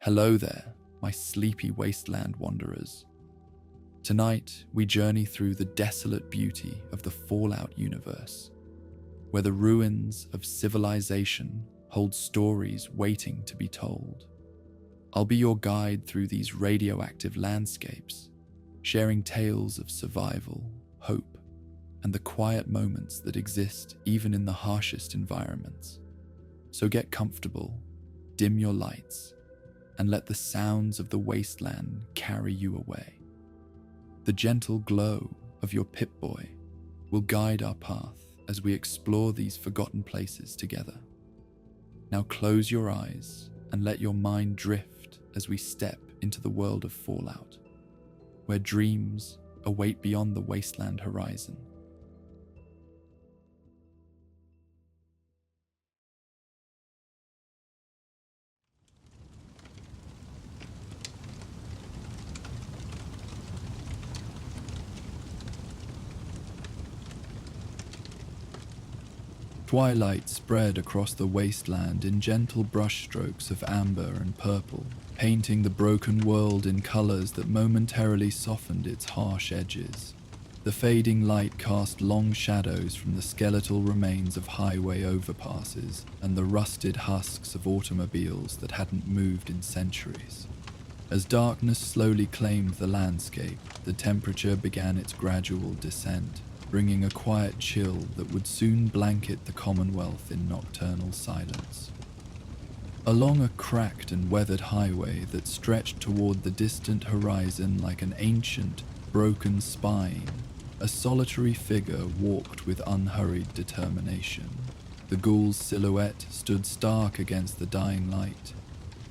Hello there, my sleepy wasteland wanderers. Tonight, we journey through the desolate beauty of the Fallout universe, where the ruins of civilization hold stories waiting to be told. I'll be your guide through these radioactive landscapes, sharing tales of survival, hope, and the quiet moments that exist even in the harshest environments. So get comfortable, dim your lights, and let the sounds of the wasteland carry you away. The gentle glow of your Pip-Boy will guide our path as we explore these forgotten places together. Now close your eyes and let your mind drift as we step into the world of Fallout, where dreams await beyond the wasteland horizon. Twilight spread across the wasteland in gentle brushstrokes of amber and purple, painting the broken world in colors that momentarily softened its harsh edges. The fading light cast long shadows from the skeletal remains of highway overpasses and the rusted husks of automobiles that hadn't moved in centuries. As darkness slowly claimed the landscape, the temperature began its gradual descent, bringing a quiet chill that would soon blanket the Commonwealth in nocturnal silence. Along a cracked and weathered highway that stretched toward the distant horizon like an ancient, broken spine, a solitary figure walked with unhurried determination. The Ghoul's silhouette stood stark against the dying light,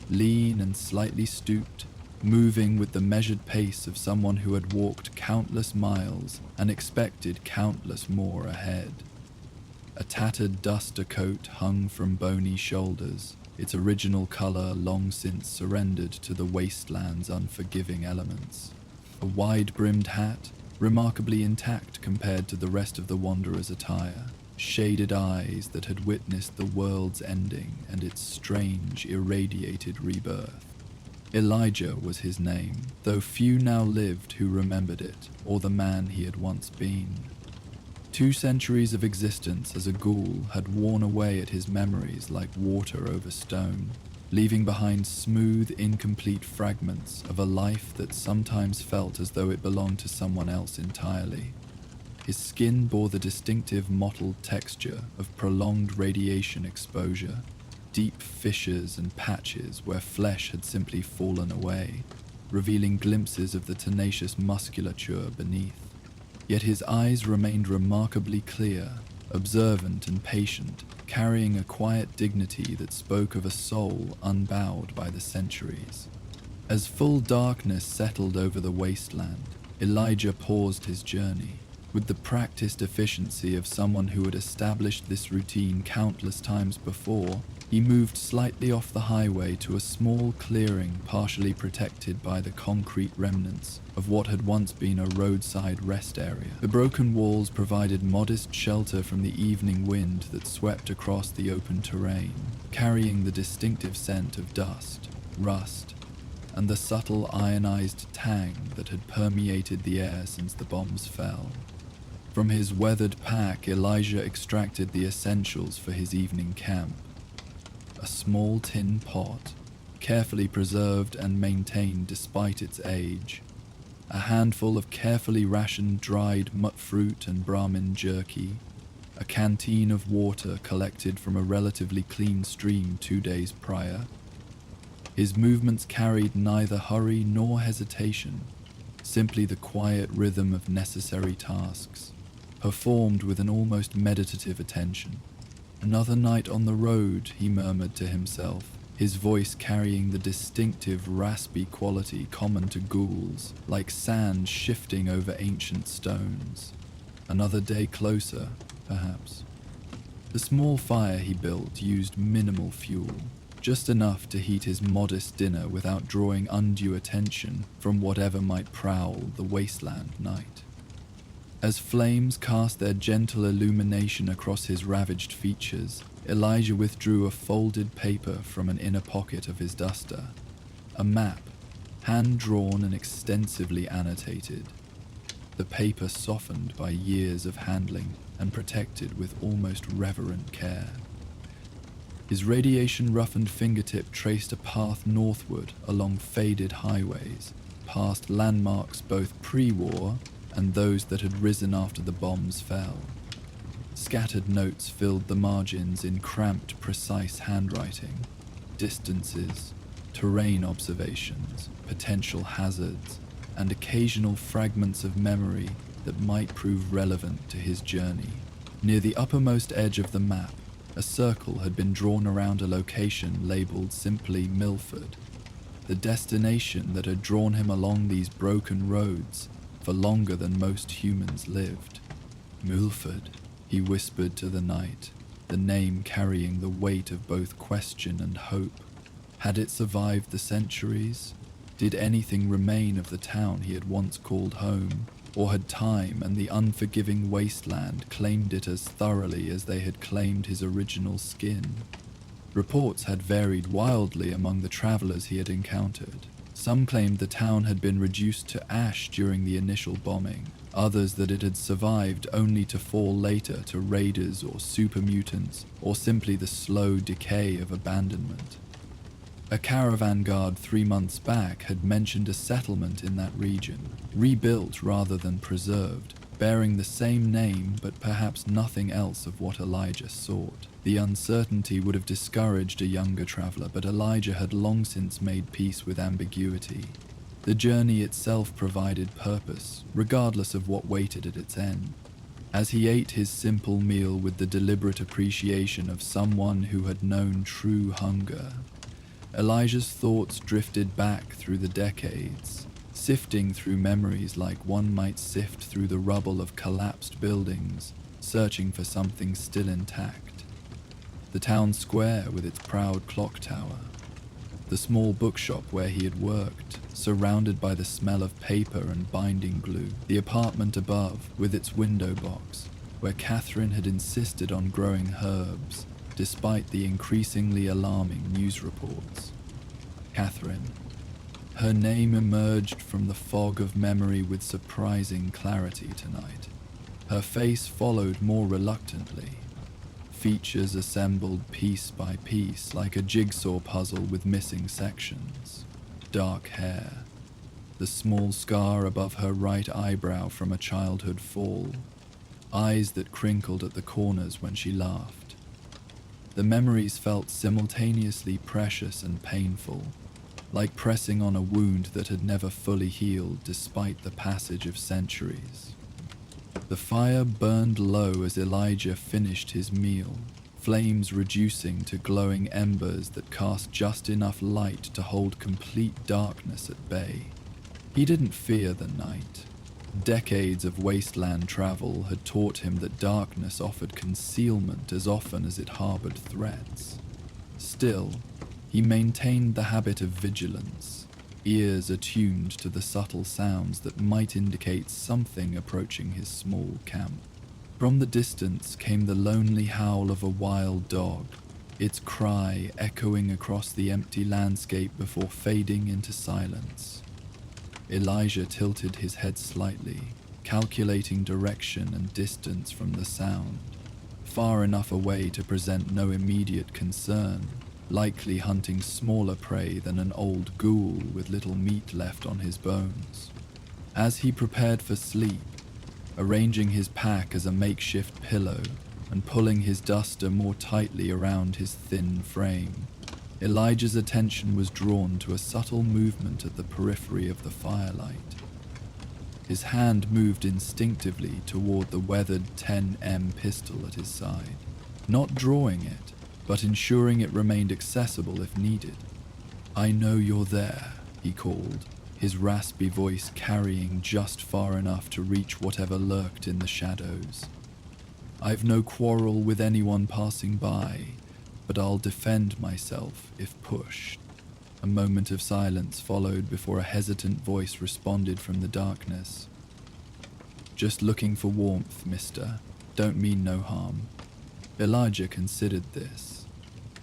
lean and slightly stooped, moving with the measured pace of someone who had walked countless miles and expected countless more ahead. A tattered duster coat hung from bony shoulders, its original color long since surrendered to the wasteland's unforgiving elements. A wide-brimmed hat, remarkably intact compared to the rest of the wanderer's attire, shaded eyes that had witnessed the world's ending and its strange, irradiated rebirth. Elijah was his name, though few now lived who remembered it, or the man he had once been. 2 centuries of existence as a ghoul had worn away at his memories like water over stone, leaving behind smooth, incomplete fragments of a life that sometimes felt as though it belonged to someone else entirely. His skin bore the distinctive mottled texture of prolonged radiation exposure, deep fissures and patches where flesh had simply fallen away, revealing glimpses of the tenacious musculature beneath. Yet his eyes remained remarkably clear, observant and patient, carrying a quiet dignity that spoke of a soul unbowed by the centuries. As full darkness settled over the wasteland, Elijah paused his journey. With the practiced efficiency of someone who had established this routine countless times before, he moved slightly off the highway to a small clearing partially protected by the concrete remnants of what had once been a roadside rest area. The broken walls provided modest shelter from the evening wind that swept across the open terrain, carrying the distinctive scent of dust, rust, and the subtle ionized tang that had permeated the air since the bombs fell. From his weathered pack, Elijah extracted the essentials for his evening camp. A small tin pot, carefully preserved and maintained despite its age. A handful of carefully rationed dried mut fruit and Brahmin jerky. A canteen of water collected from a relatively clean stream 2 days prior. His movements carried neither hurry nor hesitation, simply the quiet rhythm of necessary tasks, performed with an almost meditative attention. Another night on the road, he murmured to himself, his voice carrying the distinctive raspy quality common to ghouls, like sand shifting over ancient stones. Another day closer, perhaps. The small fire he built used minimal fuel, just enough to heat his modest dinner without drawing undue attention from whatever might prowl the wasteland night. As flames cast their gentle illumination across his ravaged features, Elijah withdrew a folded paper from an inner pocket of his duster. A map, hand-drawn and extensively annotated. The paper softened by years of handling and protected with almost reverent care. His radiation-roughened fingertip traced a path northward along faded highways, past landmarks both pre-war and those that had risen after the bombs fell. Scattered notes filled the margins in cramped, precise handwriting. Distances, terrain observations, potential hazards, and occasional fragments of memory that might prove relevant to his journey. Near the uppermost edge of the map, a circle had been drawn around a location labeled simply Milford, the destination that had drawn him along these broken roads for longer than most humans lived. Milford, he whispered to the night, the name carrying the weight of both question and hope. Had it survived the centuries? Did anything remain of the town he had once called home? Or had time and the unforgiving wasteland claimed it as thoroughly as they had claimed his original skin? Reports had varied wildly among the travelers he had encountered. Some claimed the town had been reduced to ash during the initial bombing, others that it had survived only to fall later to raiders or super mutants, or simply the slow decay of abandonment. A caravan guard 3 months back had mentioned a settlement in that region, rebuilt rather than preserved, bearing the same name but perhaps nothing else of what Elijah sought. The uncertainty would have discouraged a younger traveler, but Elijah had long since made peace with ambiguity. The journey itself provided purpose, regardless of what waited at its end. As he ate his simple meal with the deliberate appreciation of someone who had known true hunger, Elijah's thoughts drifted back through the decades, sifting through memories like one might sift through the rubble of collapsed buildings, searching for something still intact. The town square with its proud clock tower, the small bookshop where he had worked, surrounded by the smell of paper and binding glue, the apartment above with its window box, where Catherine had insisted on growing herbs, despite the increasingly alarming news reports. Catherine. Her name emerged from the fog of memory with surprising clarity tonight. Her face followed more reluctantly, features assembled piece by piece like a jigsaw puzzle with missing sections. Dark hair, the small scar above her right eyebrow from a childhood fall, eyes that crinkled at the corners when she laughed. The memories felt simultaneously precious and painful, like pressing on a wound that had never fully healed despite the passage of centuries. The fire burned low as Elijah finished his meal, flames reducing to glowing embers that cast just enough light to hold complete darkness at bay. He didn't fear the night. Decades of wasteland travel had taught him that darkness offered concealment as often as it harbored threats. Still, he maintained the habit of vigilance, ears attuned to the subtle sounds that might indicate something approaching his small camp. From the distance came the lonely howl of a wild dog, its cry echoing across the empty landscape before fading into silence. Elijah tilted his head slightly, calculating direction and distance from the sound, far enough away to present no immediate concern, likely hunting smaller prey than an old ghoul with little meat left on his bones. As he prepared for sleep, arranging his pack as a makeshift pillow and pulling his duster more tightly around his thin frame, Elijah's attention was drawn to a subtle movement at the periphery of the firelight. His hand moved instinctively toward the weathered 10mm pistol at his side, not drawing it, but ensuring it remained accessible if needed. "I know you're there," he called, his raspy voice carrying just far enough to reach whatever lurked in the shadows. "I've no quarrel with anyone passing by, but I'll defend myself if pushed." A moment of silence followed before a hesitant voice responded from the darkness. "Just looking for warmth, mister. Don't mean no harm." Elijah considered this.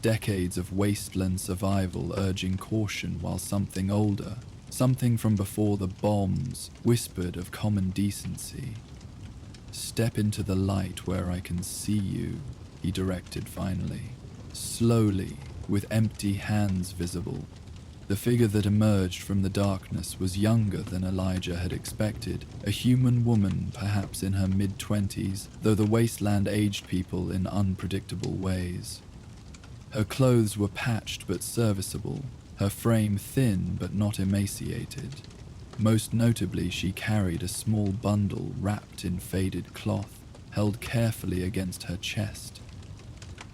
decades of wasteland survival urging caution, while something older, something from before the bombs, whispered of common decency. "Step into the light where I can see you," he directed finally, slowly, with empty hands visible. The figure that emerged from the darkness was younger than Elijah had expected, a human woman perhaps in her mid-20s, though the wasteland aged people in unpredictable ways. Her clothes were patched but serviceable, her frame thin but not emaciated. Most notably, she carried a small bundle wrapped in faded cloth, held carefully against her chest.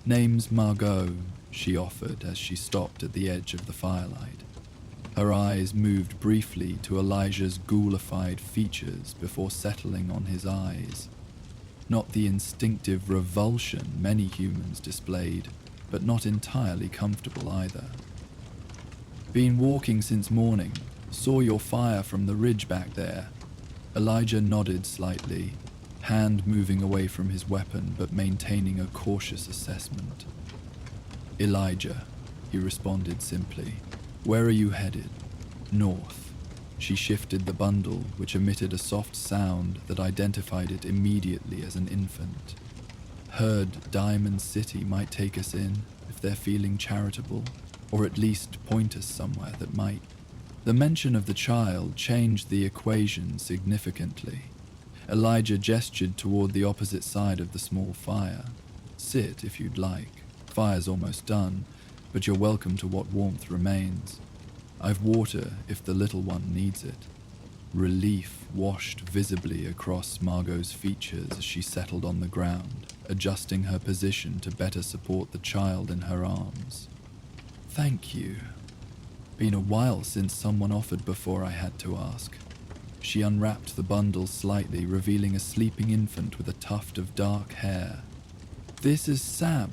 "Name's Margo," she offered as she stopped at the edge of the firelight. Her eyes moved briefly to Elijah's ghoulified features before settling on his eyes. Not the instinctive revulsion many humans displayed, but not entirely comfortable either. "Been walking since morning. Saw your fire from the ridge back there." Elijah nodded slightly, hand moving away from his weapon but maintaining a cautious assessment. "Elijah," he responded simply. "Where are you headed?" "North." She shifted the bundle, which emitted a soft sound that identified it immediately as an infant. "Heard Diamond City might take us in, if they're feeling charitable, or at least point us somewhere that might." The mention of the child changed the equation significantly. Elijah gestured toward the opposite side of the small fire. "Sit if you'd like. Fire's almost done, but you're welcome to what warmth remains. I've water if the little one needs it." Relief washed visibly across Margot's features as she settled on the ground, adjusting her position to better support the child in her arms. "Thank you. Been a while since someone offered before I had to ask." She unwrapped the bundle slightly, revealing a sleeping infant with a tuft of dark hair. "This is Sam.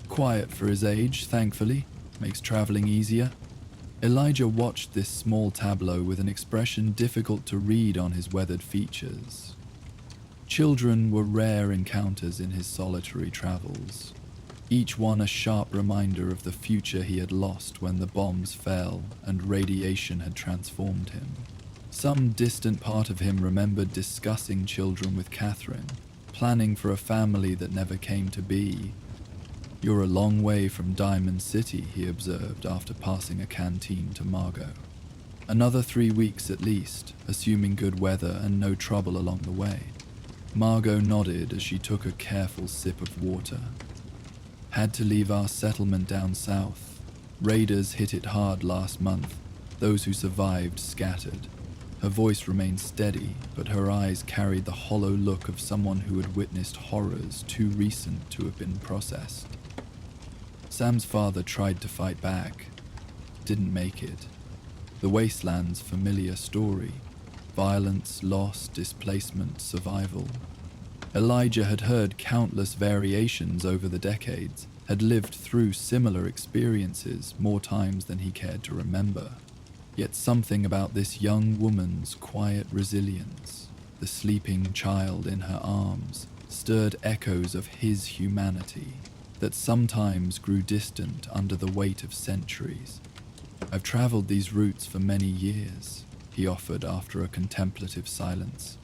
Quiet for his age, thankfully. Makes traveling easier." Elijah watched this small tableau with an expression difficult to read on his weathered features. Children were rare encounters in his solitary travels, each one a sharp reminder of the future he had lost when the bombs fell and radiation had transformed him. Some distant part of him remembered discussing children with Catherine, planning for a family that never came to be. "You're a long way from Diamond City," he observed after passing a canteen to Margo. "Another 3 weeks at least, assuming good weather and no trouble along the way." Margo nodded as she took a careful sip of water. "Had to leave our settlement down south. Raiders hit it hard last month. Those who survived scattered." Her voice remained steady, but her eyes carried the hollow look of someone who had witnessed horrors too recent to have been processed. "Sam's father tried to fight back. Didn't make it. The wasteland's familiar story. Violence, loss, displacement, survival." Elijah had heard countless variations over the decades, had lived through similar experiences more times than he cared to remember. Yet something about this young woman's quiet resilience, the sleeping child in her arms, stirred echoes of his humanity that sometimes grew distant under the weight of centuries. "I've traveled these routes for many years," he offered after a contemplative silence.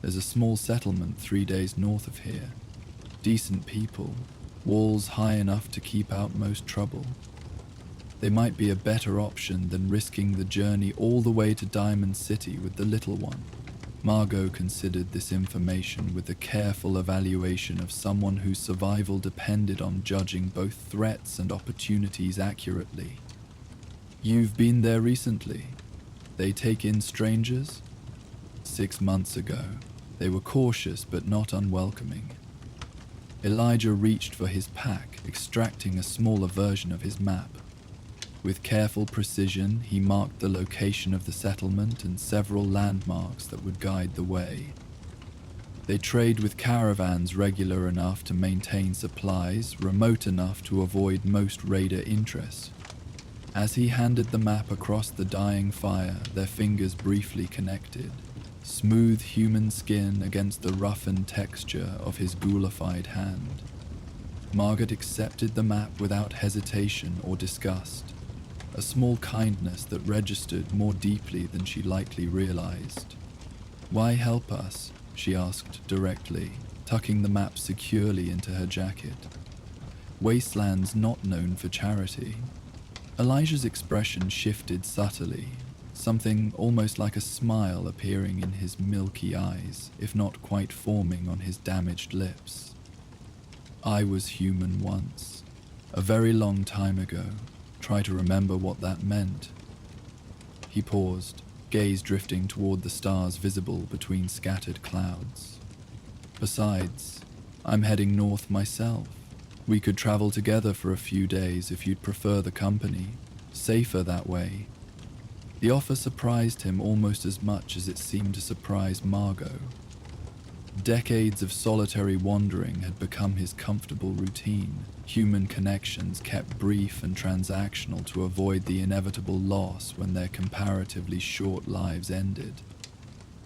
"There's a small settlement 3 days north of here. Decent people, walls high enough to keep out most trouble. They might be a better option than risking the journey all the way to Diamond City with the little one." Margo considered this information with the careful evaluation of someone whose survival depended on judging both threats and opportunities accurately. "You've been there recently? They take in strangers?" 6 months ago. They were cautious but not unwelcoming." Elijah reached for his pack, extracting a smaller version of his map. With careful precision, he marked the location of the settlement and several landmarks that would guide the way. They trade with caravans regular enough to maintain supplies, remote enough to avoid most raider interest. As he handed the map across the dying fire, their fingers briefly connected, smooth human skin against the roughened texture of his ghoulified hand. Margaret accepted the map without hesitation or disgust, a small kindness that registered more deeply than she likely realized. "Why help us?" she asked directly, tucking the map securely into her jacket. "Wastelands not known for charity." Elijah's expression shifted subtly, something almost like a smile appearing in his milky eyes, if not quite forming on his damaged lips. "I was human once, a very long time ago. Try to remember what that meant." He paused, gaze drifting toward the stars visible between scattered clouds. "Besides, I'm heading north myself. We could travel together for a few days if you'd prefer the company. Safer that way." The offer surprised him almost as much as it seemed to surprise Margo. Decades of solitary wandering had become his comfortable routine. Human connections kept brief and transactional to avoid the inevitable loss when their comparatively short lives ended.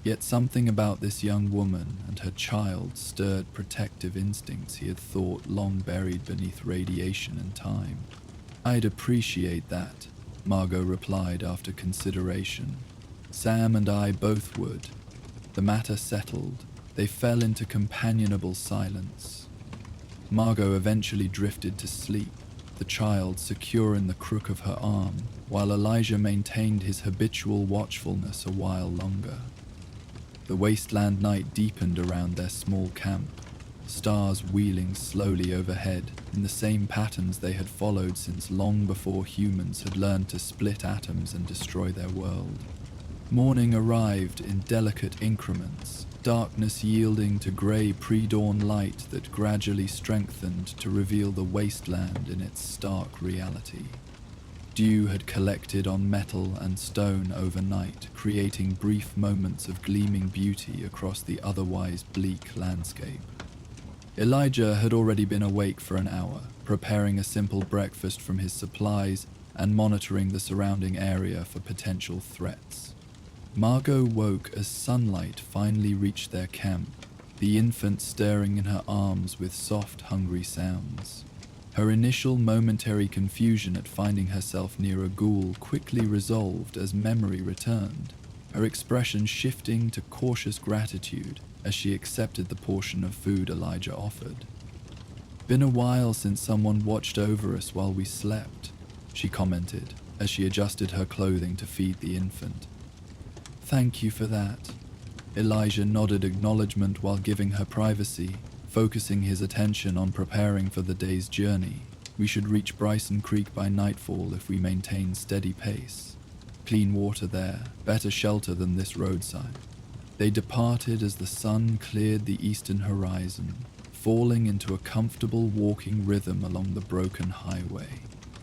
Yet something about this young woman and her child stirred protective instincts he had thought long buried beneath radiation and time. "I'd appreciate that," Margo replied after consideration. "Sam and I both would." The matter settled, they fell into companionable silence. Margo eventually drifted to sleep, the child secure in the crook of her arm, while Elijah maintained his habitual watchfulness a while longer. The wasteland night deepened around their small camp, stars wheeling slowly overhead in the same patterns they had followed since long before humans had learned to split atoms and destroy their world. Morning arrived in delicate increments, darkness yielding to grey pre-dawn light that gradually strengthened to reveal the wasteland in its stark reality. Dew had collected on metal and stone overnight, creating brief moments of gleaming beauty across the otherwise bleak landscape. Elijah had already been awake for an hour, preparing a simple breakfast from his supplies and monitoring the surrounding area for potential threats. Margo woke as sunlight finally reached their camp, the infant stirring in her arms with soft, hungry sounds. Her initial momentary confusion at finding herself near a ghoul quickly resolved as memory returned, her expression shifting to cautious gratitude as she accepted the portion of food Elijah offered. "Been a while since someone watched over us while we slept," she commented as she adjusted her clothing to feed the infant. "Thank you for that." Elijah nodded acknowledgement while giving her privacy, focusing his attention on preparing for the day's journey. "We should reach Bryson Creek by nightfall if we maintain steady pace. Clean water there, better shelter than this roadside." They departed as the sun cleared the eastern horizon, falling into a comfortable walking rhythm along the broken highway.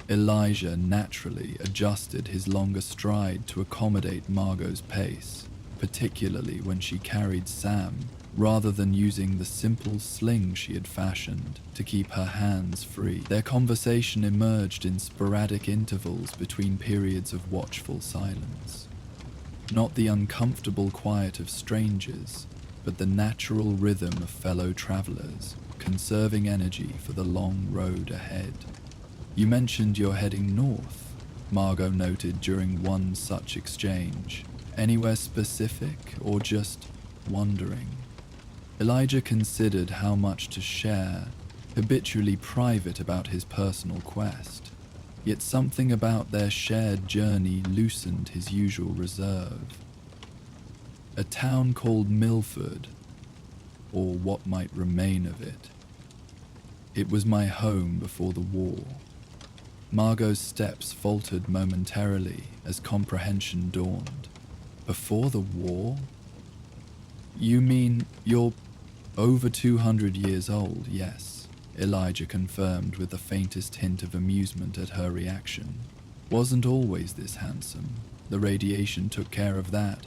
Elijah naturally adjusted his longer stride to accommodate Margo's pace, particularly when she carried Sam, rather than using the simple sling she had fashioned to keep her hands free. Their conversation emerged in sporadic intervals between periods of watchful silence. Not the uncomfortable quiet of strangers, but the natural rhythm of fellow travelers, conserving energy for the long road ahead. "You mentioned you're heading north," Margo noted during one such exchange. "Anywhere specific, or just wandering?" Elijah considered how much to share, habitually private about his personal quest, yet something about their shared journey loosened his usual reserve. "A town called Milford, or what might remain of it. It was my home before the war." Margo's steps faltered momentarily as comprehension dawned. "Before the war? You mean you're over 200 years old, yes," Elijah confirmed with the faintest hint of amusement at her reaction. "Wasn't always this handsome. The radiation took care of that,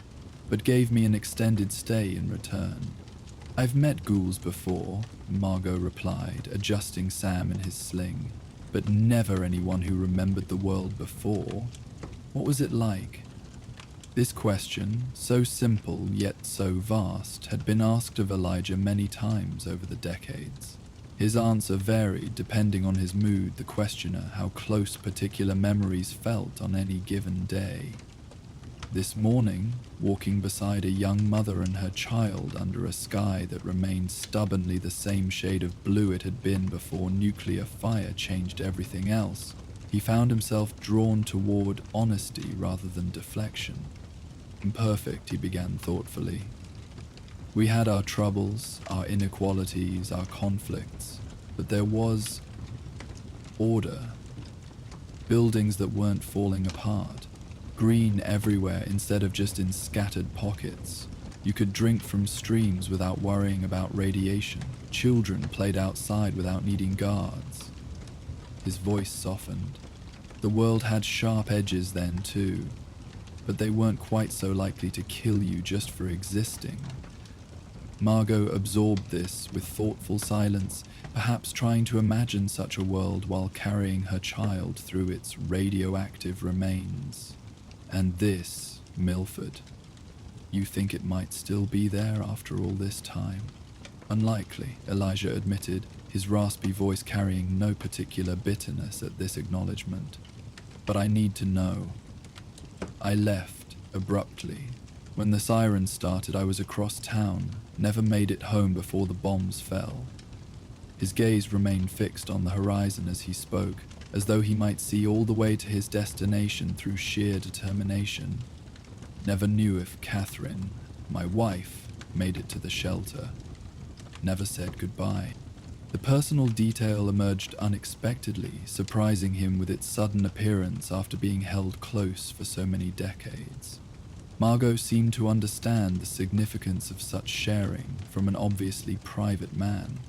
but gave me an extended stay in return." "I've met ghouls before," Margo replied, adjusting Sam in his sling, "but never anyone who remembered the world before. What was it like?" This question, so simple yet so vast, had been asked of Elijah many times over the decades. His answer varied depending on his mood, the questioner how close particular memories felt on any given day. This morning, walking beside a young mother and her child under a sky that remained stubbornly the same shade of blue it had been before nuclear fire changed everything else, he found himself drawn toward honesty rather than deflection. Imperfect, he began thoughtfully. We had our troubles, our inequalities, our conflicts, but there was order. Buildings that weren't falling apart. Green everywhere instead of just in scattered pockets. You could drink from streams without worrying about radiation. Children played outside without needing guards. His voice softened. The world had sharp edges then too, but they weren't quite so likely to kill you just for existing. Margo absorbed this with thoughtful silence, perhaps trying to imagine such a world while carrying her child through its radioactive remains. And this, Milford, you think it might still be there after all this time? Unlikely, Elijah admitted, his raspy voice carrying no particular bitterness at this acknowledgement. But I need to know. I left, abruptly. When the sirens started, I was across town, never made it home before the bombs fell. His gaze remained fixed on the horizon as he spoke, as though he might see all the way to his destination through sheer determination. Never knew if Catherine, my wife, made it to the shelter. Never said goodbye. The personal detail emerged unexpectedly, surprising him with its sudden appearance after being held close for so many decades. Margo seemed to understand the significance of such sharing from an obviously private man,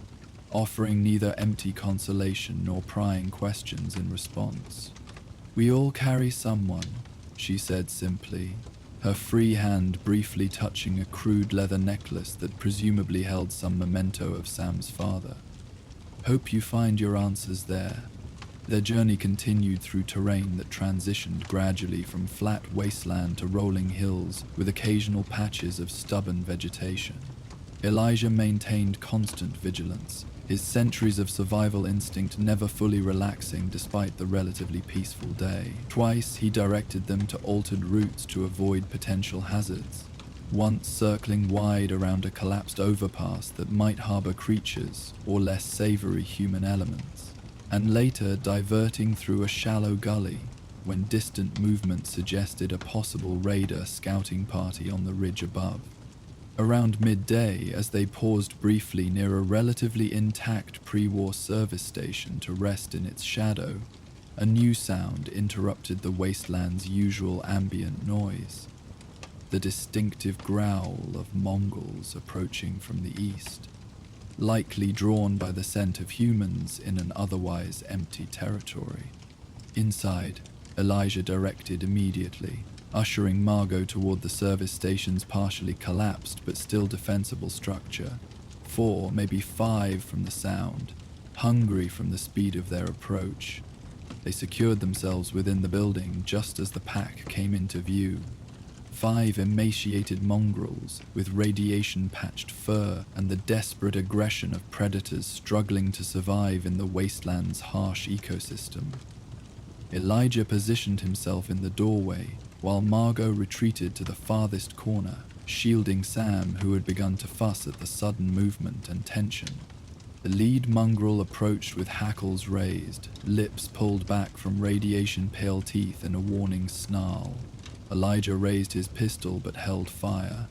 offering neither empty consolation nor prying questions in response. We all carry someone, she said simply, her free hand briefly touching a crude leather necklace that presumably held some memento of Sam's father. Hope you find your answers there. Their journey continued through terrain that transitioned gradually from flat wasteland to rolling hills with occasional patches of stubborn vegetation. Elijah maintained constant vigilance, his centuries of survival instinct never fully relaxing despite the relatively peaceful day. Twice he directed them to altered routes to avoid potential hazards, once circling wide around a collapsed overpass that might harbor creatures or less savory human elements, and later diverting through a shallow gully when distant movement suggested a possible raider scouting party on the ridge above. Around midday, as they paused briefly near a relatively intact pre-war service station to rest in its shadow, a new sound interrupted the wasteland's usual ambient noise. The distinctive growl of Mongols approaching from the east, likely drawn by the scent of humans in an otherwise empty territory. Inside, Elijah directed immediately, ushering Margo toward the service station's partially collapsed but still defensible structure. 4, maybe 5 from the sound, hungry from the speed of their approach. They secured themselves within the building just as the pack came into view. 5 emaciated mongrels with radiation-patched fur and the desperate aggression of predators struggling to survive in the wasteland's harsh ecosystem. Elijah positioned himself in the doorway, while Margo retreated to the farthest corner, shielding Sam, who had begun to fuss at the sudden movement and tension. The lead mongrel approached with hackles raised, lips pulled back from radiation-pale teeth in a warning snarl. Elijah raised his pistol but held fire,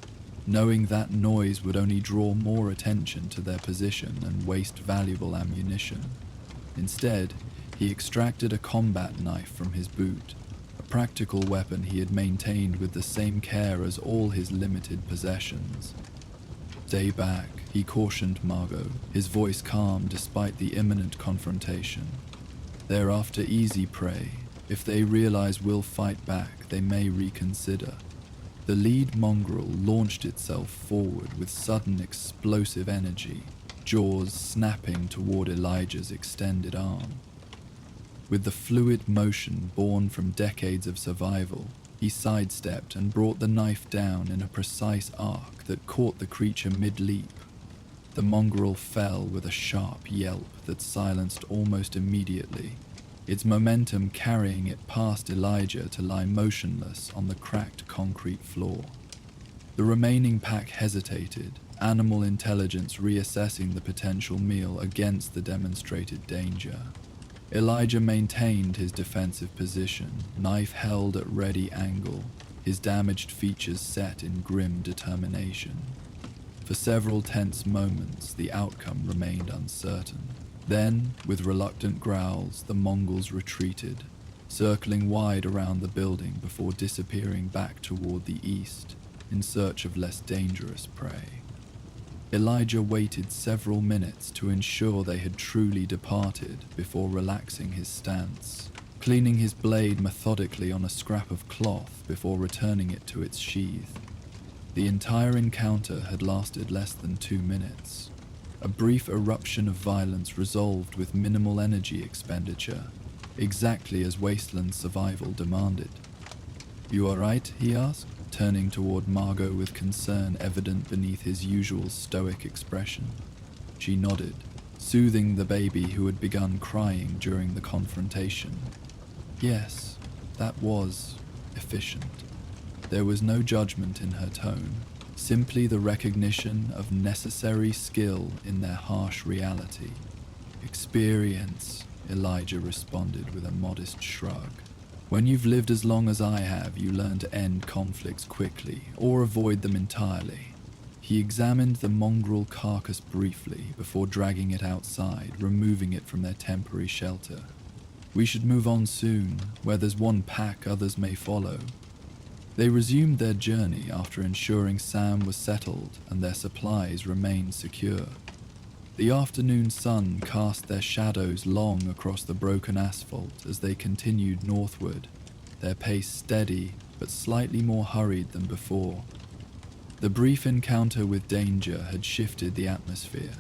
knowing that noise would only draw more attention to their position and waste valuable ammunition. Instead, he extracted a combat knife from his boot, a practical weapon he had maintained with the same care as all his limited possessions. Stay back, he cautioned Margo, his voice calm despite the imminent confrontation. They're after easy prey. If they realize we'll fight back, they may reconsider. The lead mongrel launched itself forward with sudden explosive energy, jaws snapping toward Elijah's extended arm. With the fluid motion born from decades of survival, he sidestepped and brought the knife down in a precise arc that caught the creature mid-leap. The mongrel fell with a sharp yelp that silenced almost immediately, its momentum carrying it past Elijah to lie motionless on the cracked concrete floor. The remaining pack hesitated, animal intelligence reassessing the potential meal against the demonstrated danger. Elijah maintained his defensive position, knife held at ready angle, his damaged features set in grim determination. For several tense moments, the outcome remained uncertain. Then, with reluctant growls, the Mongols retreated, circling wide around the building before disappearing back toward the east, in search of less dangerous prey. Elijah waited several minutes to ensure they had truly departed before relaxing his stance, cleaning his blade methodically on a scrap of cloth before returning it to its sheath. The entire encounter had lasted less than 2 minutes. A brief eruption of violence resolved with minimal energy expenditure, exactly as wasteland survival demanded. "You all right?" he asked, turning toward Margo with concern evident beneath his usual stoic expression. She nodded, soothing the baby who had begun crying during the confrontation. Yes, that was efficient. There was no judgment in her tone, simply the recognition of necessary skill in their harsh reality. "Experience," Elijah responded with a modest shrug. "When you've lived as long as I have, you learn to end conflicts quickly, or avoid them entirely." He examined the mongrel carcass briefly before dragging it outside, removing it from their temporary shelter. "We should move on soon. Where there's one pack, others may follow." They resumed their journey after ensuring Sam was settled and their supplies remained secure. The afternoon sun cast their shadows long across the broken asphalt as they continued northward, their pace steady but slightly more hurried than before. The brief encounter with danger had shifted the atmosphere,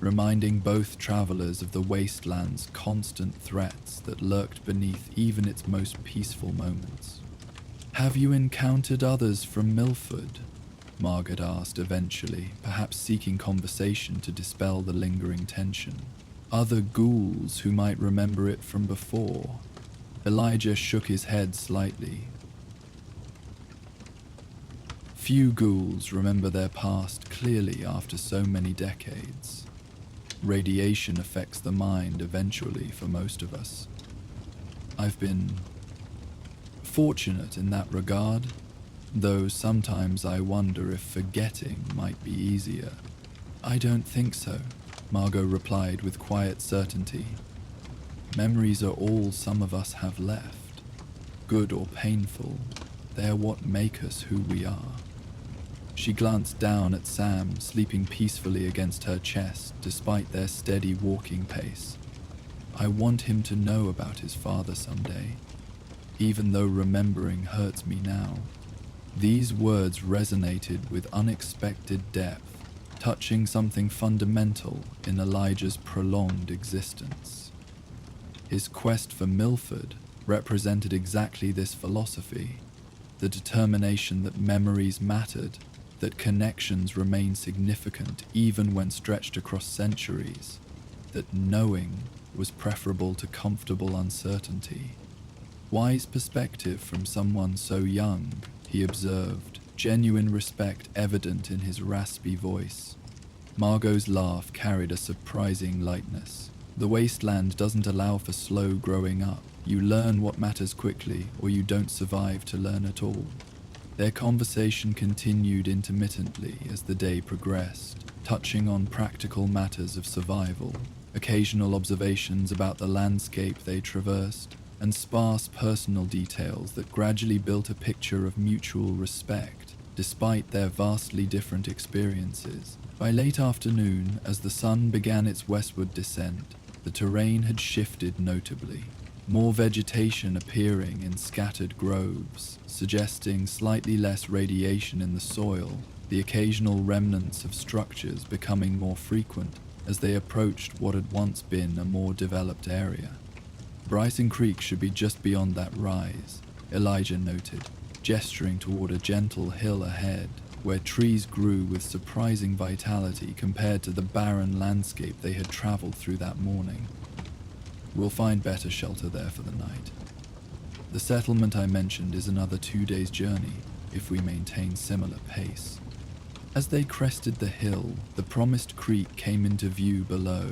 reminding both travelers of the wasteland's constant threats that lurked beneath even its most peaceful moments. "Have you encountered others from Milford?" Margaret asked eventually, perhaps seeking conversation to dispel the lingering tension. "Other ghouls who might remember it from before?" Elijah shook his head slightly. Few ghouls remember their past clearly after so many decades. Radiation affects the mind eventually for most of us. I've been fortunate in that regard, though sometimes I wonder if forgetting might be easier. "I don't think so," Margo replied with quiet certainty. "Memories are all some of us have left. Good or painful, they are what make us who we are." She glanced down at Sam, sleeping peacefully against her chest despite their steady walking pace. "I want him to know about his father someday, even though remembering hurts me now." These words resonated with unexpected depth, touching something fundamental in Elijah's prolonged existence. His quest for Milford represented exactly this philosophy, the determination that memories mattered, that connections remain significant even when stretched across centuries, that knowing was preferable to comfortable uncertainty. "Wise perspective from someone so young," he observed, genuine respect evident in his raspy voice. Margot's laugh carried a surprising lightness. The wasteland doesn't allow for slow growing up. You learn what matters quickly, or you don't survive to learn at all. Their conversation continued intermittently as the day progressed, touching on practical matters of survival, occasional observations about the landscape they traversed, and sparse personal details that gradually built a picture of mutual respect, despite their vastly different experiences. By late afternoon, as the sun began its westward descent, the terrain had shifted notably, more vegetation appearing in scattered groves, suggesting slightly less radiation in the soil, the occasional remnants of structures becoming more frequent as they approached what had once been a more developed area. Bryson Creek should be just beyond that rise, Elijah noted, gesturing toward a gentle hill ahead, where trees grew with surprising vitality compared to the barren landscape they had traveled through that morning. We'll find better shelter there for the night. The settlement I mentioned is another 2 days' journey if we maintain similar pace. As they crested the hill, the promised creek came into view below,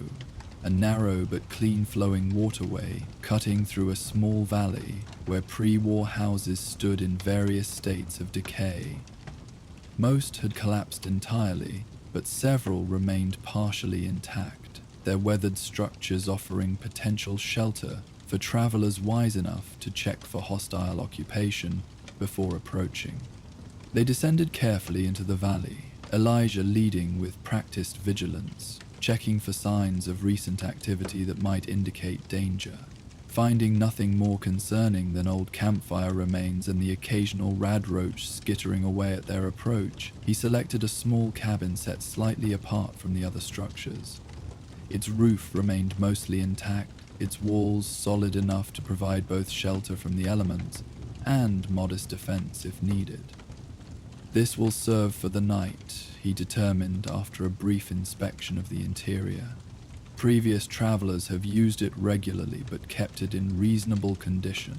a narrow but clean-flowing waterway cutting through a small valley where pre-war houses stood in various states of decay. Most had collapsed entirely, but several remained partially intact, their weathered structures offering potential shelter for travelers wise enough to check for hostile occupation before approaching. They descended carefully into the valley, Elijah leading with practiced vigilance, checking for signs of recent activity that might indicate danger. Finding nothing more concerning than old campfire remains and the occasional radroach skittering away at their approach, he selected a small cabin set slightly apart from the other structures. Its roof remained mostly intact, its walls solid enough to provide both shelter from the elements and modest defense if needed. This will serve for the night, he determined after a brief inspection of the interior. Previous travelers have used it regularly but kept it in reasonable condition.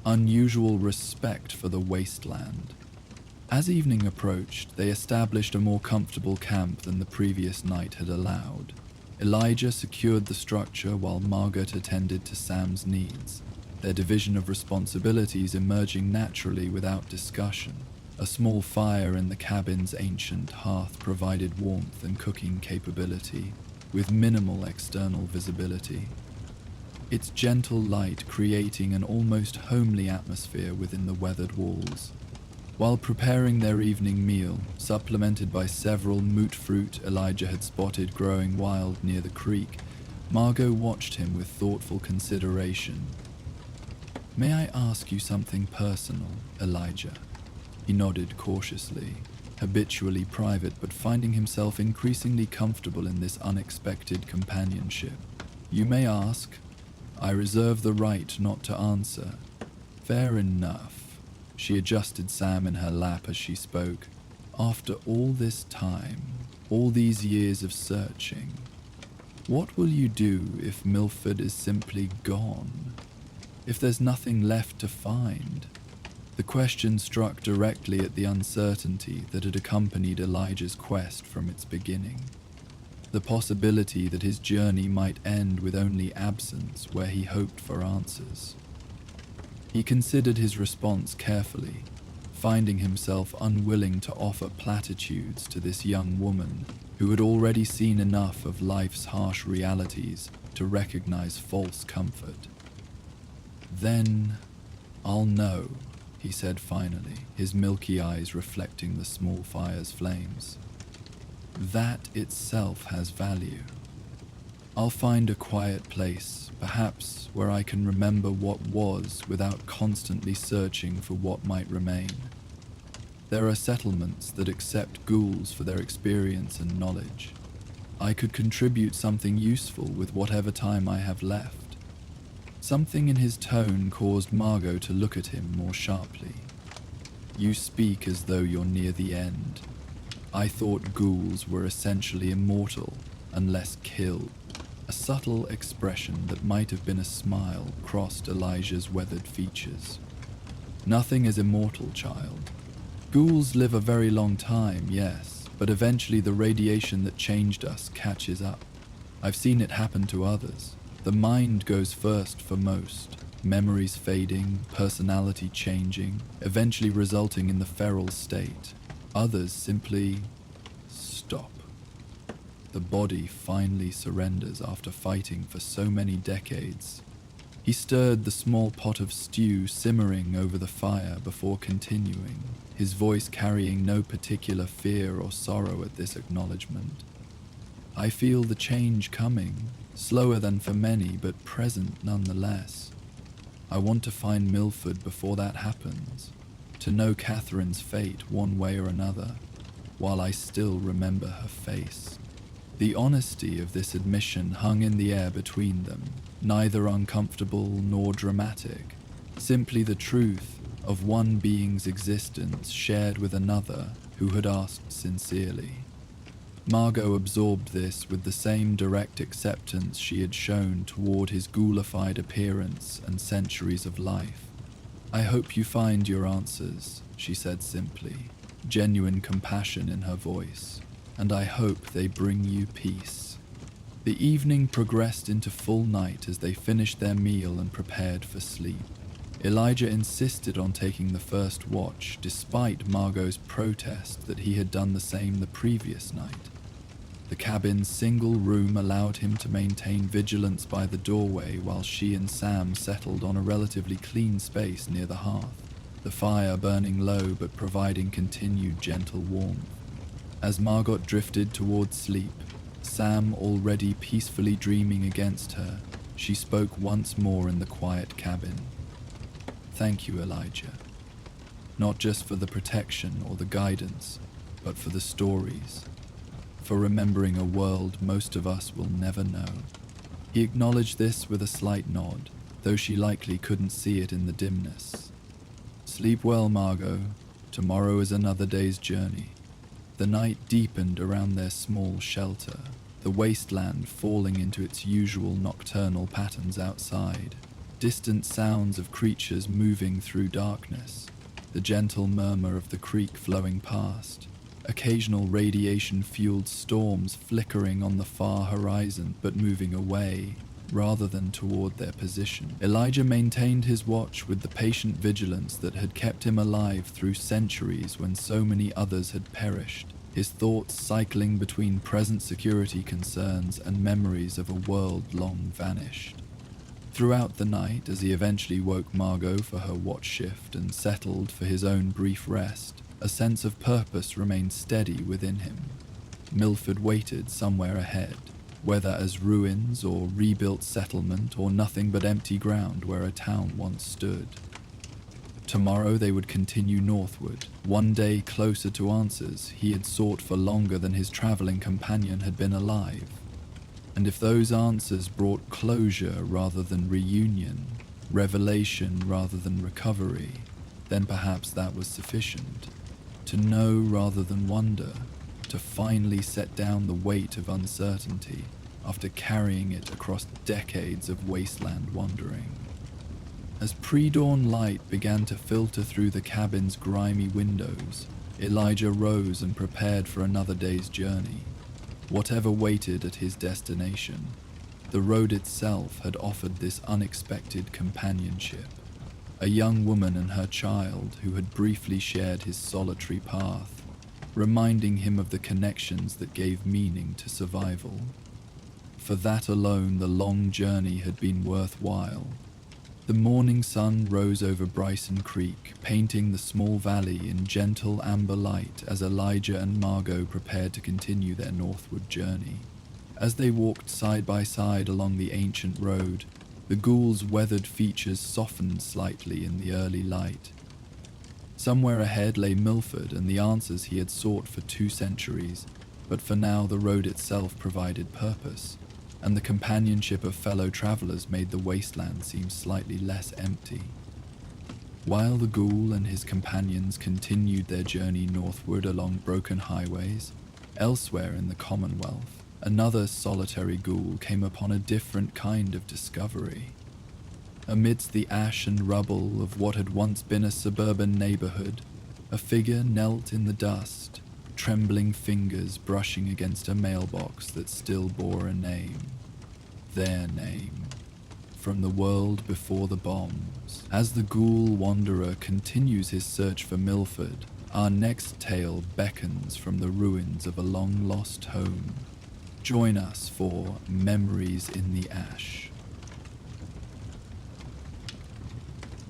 Unusual respect for the wasteland. As evening approached, they established a more comfortable camp than the previous night had allowed. Elijah secured the structure while Margo attended to Sam's needs, their division of responsibilities emerging naturally without discussion. A small fire in the cabin's ancient hearth provided warmth and cooking capability, with minimal external visibility. Its gentle light creating an almost homely atmosphere within the weathered walls. While preparing their evening meal, supplemented by several moot fruit Elijah had spotted growing wild near the creek, Margo watched him with thoughtful consideration. "May I ask you something personal, Elijah?" He nodded cautiously, habitually private but finding himself increasingly comfortable in this unexpected companionship. "You may ask. I reserve the right not to answer." "Fair enough." She adjusted Sam in her lap as she spoke. "After all this time, all these years of searching, what will you do if Milford is simply gone? If there's nothing left to find?" The question struck directly at the uncertainty that had accompanied Elijah's quest from its beginning. The possibility that his journey might end with only absence where he hoped for answers. He considered his response carefully, finding himself unwilling to offer platitudes to this young woman who had already seen enough of life's harsh realities to recognize false comfort. "Then I'll know," he said finally, his milky eyes reflecting the small fire's flames. "That itself has value. I'll find a quiet place, perhaps where I can remember what was without constantly searching for what might remain. There are settlements that accept ghouls for their experience and knowledge. I could contribute something useful with whatever time I have left." Something in his tone caused Margo to look at him more sharply. "You speak as though you're near the end. I thought ghouls were essentially immortal, unless killed." A subtle expression that might have been a smile crossed Elijah's weathered features. "Nothing is immortal, child. Ghouls live a very long time, yes, but eventually the radiation that changed us catches up. I've seen it happen to others. The mind goes first for most, memories fading, personality changing, eventually resulting in the feral state. Others simply stop. The body finally surrenders after fighting for so many decades." He stirred the small pot of stew simmering over the fire before continuing, his voice carrying no particular fear or sorrow at this acknowledgement. "I feel the change coming, slower than for many, but present nonetheless. I want to find Milford before that happens, to know Catherine's fate one way or another, while I still remember her face." The honesty of this admission hung in the air between them, neither uncomfortable nor dramatic, simply the truth of one being's existence shared with another who had asked sincerely. Margo absorbed this with the same direct acceptance she had shown toward his ghoulified appearance and centuries of life. "I hope you find your answers," she said simply, genuine compassion in her voice, "and I hope they bring you peace." The evening progressed into full night as they finished their meal and prepared for sleep. Elijah insisted on taking the first watch, despite Margo's protest that he had done the same the previous night. The cabin's single room allowed him to maintain vigilance by the doorway while she and Sam settled on a relatively clean space near the hearth, the fire burning low but providing continued gentle warmth. As Margot drifted towards sleep, Sam already peacefully dreaming against her, she spoke once more in the quiet cabin. "Thank you, Elijah. Not just for the protection or the guidance, but for the stories. For remembering a world most of us will never know." He acknowledged this with a slight nod, though she likely couldn't see it in the dimness. "Sleep well, Margo. Tomorrow is another day's journey." The night deepened around their small shelter, the wasteland falling into its usual nocturnal patterns outside. Distant sounds of creatures moving through darkness, the gentle murmur of the creek flowing past, occasional radiation-fueled storms flickering on the far horizon but moving away rather than toward their position. Elijah maintained his watch with the patient vigilance that had kept him alive through centuries when so many others had perished, his thoughts cycling between present security concerns and memories of a world long vanished. Throughout the night, as he eventually woke Margo for her watch shift and settled for his own brief rest, a sense of purpose remained steady within him. Milford waited somewhere ahead, whether as ruins or rebuilt settlement or nothing but empty ground where a town once stood. Tomorrow they would continue northward, one day closer to answers he had sought for longer than his traveling companion had been alive. And if those answers brought closure rather than reunion, revelation rather than recovery, then perhaps that was sufficient. To know rather than wonder, to finally set down the weight of uncertainty after carrying it across decades of wasteland wandering. As pre-dawn light began to filter through the cabin's grimy windows, Elijah rose and prepared for another day's journey. Whatever waited at his destination, the road itself had offered this unexpected companionship. A young woman and her child who had briefly shared his solitary path, reminding him of the connections that gave meaning to survival. For that alone, the long journey had been worthwhile. The morning sun rose over Bryson Creek, painting the small valley in gentle amber light as Elijah and Margo prepared to continue their northward journey. As they walked side by side along the ancient road, the Ghoul's weathered features softened slightly in the early light. Somewhere ahead lay Milford and the answers he had sought for 2 centuries, but for now the road itself provided purpose, and the companionship of fellow travelers made the wasteland seem slightly less empty. While the Ghoul and his companions continued their journey northward along broken highways, elsewhere in the Commonwealth, another solitary Ghoul came upon a different kind of discovery. Amidst the ash and rubble of what had once been a suburban neighborhood, a figure knelt in the dust, trembling fingers brushing against a mailbox that still bore a name. Their name. From the world before the bombs. As the Ghoul wanderer continues his search for Milford, our next tale beckons from the ruins of a long-lost home. Join us for Memories in the Ash.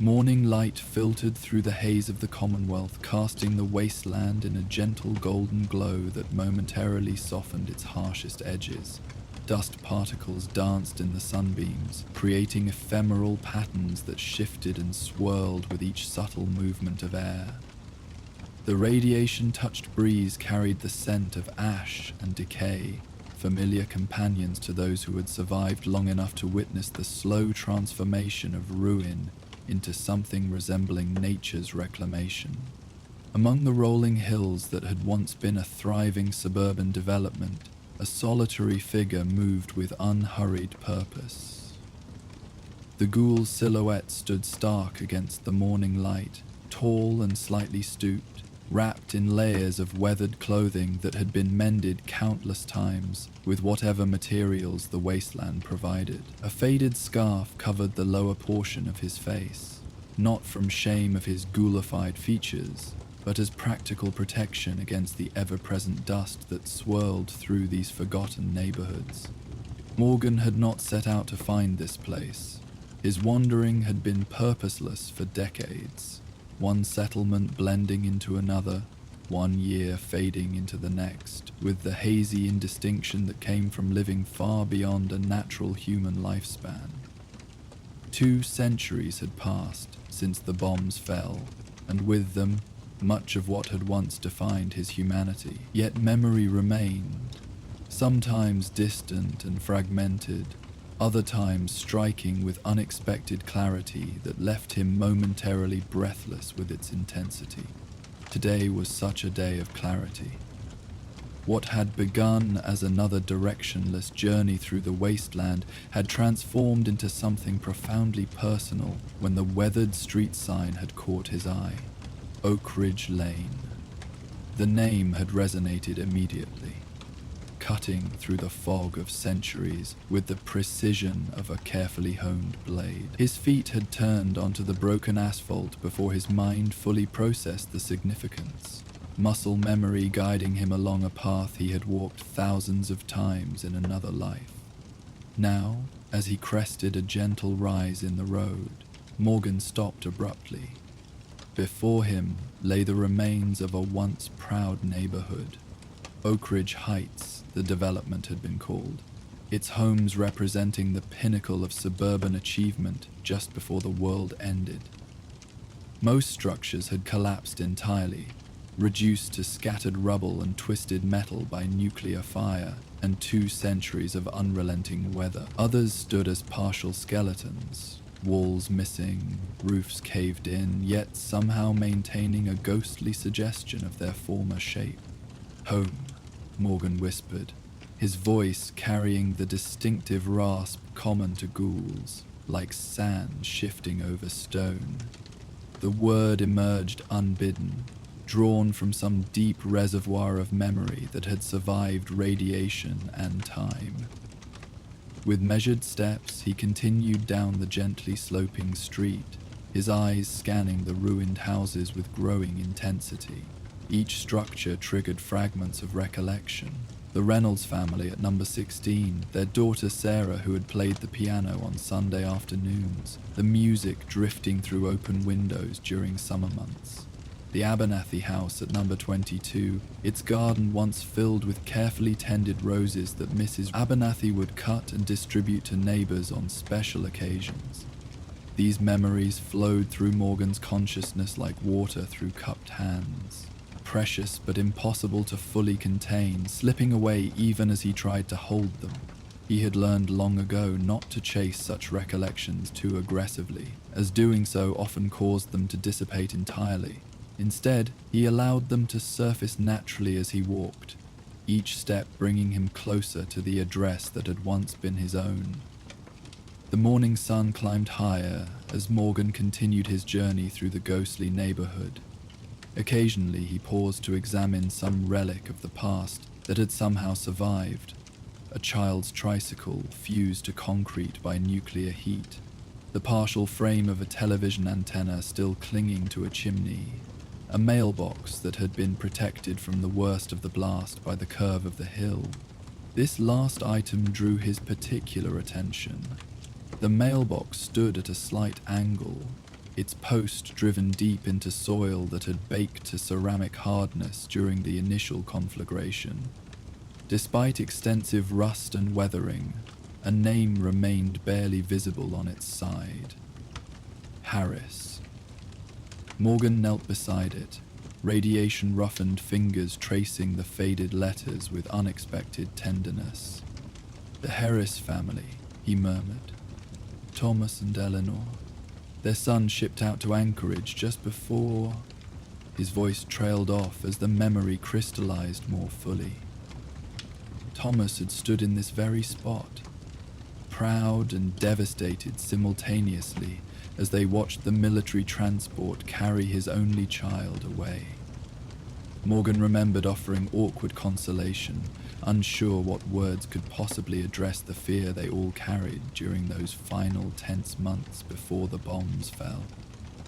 Morning light filtered through the haze of the Commonwealth, casting the wasteland in a gentle golden glow that momentarily softened its harshest edges. Dust particles danced in the sunbeams, creating ephemeral patterns that shifted and swirled with each subtle movement of air. The radiation-touched breeze carried the scent of ash and decay, familiar companions to those who had survived long enough to witness the slow transformation of ruin into something resembling nature's reclamation. Among the rolling hills that had once been a thriving suburban development, a solitary figure moved with unhurried purpose. The ghoul's silhouette stood stark against the morning light, tall and slightly stooped, wrapped in layers of weathered clothing that had been mended countless times with whatever materials the wasteland provided. A faded scarf covered the lower portion of his face, not from shame of his ghoulified features, but as practical protection against the ever-present dust that swirled through these forgotten neighborhoods. Morgan had not set out to find this place. His wandering had been purposeless for decades, one settlement blending into another, one year fading into the next, with the hazy indistinction that came from living far beyond a natural human lifespan. 2 centuries had passed since the bombs fell, and with them, much of what had once defined his humanity. Yet memory remained, sometimes distant and fragmented, other times striking with unexpected clarity that left him momentarily breathless with its intensity. Today was such a day of clarity. What had begun as another directionless journey through the wasteland had transformed into something profoundly personal when the weathered street sign had caught his eye. Oak Ridge Lane. The name had resonated immediately, cutting through the fog of centuries with the precision of a carefully honed blade. His feet had turned onto the broken asphalt before his mind fully processed the significance, muscle memory guiding him along a path he had walked thousands of times in another life. Now, as he crested a gentle rise in the road, Morgan stopped abruptly. Before him lay the remains of a once proud neighborhood. Oak Ridge Heights, the development had been called, its homes representing the pinnacle of suburban achievement just before the world ended. Most structures had collapsed entirely, reduced to scattered rubble and twisted metal by nuclear fire and 2 centuries of unrelenting weather. Others stood as partial skeletons, walls missing, roofs caved in, yet somehow maintaining a ghostly suggestion of their former shape. "Home," Morgan whispered, his voice carrying the distinctive rasp common to ghouls, like sand shifting over stone. The word emerged unbidden, drawn from some deep reservoir of memory that had survived radiation and time. With measured steps, he continued down the gently sloping street, his eyes scanning the ruined houses with growing intensity. Each structure triggered fragments of recollection. The Reynolds family at number 16, their daughter Sarah who had played the piano on Sunday afternoons, the music drifting through open windows during summer months. The Abernathy house at number 22, its garden once filled with carefully tended roses that Mrs. Abernathy would cut and distribute to neighbors on special occasions. These memories flowed through Morgan's consciousness like water through cupped hands, precious but impossible to fully contain, slipping away even as he tried to hold them. He had learned long ago not to chase such recollections too aggressively, as doing so often caused them to dissipate entirely. Instead, he allowed them to surface naturally as he walked, each step bringing him closer to the address that had once been his own. The morning sun climbed higher as Morgan continued his journey through the ghostly neighborhood. Occasionally, he paused to examine some relic of the past that had somehow survived. A child's tricycle fused to concrete by nuclear heat, the partial frame of a television antenna still clinging to a chimney, a mailbox that had been protected from the worst of the blast by the curve of the hill. This last item drew his particular attention. The mailbox stood at a slight angle, its post driven deep into soil that had baked to ceramic hardness during the initial conflagration. Despite extensive rust and weathering, a name remained barely visible on its side. Harris. Morgan knelt beside it, radiation-roughened fingers tracing the faded letters with unexpected tenderness. "The Harris family," he murmured. "Thomas and Eleanor. Their son shipped out to Anchorage just before... His voice trailed off as the memory crystallized more fully. Thomas had stood in this very spot, proud and devastated simultaneously as they watched the military transport carry his only child away. Morgan remembered offering awkward consolation, unsure what words could possibly address the fear they all carried during those final tense months before the bombs fell.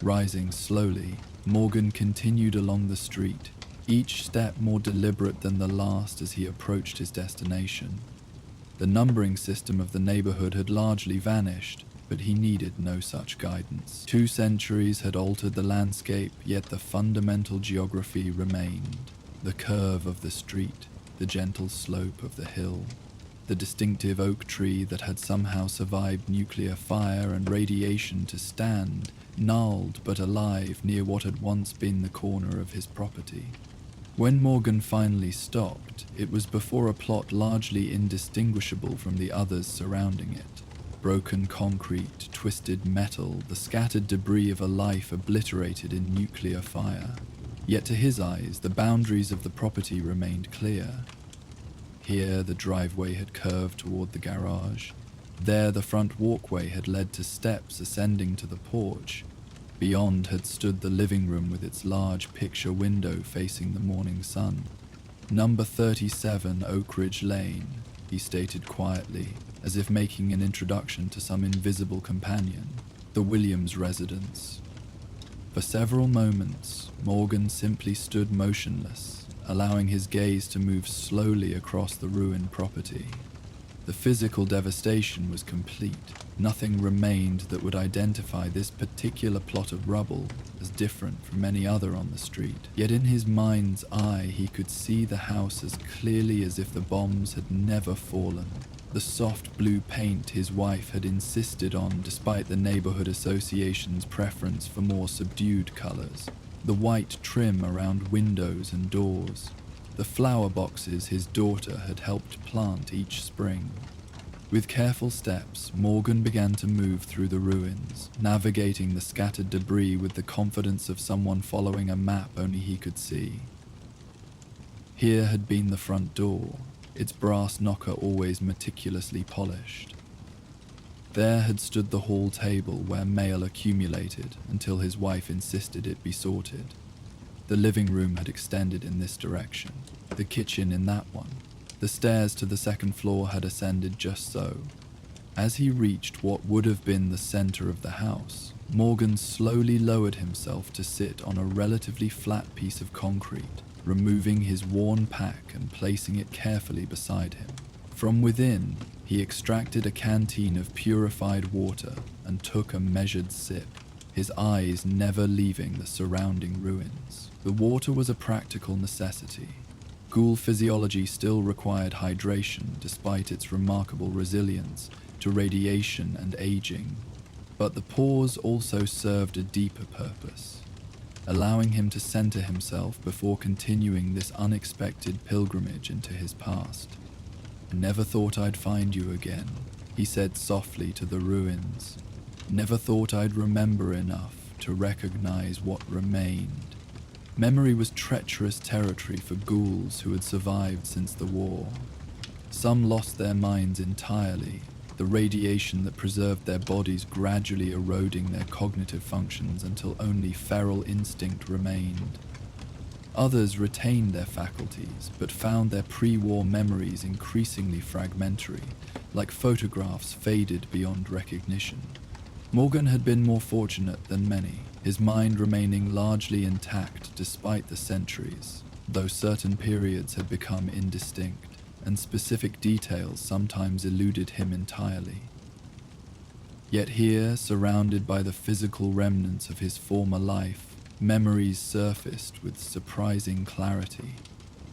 Rising slowly, Morgan continued along the street, each step more deliberate than the last as he approached his destination. The numbering system of the neighborhood had largely vanished, but he needed no such guidance. 2 centuries had altered the landscape, yet the fundamental geography remained. The curve of the street, the gentle slope of the hill, the distinctive oak tree that had somehow survived nuclear fire and radiation to stand, gnarled but alive near what had once been the corner of his property. When Morgan finally stopped, it was before a plot largely indistinguishable from the others surrounding it. Broken concrete, twisted metal, the scattered debris of a life obliterated in nuclear fire. Yet to his eyes, the boundaries of the property remained clear. Here the driveway had curved toward the garage. There the front walkway had led to steps ascending to the porch. Beyond had stood the living room with its large picture window facing the morning sun. "Number 37 Oak Ridge Lane," he stated quietly, as if making an introduction to some invisible companion. "The Williams residence." For several moments, Morgan simply stood motionless, allowing his gaze to move slowly across the ruined property. The physical devastation was complete. Nothing remained that would identify this particular plot of rubble as different from any other on the street. Yet in his mind's eye, he could see the house as clearly as if the bombs had never fallen. The soft blue paint his wife had insisted on despite the neighborhood association's preference for more subdued colors. The white trim around windows and doors. The flower boxes his daughter had helped plant each spring. With careful steps, Morgan began to move through the ruins, navigating the scattered debris with the confidence of someone following a map only he could see. Here had been the front door, its brass knocker always meticulously polished. There had stood the hall table where mail accumulated until his wife insisted it be sorted. The living room had extended in this direction, the kitchen in that one. The stairs to the second floor had ascended just so. As he reached what would have been the center of the house, Morgan slowly lowered himself to sit on a relatively flat piece of concrete, removing his worn pack and placing it carefully beside him. From within, he extracted a canteen of purified water and took a measured sip, his eyes never leaving the surrounding ruins. The water was a practical necessity. Ghoul physiology still required hydration despite its remarkable resilience to radiation and aging, but the pause also served a deeper purpose, allowing him to center himself before continuing this unexpected pilgrimage into his past. "I never thought I'd find you again," he said softly to the ruins. "Never thought I'd remember enough to recognize what remained." Memory was treacherous territory for ghouls who had survived since the war. Some lost their minds entirely, the radiation that preserved their bodies gradually eroding their cognitive functions until only feral instinct remained. Others retained their faculties, but found their pre-war memories increasingly fragmentary, like photographs faded beyond recognition. Morgan had been more fortunate than many, his mind remaining largely intact despite the centuries, though certain periods had become indistinct, and specific details sometimes eluded him entirely. Yet here, surrounded by the physical remnants of his former life, memories surfaced with surprising clarity.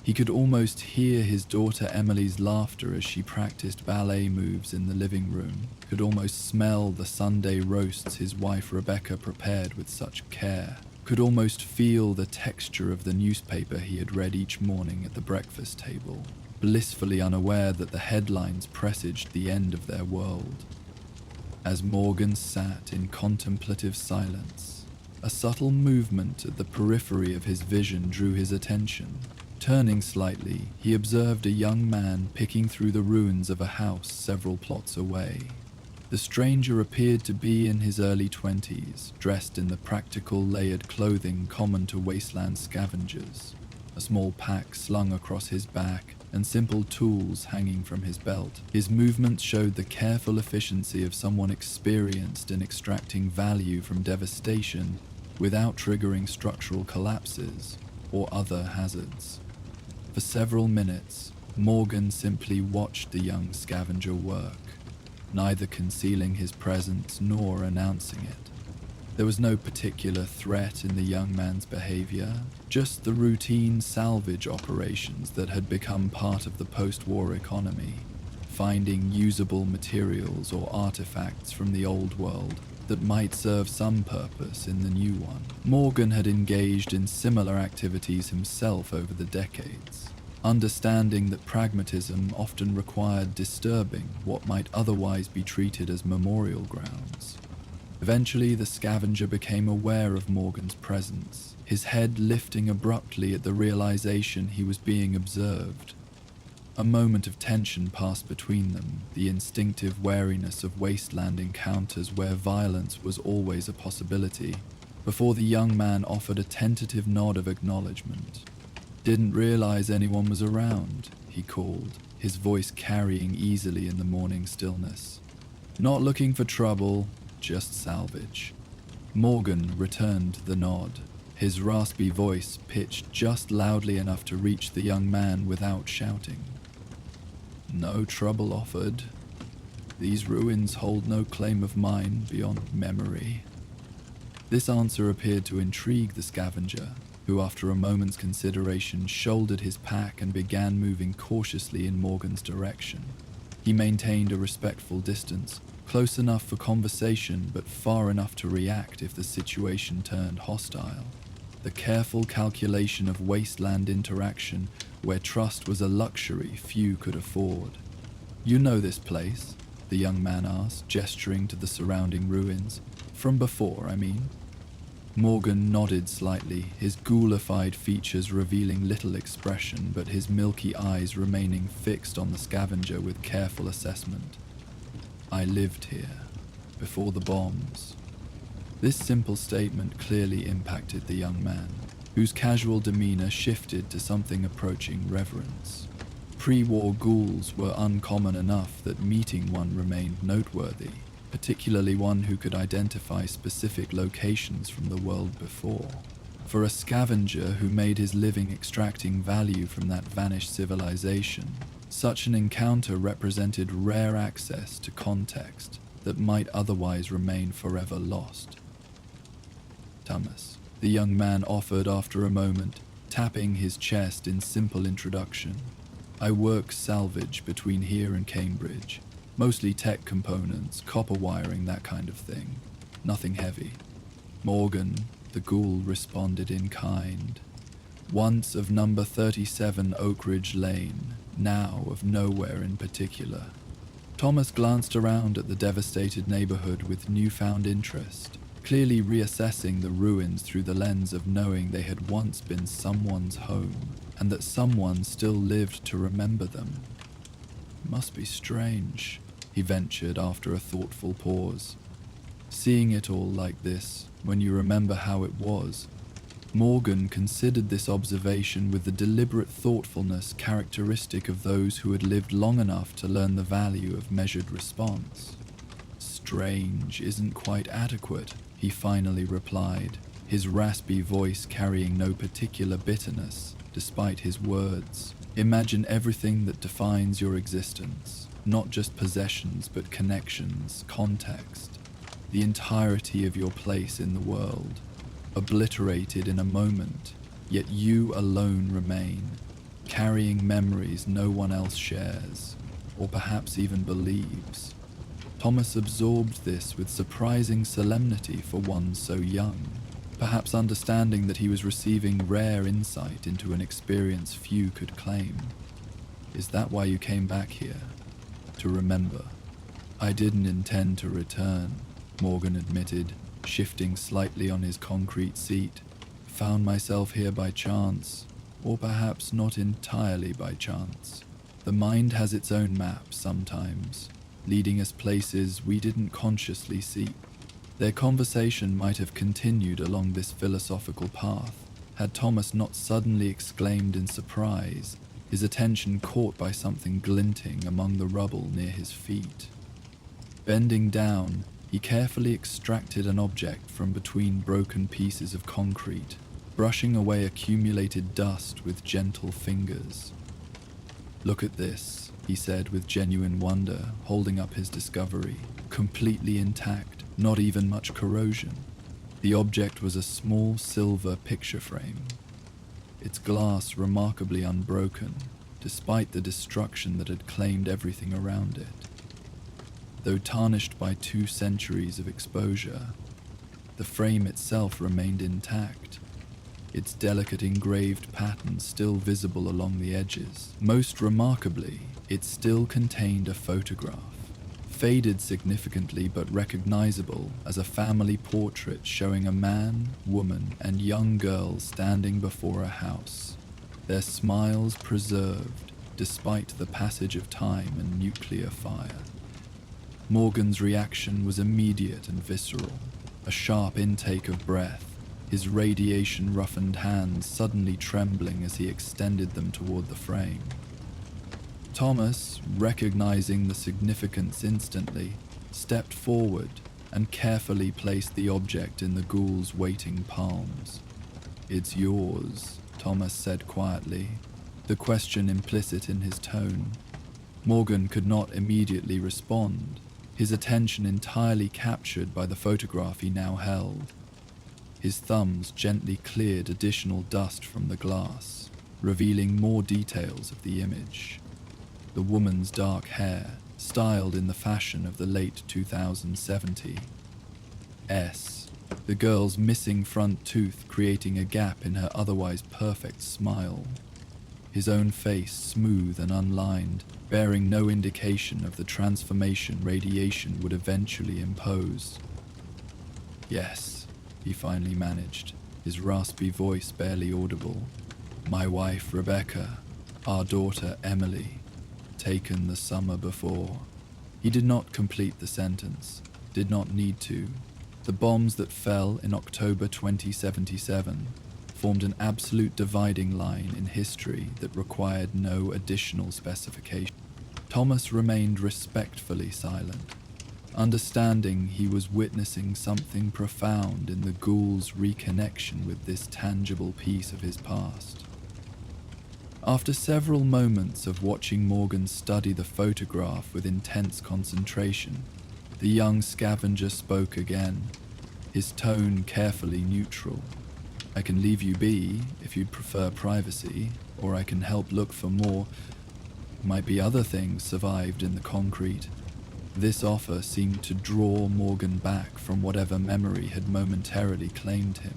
He could almost hear his daughter Emily's laughter as she practiced ballet moves in the living room, could almost smell the Sunday roasts his wife Rebecca prepared with such care, could almost feel the texture of the newspaper he had read each morning at the breakfast table, blissfully unaware that the headlines presaged the end of their world. As Morgan sat in contemplative silence, a subtle movement at the periphery of his vision drew his attention. Turning slightly, he observed a young man picking through the ruins of a house several plots away. The stranger appeared to be in his early 20s, dressed in the practical layered clothing common to wasteland scavengers, a small pack slung across his back and simple tools hanging from his belt. His movements showed the careful efficiency of someone experienced in extracting value from devastation without triggering structural collapses or other hazards. For several minutes, Morgan simply watched the young scavenger work, neither concealing his presence nor announcing it. There was no particular threat in the young man's behavior, just the routine salvage operations that had become part of the post-war economy, finding usable materials or artifacts from the old world that might serve some purpose in the new one. Morgan had engaged in similar activities himself over the decades, understanding that pragmatism often required disturbing what might otherwise be treated as memorial grounds. Eventually, the scavenger became aware of Morgan's presence, his head lifting abruptly at the realization he was being observed. A moment of tension passed between them, the instinctive wariness of wasteland encounters where violence was always a possibility, before the young man offered a tentative nod of acknowledgement. "Didn't realize anyone was around," he called, his voice carrying easily in the morning stillness. "Not looking for trouble, just salvage." Morgan returned the nod, his raspy voice pitched just loudly enough to reach the young man without shouting. "No trouble offered. These ruins hold no claim of mine beyond memory." This answer appeared to intrigue the scavenger, who after a moment's consideration shouldered his pack and began moving cautiously in Morgan's direction. He maintained a respectful distance, close enough for conversation but far enough to react if the situation turned hostile. The careful calculation of wasteland interaction where trust was a luxury few could afford. "You know this place?" the young man asked, gesturing to the surrounding ruins. "From before, I mean." Morgan nodded slightly, his ghoulified features revealing little expression but his milky eyes remaining fixed on the scavenger with careful assessment. "I lived here, before the bombs." This simple statement clearly impacted the young man, whose casual demeanor shifted to something approaching reverence. Pre-war ghouls were uncommon enough that meeting one remained noteworthy, particularly one who could identify specific locations from the world before. For a scavenger who made his living extracting value from that vanished civilization, such an encounter represented rare access to context that might otherwise remain forever lost. "Thomas," the young man offered after a moment, tapping his chest in simple introduction. "I work salvage between here and Cambridge. Mostly tech components, copper wiring, that kind of thing. Nothing heavy." Morgan, the ghoul, responded in kind. Once of number 37 Oak Ridge Lane, now of nowhere in particular. Thomas glanced around at the devastated neighborhood with newfound interest, clearly reassessing the ruins through the lens of knowing they had once been someone's home, and that someone still lived to remember them. "Must be strange," he ventured after a thoughtful pause. "Seeing it all like this, when you remember how it was." Morgan considered this observation with the deliberate thoughtfulness characteristic of those who had lived long enough to learn the value of measured response. "Strange isn't quite adequate," he finally replied, his raspy voice carrying no particular bitterness, despite his words. "Imagine everything that defines your existence, not just possessions but connections, context, the entirety of your place in the world, obliterated in a moment, yet you alone remain, carrying memories no one else shares, or perhaps even believes." Thomas absorbed this with surprising solemnity for one so young, perhaps understanding that he was receiving rare insight into an experience few could claim. "Is that why you came back here? To remember?" I didn't intend to return, Morgan admitted, shifting slightly on his concrete seat. Found myself here by chance, or perhaps not entirely by chance. The mind has its own map sometimes, leading us places we didn't consciously seek. Their conversation might have continued along this philosophical path, had Thomas not suddenly exclaimed in surprise, his attention caught by something glinting among the rubble near his feet. Bending down, he carefully extracted an object from between broken pieces of concrete, brushing away accumulated dust with gentle fingers. "Look at this," he said with genuine wonder, holding up his discovery, completely intact, not even much corrosion. The object was a small silver picture frame, its glass remarkably unbroken, despite the destruction that had claimed everything around it. Though tarnished by 2 centuries of exposure, the frame itself remained intact, its delicate engraved pattern still visible along the edges. Most remarkably, it still contained a photograph, faded significantly but recognizable as a family portrait showing a man, woman, and young girl standing before a house, their smiles preserved despite the passage of time and nuclear fire. Morgan's reaction was immediate and visceral, a sharp intake of breath, his radiation-roughened hands suddenly trembling as he extended them toward the frame. Thomas, recognizing the significance instantly, stepped forward and carefully placed the object in the ghoul's waiting palms. "It's yours," Thomas said quietly, the question implicit in his tone. Morgan could not immediately respond, his attention entirely captured by the photograph he now held. His thumbs gently cleared additional dust from the glass, revealing more details of the image. The woman's dark hair, styled in the fashion of the late 2070s. The girl's missing front tooth creating a gap in her otherwise perfect smile. His own face smooth and unlined, bearing no indication of the transformation radiation would eventually impose. "Yes," he finally managed, his raspy voice barely audible. "My wife, Rebecca, our daughter, Emily, taken the summer before." He did not complete the sentence, did not need to. The bombs that fell in October 2077 formed an absolute dividing line in history that required no additional specification. Thomas remained respectfully silent, understanding he was witnessing something profound in the ghoul's reconnection with this tangible piece of his past. After several moments of watching Morgan study the photograph with intense concentration, the young scavenger spoke again, his tone carefully neutral. "I can leave you be if you'd prefer privacy, or I can help look for more. Might be other things survived in the concrete." This offer seemed to draw Morgan back from whatever memory had momentarily claimed him.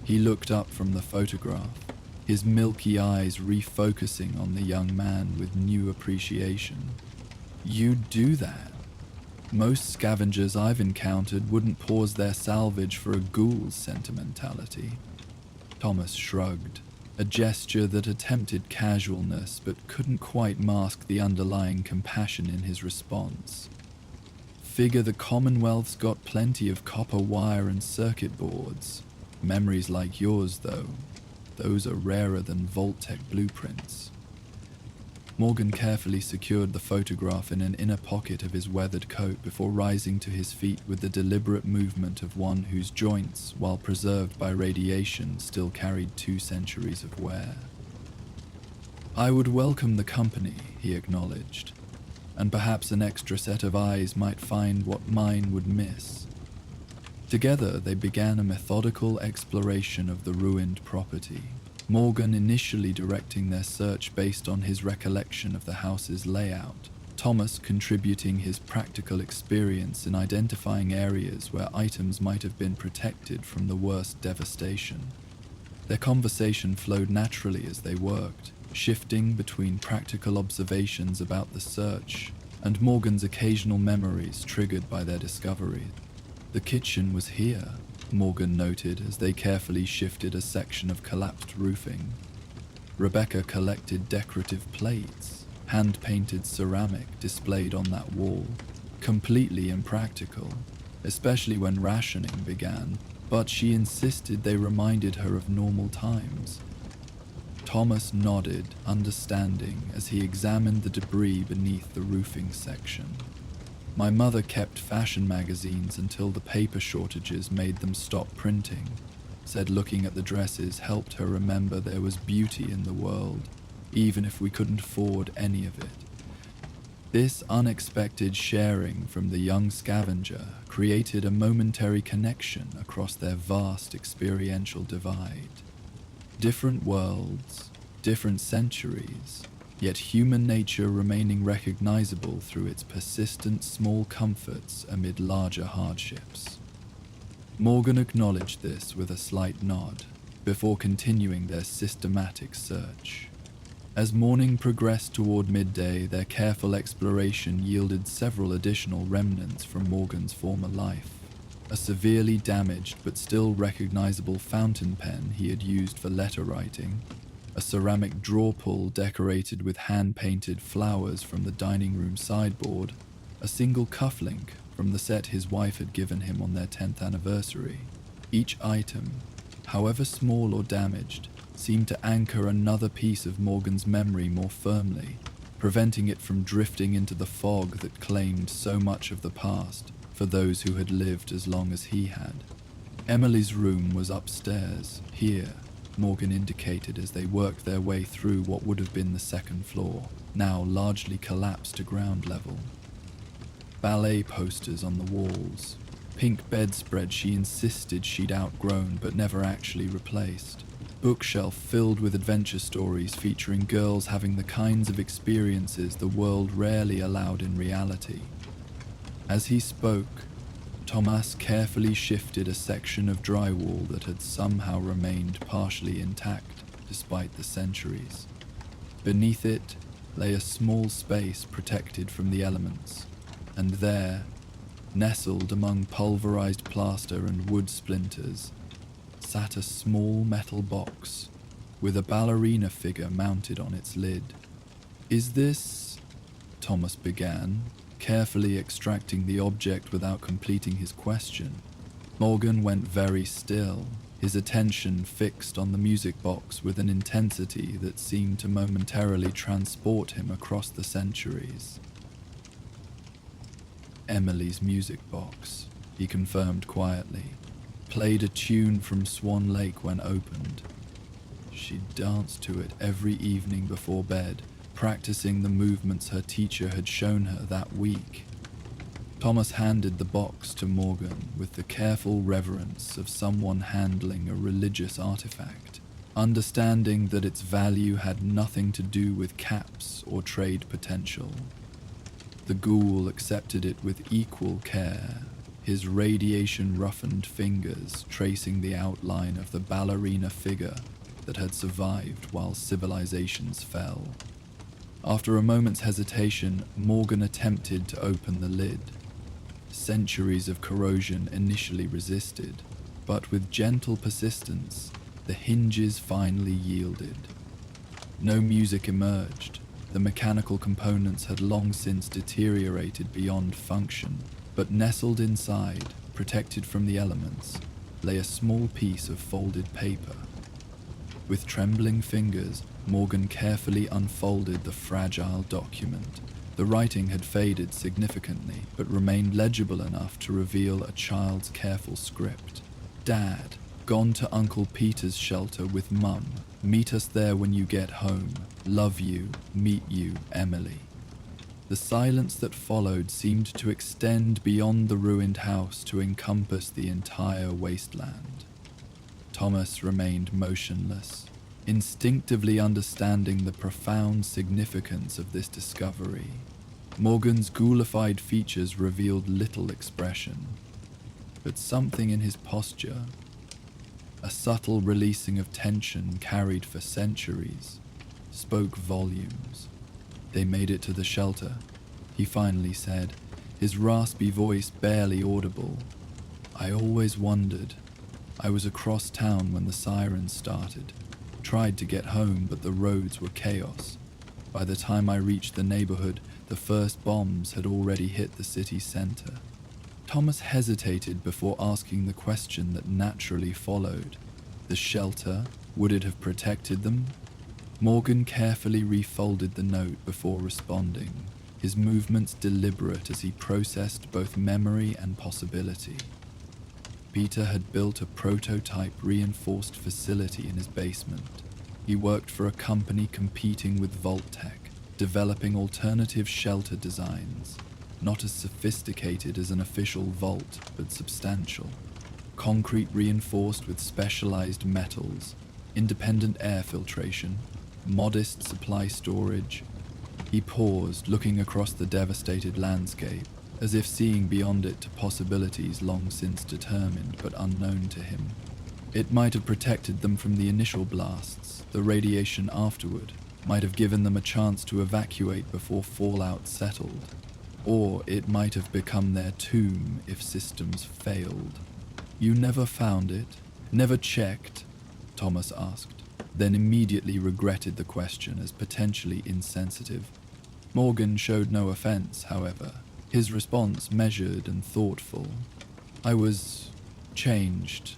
He looked up from the photograph, his milky eyes refocusing on the young man with new appreciation. "You'd do that? Most scavengers I've encountered wouldn't pause their salvage for a ghoul's sentimentality." Thomas shrugged, a gesture that attempted casualness but couldn't quite mask the underlying compassion in his response. "Figure the Commonwealth's got plenty of copper wire and circuit boards. Memories like yours, though, those are rarer than Vault-Tec blueprints." Morgan carefully secured the photograph in an inner pocket of his weathered coat before rising to his feet with the deliberate movement of one whose joints, while preserved by radiation, still carried 2 centuries of wear. "I would welcome the company," he acknowledged, "and perhaps an extra set of eyes might find what mine would miss." Together they began a methodical exploration of the ruined property, Morgan initially directing their search based on his recollection of the house's layout, Thomas contributing his practical experience in identifying areas where items might have been protected from the worst devastation. Their conversation flowed naturally as they worked, shifting between practical observations about the search and Morgan's occasional memories triggered by their discovery. The kitchen was here, Morgan noted as they carefully shifted a section of collapsed roofing. Rebecca collected decorative plates, hand-painted ceramic displayed on that wall, completely impractical, especially when rationing began, but she insisted they reminded her of normal times. Thomas nodded, understanding, as he examined the debris beneath the roofing section. My mother kept fashion magazines until the paper shortages made them stop printing, said looking at the dresses helped her remember there was beauty in the world, even if we couldn't afford any of it. This unexpected sharing from the young scavenger created a momentary connection across their vast experiential divide. Different worlds, different centuries, yet human nature remaining recognizable through its persistent small comforts amid larger hardships. Morgan acknowledged this with a slight nod, before continuing their systematic search. As morning progressed toward midday, their careful exploration yielded several additional remnants from Morgan's former life. A severely damaged but still recognizable fountain pen he had used for letter writing, a ceramic drawer pull decorated with hand-painted flowers from the dining room sideboard, a single cufflink from the set his wife had given him on their 10th anniversary. Each item, however small or damaged, seemed to anchor another piece of Morgan's memory more firmly, preventing it from drifting into the fog that claimed so much of the past for those who had lived as long as he had. Emily's room was upstairs, here, Morgan indicated as they worked their way through what would have been the second floor, now largely collapsed to ground level. Ballet posters on the walls, pink bedspread she insisted she'd outgrown but never actually replaced, bookshelf filled with adventure stories featuring girls having the kinds of experiences the world rarely allowed in reality. As he spoke, Thomas carefully shifted a section of drywall that had somehow remained partially intact despite the centuries. Beneath it lay a small space protected from the elements, and there, nestled among pulverized plaster and wood splinters, sat a small metal box with a ballerina figure mounted on its lid. "Is this?" Thomas began, carefully extracting the object without completing his question. Morgan went very still, his attention fixed on the music box with an intensity that seemed to momentarily transport him across the centuries. Emily's music box, he confirmed quietly, played a tune from Swan Lake when opened. She danced to it every evening before bed, practicing the movements her teacher had shown her that week. Thomas handed the box to Morgan with the careful reverence of someone handling a religious artifact, understanding that its value had nothing to do with caps or trade potential. The Ghoul accepted it with equal care, his radiation-roughened fingers tracing the outline of the ballerina figure that had survived while civilizations fell. After a moment's hesitation, Morgan attempted to open the lid. Centuries of corrosion initially resisted, but with gentle persistence, the hinges finally yielded. No music emerged. The mechanical components had long since deteriorated beyond function, but nestled inside, protected from the elements, lay a small piece of folded paper. With trembling fingers, Morgan carefully unfolded the fragile document. The writing had faded significantly, but remained legible enough to reveal a child's careful script. "Dad, gone to Uncle Peter's shelter with Mum. Meet us there when you get home. Love you. Meet you, Emily." The silence that followed seemed to extend beyond the ruined house to encompass the entire wasteland. Thomas remained motionless, instinctively understanding the profound significance of this discovery. Morgan's ghoulified features revealed little expression, but something in his posture, a subtle releasing of tension carried for centuries, spoke volumes. They made it to the shelter. he finally said, his raspy voice barely audible. "I always wondered. I was across town when the sirens started. Tried to get home, but the roads were chaos. By the time I reached the neighborhood, the first bombs had already hit the city center." Thomas hesitated before asking the question that naturally followed. The shelter, would it have protected them? Morgan carefully refolded the note before responding, his movements deliberate as he processed both memory and possibility. Peter had built a prototype reinforced facility in his basement. He worked for a company competing with Vault Tech, developing alternative shelter designs, not as sophisticated as an official vault, but substantial. Concrete reinforced with specialized metals, independent air filtration, modest supply storage. He paused, looking across the devastated landscape, as if seeing beyond it to possibilities long since determined but unknown to him. It might have protected them from the initial blasts. The radiation afterward might have given them a chance to evacuate before fallout settled. Or it might have become their tomb if systems failed. "You never found it? Never checked?" Thomas asked, then immediately regretted the question as potentially insensitive. Morgan showed no offense, however, his response measured and thoughtful. "I was changed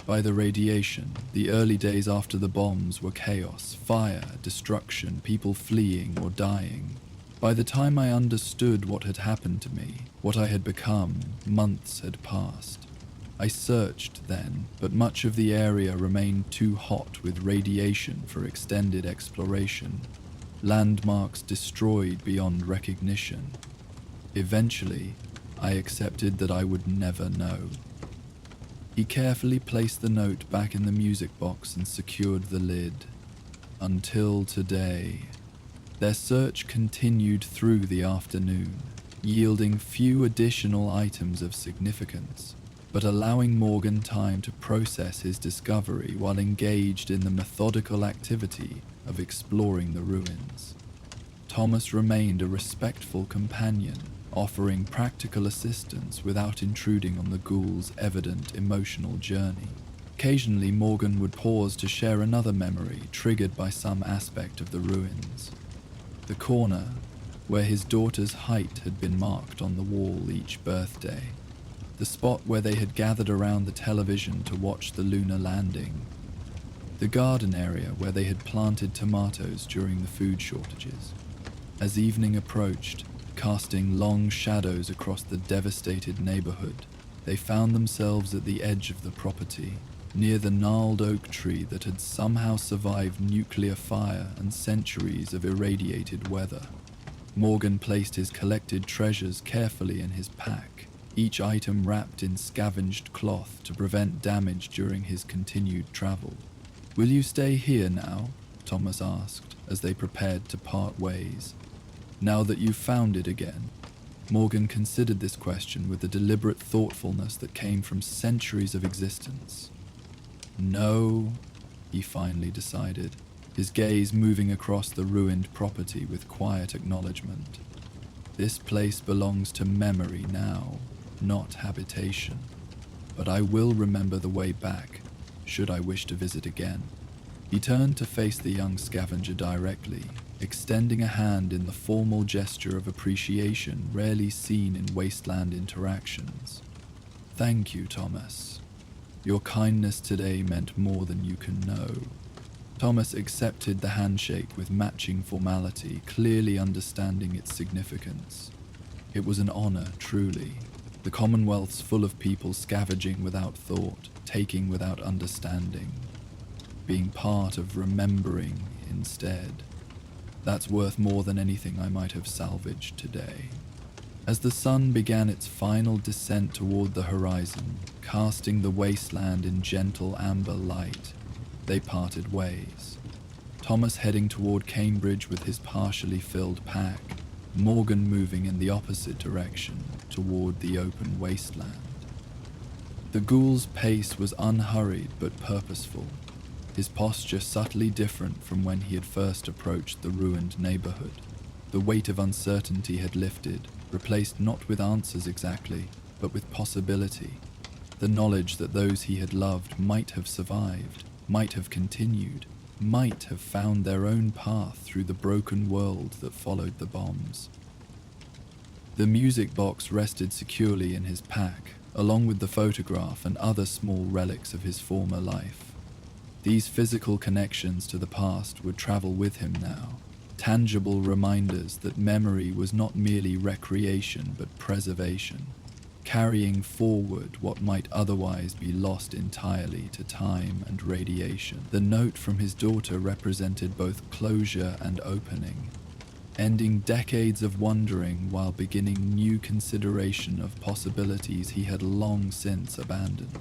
by the radiation. The early days after the bombs were chaos, fire, destruction, people fleeing or dying. By the time I understood what had happened to me, what I had become, months had passed. I searched then, but much of the area remained too hot with radiation for extended exploration. Landmarks destroyed beyond recognition. Eventually, I accepted that I would never know." He carefully placed the note back in the music box and secured the lid. Until today. Their search continued through the afternoon, yielding few additional items of significance, but allowing Morgan time to process his discovery while engaged in the methodical activity of exploring the ruins. Thomas remained a respectful companion, offering practical assistance without intruding on the Ghoul's evident emotional journey. Occasionally, Morgan would pause to share another memory triggered by some aspect of the ruins. The corner where his daughter's height had been marked on the wall each birthday. The spot where they had gathered around the television to watch the lunar landing. The garden area where they had planted tomatoes during the food shortages. As evening approached, casting long shadows across the devastated neighborhood, they found themselves at the edge of the property, near the gnarled oak tree that had somehow survived nuclear fire and centuries of irradiated weather. Morgan placed his collected treasures carefully in his pack, each item wrapped in scavenged cloth to prevent damage during his continued travel. "Will you stay here now?" Thomas asked as they prepared to part ways. "Now that you've found it again?" Morgan considered this question with the deliberate thoughtfulness that came from centuries of existence. "No," he finally decided, his gaze moving across the ruined property with quiet acknowledgement. "This place belongs to memory now, not habitation. But I will remember the way back, should I wish to visit again." He turned to face the young scavenger directly, extending a hand in the formal gesture of appreciation rarely seen in wasteland interactions. "Thank you, Thomas. Your kindness today meant more than you can know." Thomas accepted the handshake with matching formality, clearly understanding its significance. It was an honor, truly. The Commonwealth's full of people scavenging without thought, taking without understanding, being part of remembering instead. That's worth more than anything I might have salvaged today. As the sun began its final descent toward the horizon, casting the wasteland in gentle amber light, they parted ways. Thomas heading toward Cambridge with his partially filled pack, Morgan moving in the opposite direction toward the open wasteland. The Ghoul's pace was unhurried but purposeful, his posture subtly different from when he had first approached the ruined neighborhood. The weight of uncertainty had lifted, replaced not with answers exactly, but with possibility. The knowledge that those he had loved might have survived, might have continued, might have found their own path through the broken world that followed the bombs. The music box rested securely in his pack, along with the photograph and other small relics of his former life. These physical connections to the past would travel with him now, tangible reminders that memory was not merely recreation but preservation, carrying forward what might otherwise be lost entirely to time and radiation. The note from his daughter represented both closure and opening, ending decades of wondering while beginning new consideration of possibilities he had long since abandoned.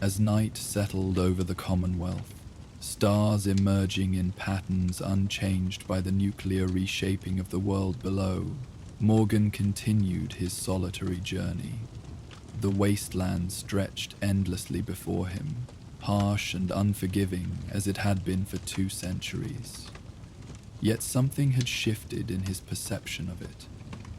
As night settled over the Commonwealth, stars emerging in patterns unchanged by the nuclear reshaping of the world below, Morgan continued his solitary journey. The wasteland stretched endlessly before him, harsh and unforgiving as it had been for 2 centuries. Yet something had shifted in his perception of it,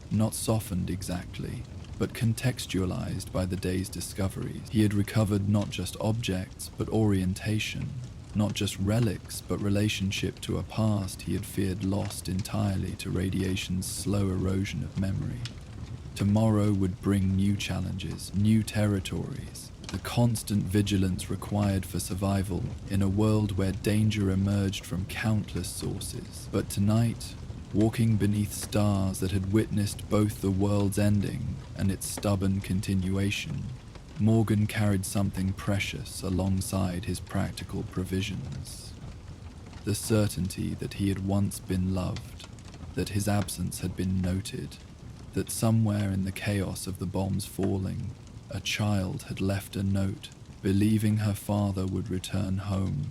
not softened exactly, but contextualized by the day's discoveries. He had recovered not just objects, but orientation, not just relics, but relationship to a past he had feared lost entirely to radiation's slow erosion of memory. Tomorrow would bring new challenges, new territories, the constant vigilance required for survival in a world where danger emerged from countless sources. But tonight, walking beneath stars that had witnessed both the world's ending and its stubborn continuation, Morgan carried something precious alongside his practical provisions. The certainty that he had once been loved, that his absence had been noted, that somewhere in the chaos of the bombs falling, a child had left a note, believing her father would return home.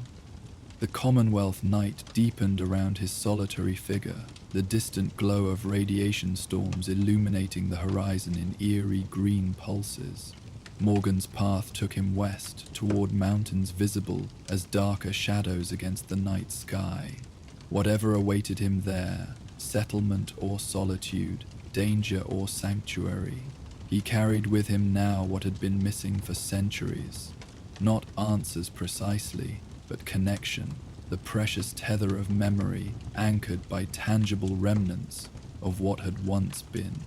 The Commonwealth night deepened around his solitary figure, the distant glow of radiation storms illuminating the horizon in eerie green pulses. Morgan's path took him west, toward mountains visible as darker shadows against the night sky. Whatever awaited him there, settlement or solitude, danger or sanctuary, he carried with him now what had been missing for centuries. Not answers precisely, but connection, the precious tether of memory anchored by tangible remnants of what had once been.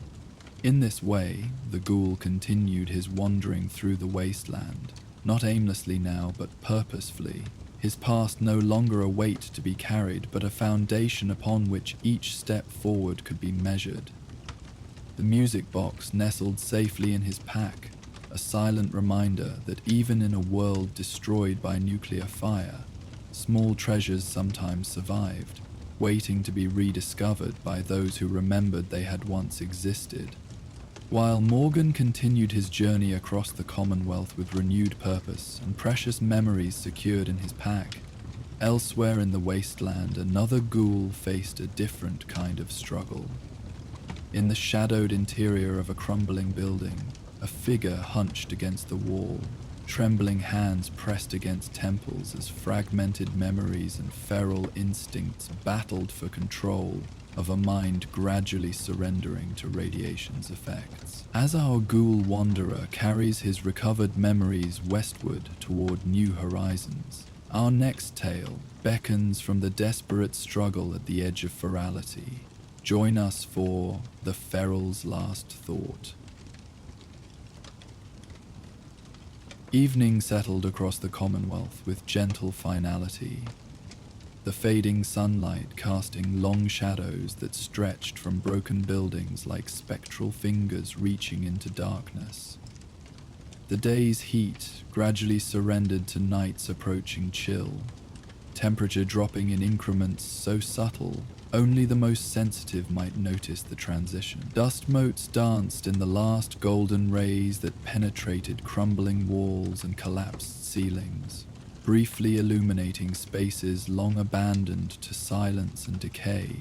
In this way, the Ghoul continued his wandering through the wasteland, not aimlessly now, but purposefully, his past no longer a weight to be carried, but a foundation upon which each step forward could be measured. The music box nestled safely in his pack, a silent reminder that even in a world destroyed by nuclear fire, small treasures sometimes survived, waiting to be rediscovered by those who remembered they had once existed. While Morgan continued his journey across the Commonwealth with renewed purpose and precious memories secured in his pack, elsewhere in the wasteland another Ghoul faced a different kind of struggle. In the shadowed interior of a crumbling building, a figure hunched against the wall, trembling hands pressed against temples as fragmented memories and feral instincts battled for control of a mind gradually surrendering to radiation's effects. As our Ghoul wanderer carries his recovered memories westward toward new horizons, our next tale beckons from the desperate struggle at the edge of ferality. Join us for The Feral's Last Thought. Evening settled across the Commonwealth with gentle finality, the fading sunlight casting long shadows that stretched from broken buildings like spectral fingers reaching into darkness. The day's heat gradually surrendered to night's approaching chill, temperature dropping in increments so subtle only the most sensitive might notice the transition. Dust motes danced in the last golden rays that penetrated crumbling walls and collapsed ceilings, briefly illuminating spaces long abandoned to silence and decay.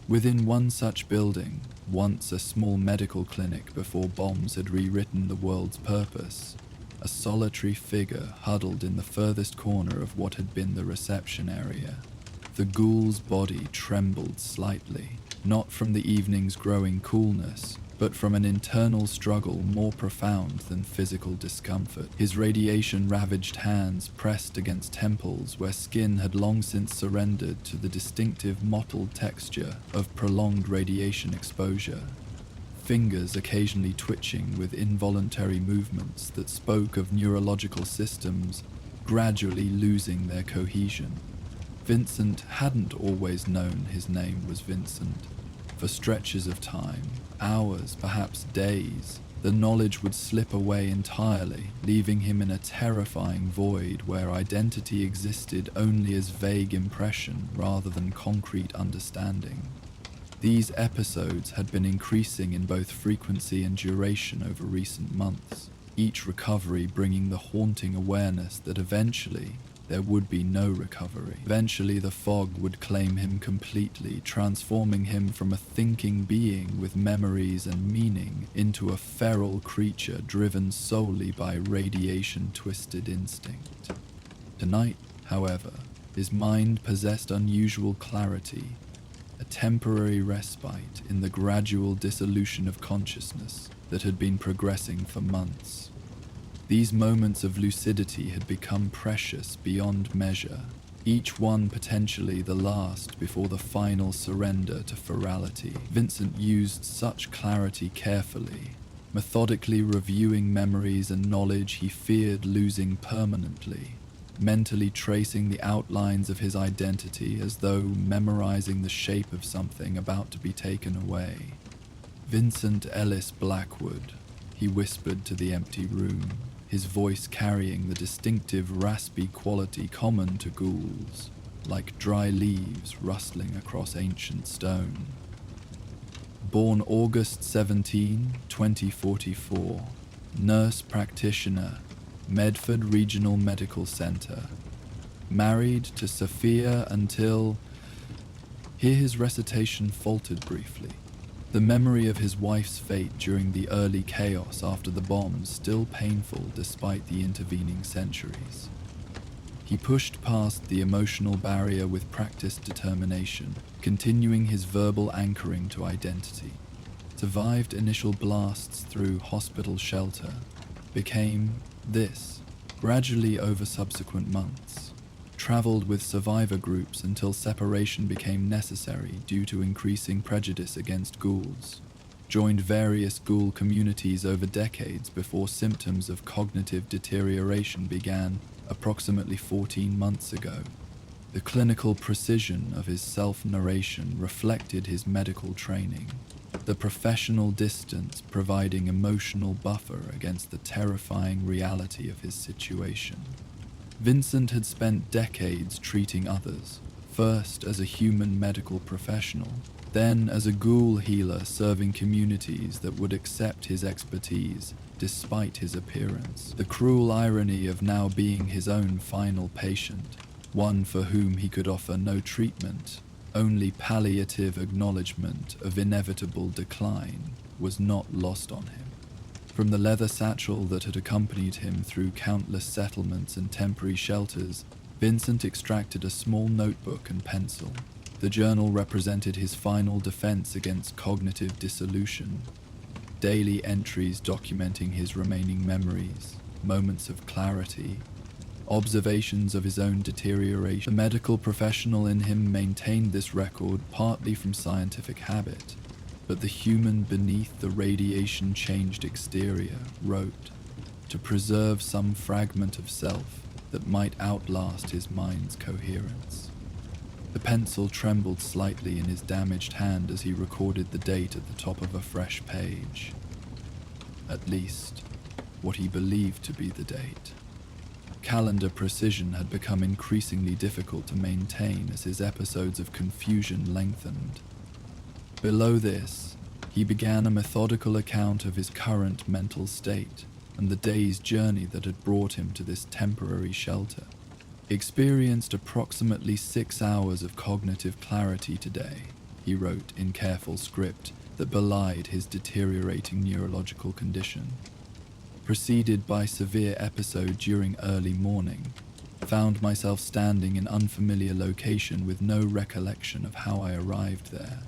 Within one such building, once a small medical clinic before bombs had rewritten the world's purpose, a solitary figure huddled in the furthest corner of what had been the reception area. The Ghoul's body trembled slightly, not from the evening's growing coolness, but from an internal struggle more profound than physical discomfort. His radiation-ravaged hands pressed against temples where skin had long since surrendered to the distinctive mottled texture of prolonged radiation exposure. Fingers occasionally twitching with involuntary movements that spoke of neurological systems gradually losing their cohesion. Vincent hadn't always known his name was Vincent. For stretches of time, hours, perhaps days, the knowledge would slip away entirely, leaving him in a terrifying void where identity existed only as vague impression rather than concrete understanding. These episodes had been increasing in both frequency and duration over recent months, each recovery bringing the haunting awareness that eventually there would be no recovery. Eventually the fog would claim him completely, transforming him from a thinking being with memories and meaning into a feral creature driven solely by radiation-twisted instinct. Tonight, however, his mind possessed unusual clarity, a temporary respite in the gradual dissolution of consciousness that had been progressing for months. These moments of lucidity had become precious beyond measure, each one potentially the last before the final surrender to ferality. Vincent used such clarity carefully, methodically reviewing memories and knowledge he feared losing permanently, mentally tracing the outlines of his identity as though memorizing the shape of something about to be taken away. Vincent Ellis Blackwood, he whispered to the empty room, his voice carrying the distinctive raspy quality common to ghouls, like dry leaves rustling across ancient stone. Born August 17, 2044, nurse practitioner, Medford Regional Medical Center. Married to Sophia until... Here his recitation faltered briefly. The memory of his wife's fate during the early chaos after the bombs still painful despite the intervening centuries. He pushed past the emotional barrier with practiced determination, continuing his verbal anchoring to identity. Survived initial blasts through hospital shelter. Became this, gradually over subsequent months. Traveled with survivor groups until separation became necessary due to increasing prejudice against ghouls. Joined various ghoul communities over decades before symptoms of cognitive deterioration began approximately 14 months ago. The clinical precision of his self-narration reflected his medical training, the professional distance providing emotional buffer against the terrifying reality of his situation. Vincent had spent decades treating others, first as a human medical professional, then as a ghoul healer serving communities that would accept his expertise despite his appearance. The cruel irony of now being his own final patient, one for whom he could offer no treatment, only palliative acknowledgement of inevitable decline, was not lost on him. From the leather satchel that had accompanied him through countless settlements and temporary shelters, Vincent extracted a small notebook and pencil. The journal represented his final defense against cognitive dissolution, daily entries documenting his remaining memories, moments of clarity, observations of his own deterioration. The medical professional in him maintained this record partly from scientific habit, but the human beneath the radiation-changed exterior wrote, to preserve some fragment of self that might outlast his mind's coherence. The pencil trembled slightly in his damaged hand as he recorded the date at the top of a fresh page. At least, what he believed to be the date. Calendar precision had become increasingly difficult to maintain as his episodes of confusion lengthened. Below this, he began a methodical account of his current mental state and the day's journey that had brought him to this temporary shelter. Experienced approximately 6 hours of cognitive clarity today, he wrote in careful script that belied his deteriorating neurological condition. Preceded by severe episode during early morning, found myself standing in unfamiliar location with no recollection of how I arrived there.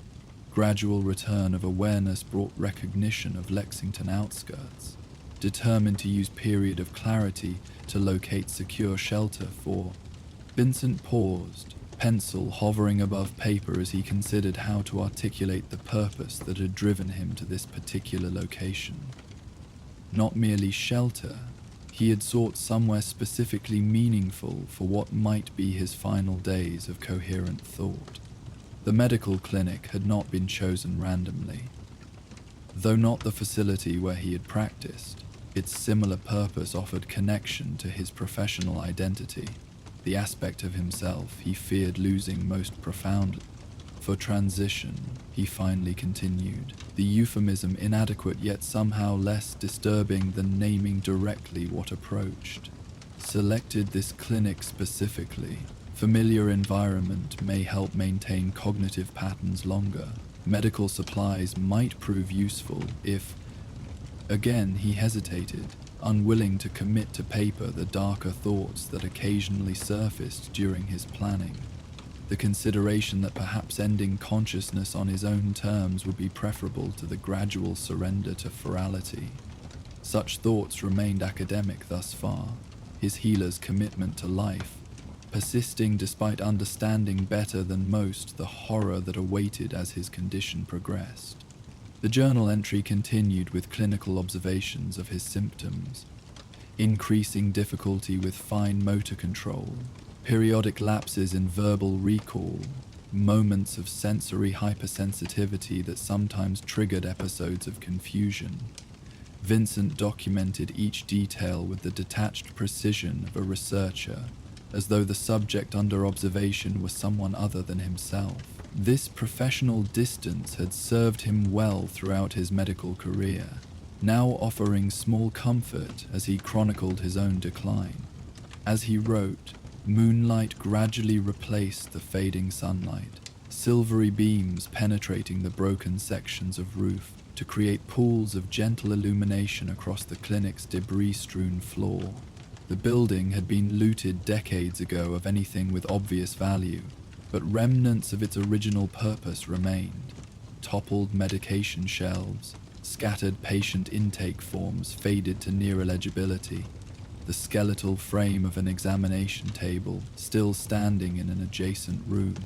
Gradual return of awareness brought recognition of Lexington outskirts, determined to use period of clarity to locate secure shelter for. Vincent paused, pencil hovering above paper as he considered how to articulate the purpose that had driven him to this particular location. Not merely shelter, he had sought somewhere specifically meaningful for what might be his final days of coherent thought. The medical clinic had not been chosen randomly. Though not the facility where he had practiced, its similar purpose offered connection to his professional identity, the aspect of himself he feared losing most profoundly. For transition, he finally continued, the euphemism inadequate yet somehow less disturbing than naming directly what approached. Selected this clinic specifically. Familiar environment may help maintain cognitive patterns longer. Medical supplies might prove useful if... Again, he hesitated, unwilling to commit to paper the darker thoughts that occasionally surfaced during his planning. The consideration that perhaps ending consciousness on his own terms would be preferable to the gradual surrender to ferality. Such thoughts remained academic thus far, his healer's commitment to life, persisting despite understanding better than most the horror that awaited as his condition progressed. The journal entry continued with clinical observations of his symptoms, increasing difficulty with fine motor control, periodic lapses in verbal recall, moments of sensory hypersensitivity that sometimes triggered episodes of confusion. Vincent documented each detail with the detached precision of a researcher, as though the subject under observation was someone other than himself. This professional distance had served him well throughout his medical career, now offering small comfort as he chronicled his own decline. As he wrote, moonlight gradually replaced the fading sunlight, silvery beams penetrating the broken sections of roof to create pools of gentle illumination across the clinic's debris-strewn floor. The building had been looted decades ago of anything with obvious value, but remnants of its original purpose remained. Toppled medication shelves, scattered patient intake forms faded to near illegibility, the skeletal frame of an examination table still standing in an adjacent room.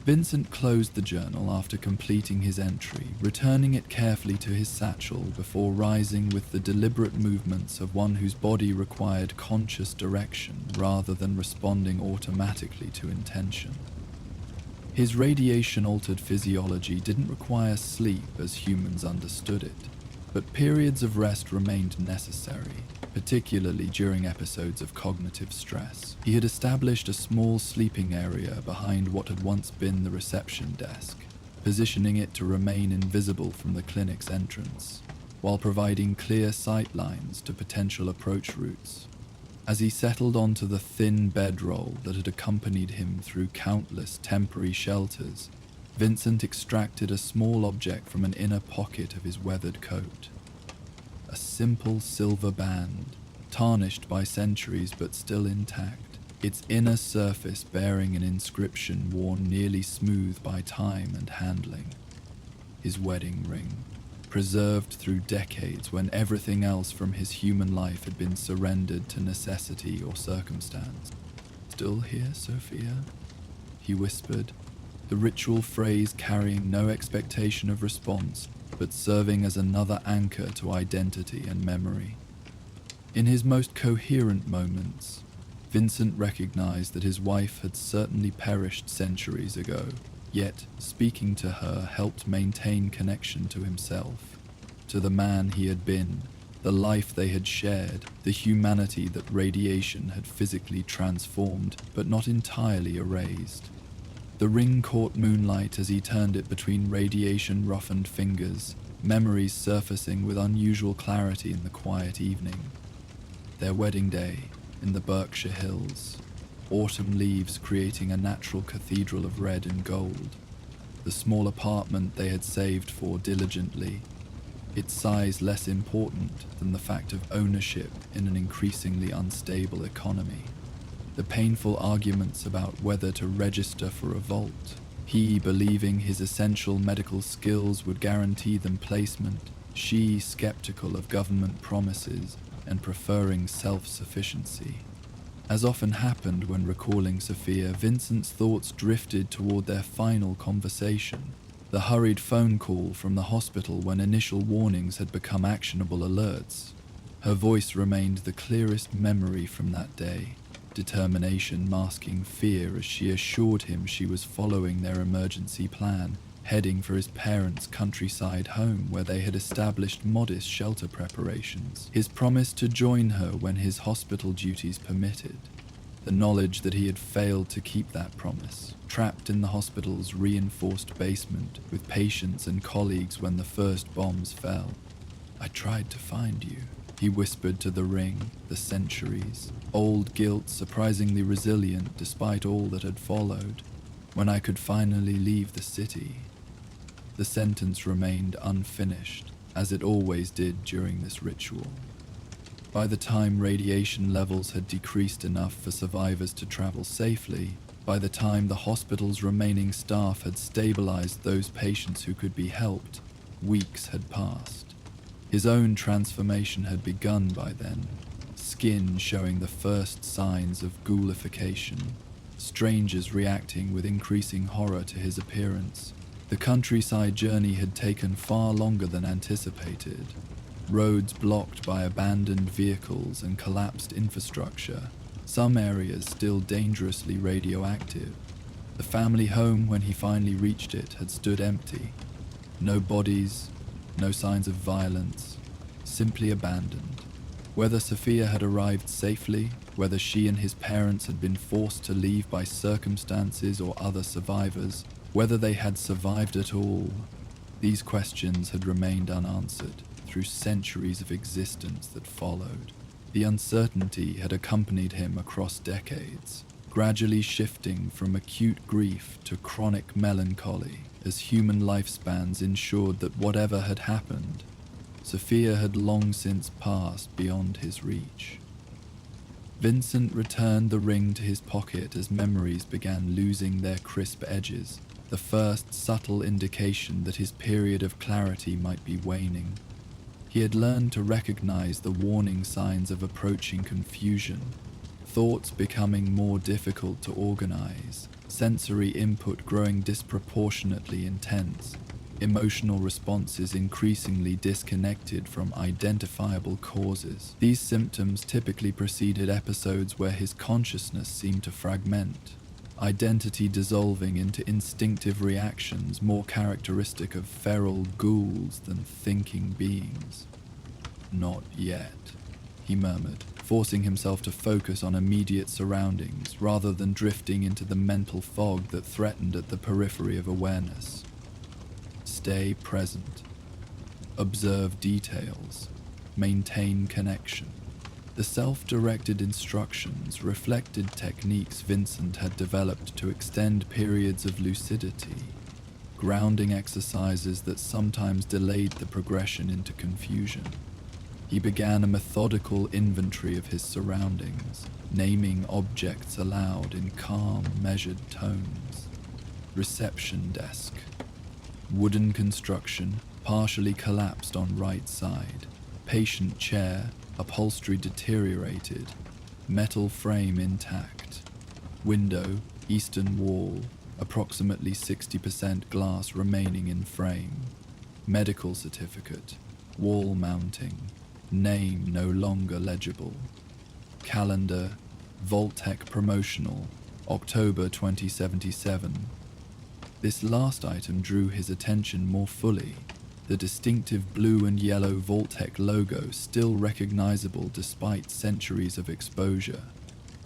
Vincent closed the journal after completing his entry, returning it carefully to his satchel before rising with the deliberate movements of one whose body required conscious direction rather than responding automatically to intention. His radiation-altered physiology didn't require sleep as humans understood it, but periods of rest remained necessary, particularly during episodes of cognitive stress. He had established a small sleeping area behind what had once been the reception desk, positioning it to remain invisible from the clinic's entrance, while providing clear sight lines to potential approach routes. As he settled onto the thin bedroll that had accompanied him through countless temporary shelters, Vincent extracted a small object from an inner pocket of his weathered coat. A simple silver band, tarnished by centuries but still intact, its inner surface bearing an inscription worn nearly smooth by time and handling. His wedding ring, preserved through decades when everything else from his human life had been surrendered to necessity or circumstance. "Still here, Sophia?" he whispered, the ritual phrase carrying no expectation of response, but serving as another anchor to identity and memory. In his most coherent moments, Vincent recognized that his wife had certainly perished centuries ago, yet speaking to her helped maintain connection to himself, to the man he had been, the life they had shared, the humanity that radiation had physically transformed but not entirely erased. The ring caught moonlight as he turned it between radiation-roughened fingers, memories surfacing with unusual clarity in the quiet evening. Their wedding day in the Berkshire Hills, autumn leaves creating a natural cathedral of red and gold. The small apartment they had saved for diligently, its size less important than the fact of ownership in an increasingly unstable economy. The painful arguments about whether to register for a vault, He believing his essential medical skills would guarantee them placement, she skeptical of government promises and preferring self-sufficiency. As often happened when recalling Sophia, Vincent's thoughts drifted toward their final conversation, the hurried phone call from the hospital when initial warnings had become actionable alerts. Her voice remained the clearest memory from that day, determination masking fear as she assured him she was following their emergency plan, heading for his parents' countryside home where they had established modest shelter preparations. His promise to join her when his hospital duties permitted. The knowledge that he had failed to keep that promise, trapped in the hospital's reinforced basement with patients and colleagues when the first bombs fell. "I tried to find you," he whispered to the ring, the centuries, old guilt surprisingly resilient despite all that had followed. "When I could finally leave the city." The sentence remained unfinished, as it always did during this ritual. By the time radiation levels had decreased enough for survivors to travel safely, by the time the hospital's remaining staff had stabilized those patients who could be helped, weeks had passed. His own transformation had begun by then, skin showing the first signs of ghoulification, strangers reacting with increasing horror to his appearance. The countryside journey had taken far longer than anticipated. Roads blocked by abandoned vehicles and collapsed infrastructure, some areas still dangerously radioactive. The family home, when he finally reached it, had stood empty. No bodies, no signs of violence, simply abandoned. Whether Sophia had arrived safely, whether she and his parents had been forced to leave by circumstances or other survivors, whether they had survived at all, these questions had remained unanswered through centuries of existence that followed. The uncertainty had accompanied him across decades, gradually shifting from acute grief to chronic melancholy as human lifespans ensured that whatever had happened, Sophia had long since passed beyond his reach. Vincent returned the ring to his pocket as memories began losing their crisp edges, the first subtle indication that his period of clarity might be waning. He had learned to recognize the warning signs of approaching confusion, thoughts becoming more difficult to organize, sensory input growing disproportionately intense, emotional responses increasingly disconnected from identifiable causes. These symptoms typically preceded episodes where his consciousness seemed to fragment, identity dissolving into instinctive reactions more characteristic of feral ghouls than thinking beings. "Not yet," he murmured, forcing himself to focus on immediate surroundings rather than drifting into the mental fog that threatened at the periphery of awareness. Stay present. Observe details. Maintain connection. The self-directed instructions reflected techniques Vincent had developed to extend periods of lucidity, grounding exercises that sometimes delayed the progression into confusion. He began a methodical inventory of his surroundings, naming objects aloud in calm, measured tones. Reception desk. Wooden construction, partially collapsed on right side. Patient chair, upholstery deteriorated. Metal frame intact. Window, eastern wall, approximately 60% glass remaining in frame. Medical certificate, wall mounting. Name no longer legible. Calendar, Vault-Tec promotional, October 2077. This last item drew his attention more fully, the distinctive blue and yellow Vault-Tec logo still recognizable despite centuries of exposure.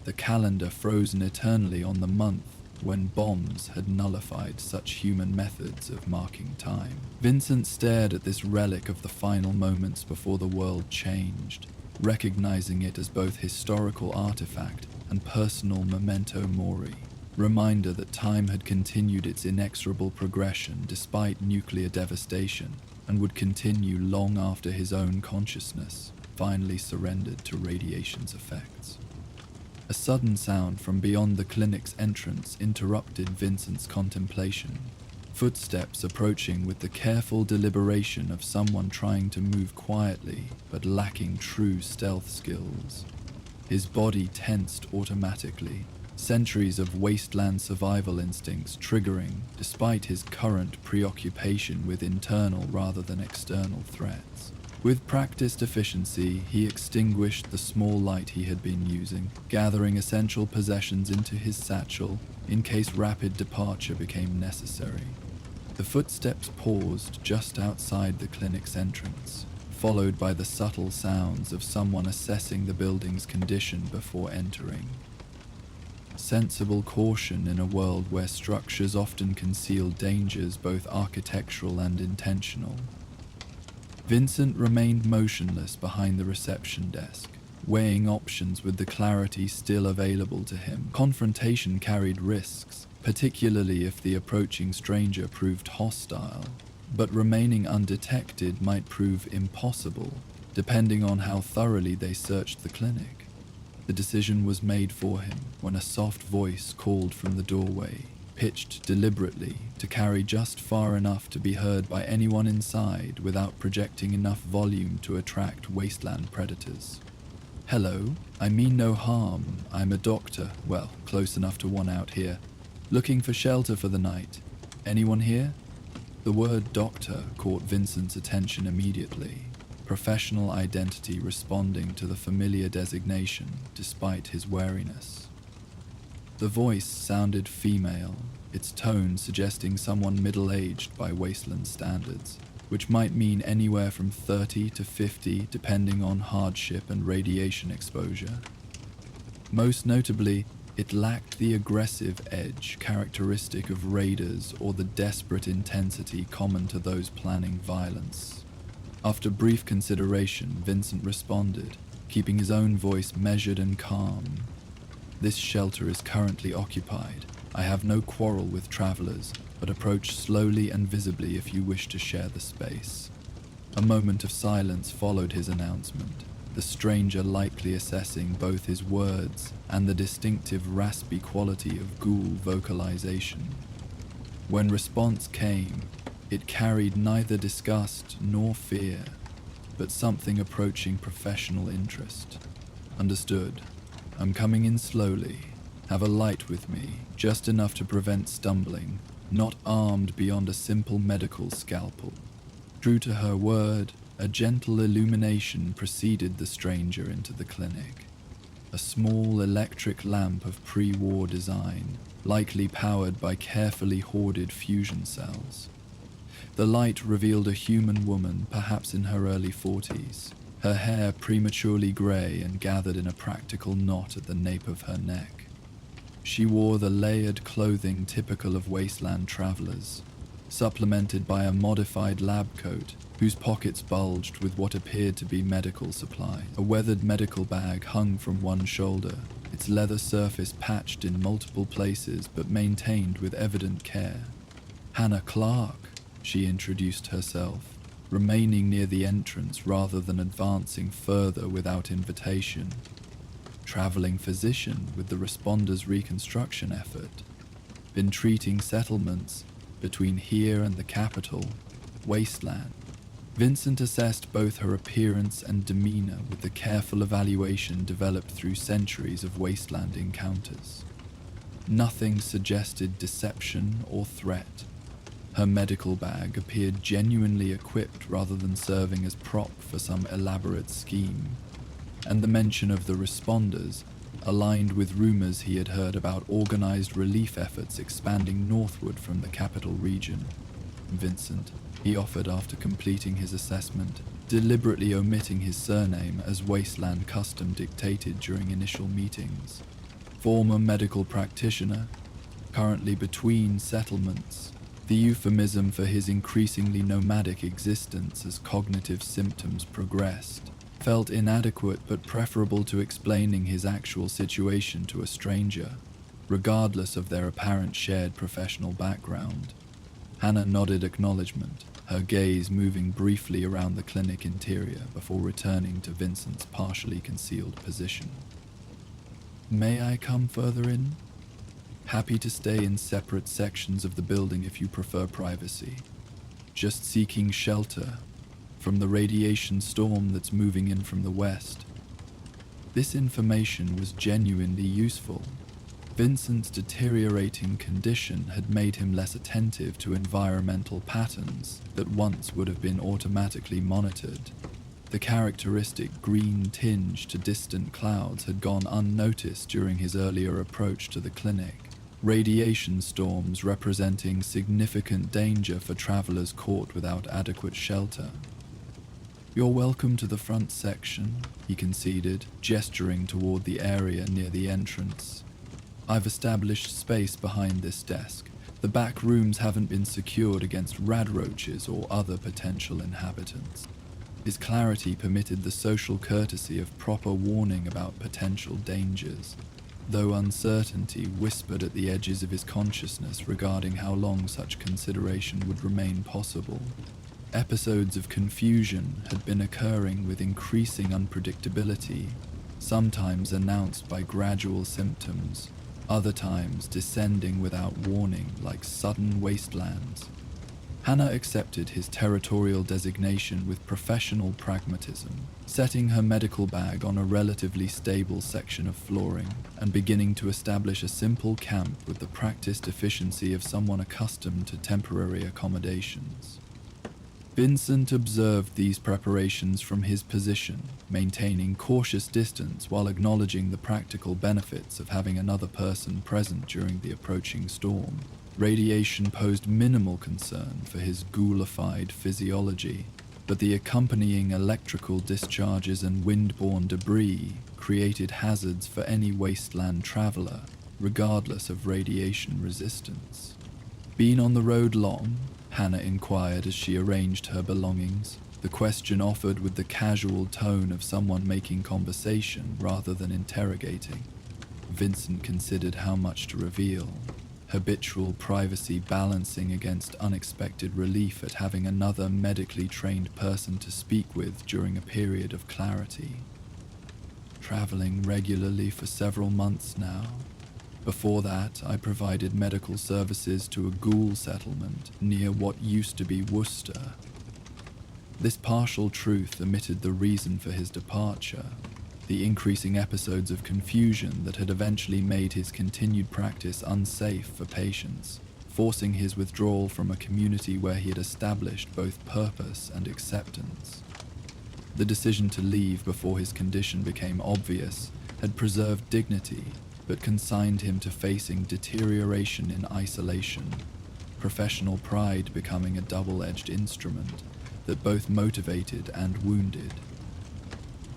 The calendar frozen eternally on the month when bombs had nullified such human methods of marking time. Vincent stared at this relic of the final moments before the world changed, recognizing it as both historical artifact and personal memento mori, reminder that time had continued its inexorable progression despite nuclear devastation and would continue long after his own consciousness finally surrendered to radiation's effects. A sudden sound from beyond the clinic's entrance interrupted Vincent's contemplation. Footsteps approaching with the careful deliberation of someone trying to move quietly but lacking true stealth skills. His body tensed automatically, centuries of wasteland survival instincts triggering despite his current preoccupation with internal rather than external threats. With practiced efficiency, he extinguished the small light he had been using, gathering essential possessions into his satchel in case rapid departure became necessary. The footsteps paused just outside the clinic's entrance, followed by the subtle sounds of someone assessing the building's condition before entering. Sensible caution in a world where structures often conceal dangers both architectural and intentional. Vincent remained motionless behind the reception desk, weighing options with the clarity still available to him. Confrontation carried risks, particularly if the approaching stranger proved hostile, but remaining undetected might prove impossible, depending on how thoroughly they searched the clinic. The decision was made for him when a soft voice called from the doorway, pitched deliberately to carry just far enough to be heard by anyone inside without projecting enough volume to attract wasteland predators. "Hello, I mean no harm. I'm a doctor, well, close enough to one out here. Looking for shelter for the night. Anyone here?" The word doctor caught Vincent's attention immediately, professional identity responding to the familiar designation despite his wariness. The voice sounded female, its tone suggesting someone middle-aged by wasteland standards, which might mean anywhere from 30 to 50 depending on hardship and radiation exposure. Most notably, it lacked the aggressive edge characteristic of raiders or the desperate intensity common to those planning violence. After brief consideration, Vincent responded, keeping his own voice measured and calm. "This shelter is currently occupied. I have no quarrel with travelers, but approach slowly and visibly if you wish to share the space." A moment of silence followed his announcement, the stranger likely assessing both his words and the distinctive raspy quality of Ghoul vocalization. When response came, it carried neither disgust nor fear, but something approaching professional interest. "Understood. I'm coming in slowly. Have a light with me, just enough to prevent stumbling, not armed beyond a simple medical scalpel." True to her word, a gentle illumination preceded the stranger into the clinic. A small electric lamp of pre-war design, likely powered by carefully hoarded fusion cells. The light revealed a human woman, perhaps in her early 40s, her hair prematurely grey and gathered in a practical knot at the nape of her neck. She wore the layered clothing typical of wasteland travelers, supplemented by a modified lab coat whose pockets bulged with what appeared to be medical supplies. A weathered medical bag hung from one shoulder, its leather surface patched in multiple places but maintained with evident care. "Hannah Clark," she introduced herself, remaining near the entrance rather than advancing further without invitation. Traveling physician with the responder's reconstruction effort. Been treating settlements between here and the capital, Wasteland. Vincent assessed both her appearance and demeanor with the careful evaluation developed through centuries of wasteland encounters. Nothing suggested deception or threat. Her medical bag appeared genuinely equipped rather than serving as prop for some elaborate scheme, and the mention of the responders aligned with rumors he had heard about organized relief efforts expanding northward from the capital region. "Vincent," he offered after completing his assessment, deliberately omitting his surname as wasteland custom dictated during initial meetings. "Former medical practitioner, currently between settlements." The euphemism for his increasingly nomadic existence as cognitive symptoms progressed felt inadequate but preferable to explaining his actual situation to a stranger, regardless of their apparent shared professional background. Hannah nodded acknowledgement, her gaze moving briefly around the clinic interior before returning to Vincent's partially concealed position. May I come further in? Happy to stay in separate sections of the building if you prefer privacy. Just seeking shelter from the radiation storm that's moving in from the west. This information was genuinely useful. Vincent's deteriorating condition had made him less attentive to environmental patterns that once would have been automatically monitored. The characteristic green tinge to distant clouds had gone unnoticed during his earlier approach to the clinic. Radiation storms representing significant danger for travelers caught without adequate shelter. You're welcome to the front section, he conceded, gesturing toward the area near the entrance. I've established space behind this desk. The back rooms haven't been secured against radroaches or other potential inhabitants. His clarity permitted the social courtesy of proper warning about potential dangers, though uncertainty whispered at the edges of his consciousness regarding how long such consideration would remain possible. Episodes of confusion had been occurring with increasing unpredictability, sometimes announced by gradual symptoms, other times descending without warning like sudden wastelands. Hannah accepted his territorial designation with professional pragmatism, setting her medical bag on a relatively stable section of flooring and beginning to establish a simple camp with the practiced efficiency of someone accustomed to temporary accommodations. Vincent observed these preparations from his position, maintaining cautious distance while acknowledging the practical benefits of having another person present during the approaching storm. Radiation posed minimal concern for his ghoulified physiology, but the accompanying electrical discharges and windborne debris created hazards for any wasteland traveler, regardless of radiation resistance. Been on the road long? Hannah inquired as she arranged her belongings, the question offered with the casual tone of someone making conversation rather than interrogating. Vincent considered how much to reveal, habitual privacy balancing against unexpected relief at having another medically trained person to speak with during a period of clarity. Traveling regularly for several months now. Before that, I provided medical services to a Ghoul settlement near what used to be Worcester. This partial truth omitted the reason for his departure, the increasing episodes of confusion that had eventually made his continued practice unsafe for patients, forcing his withdrawal from a community where he had established both purpose and acceptance. The decision to leave before his condition became obvious had preserved dignity, but consigned him to facing deterioration in isolation, professional pride becoming a double-edged instrument that both motivated and wounded.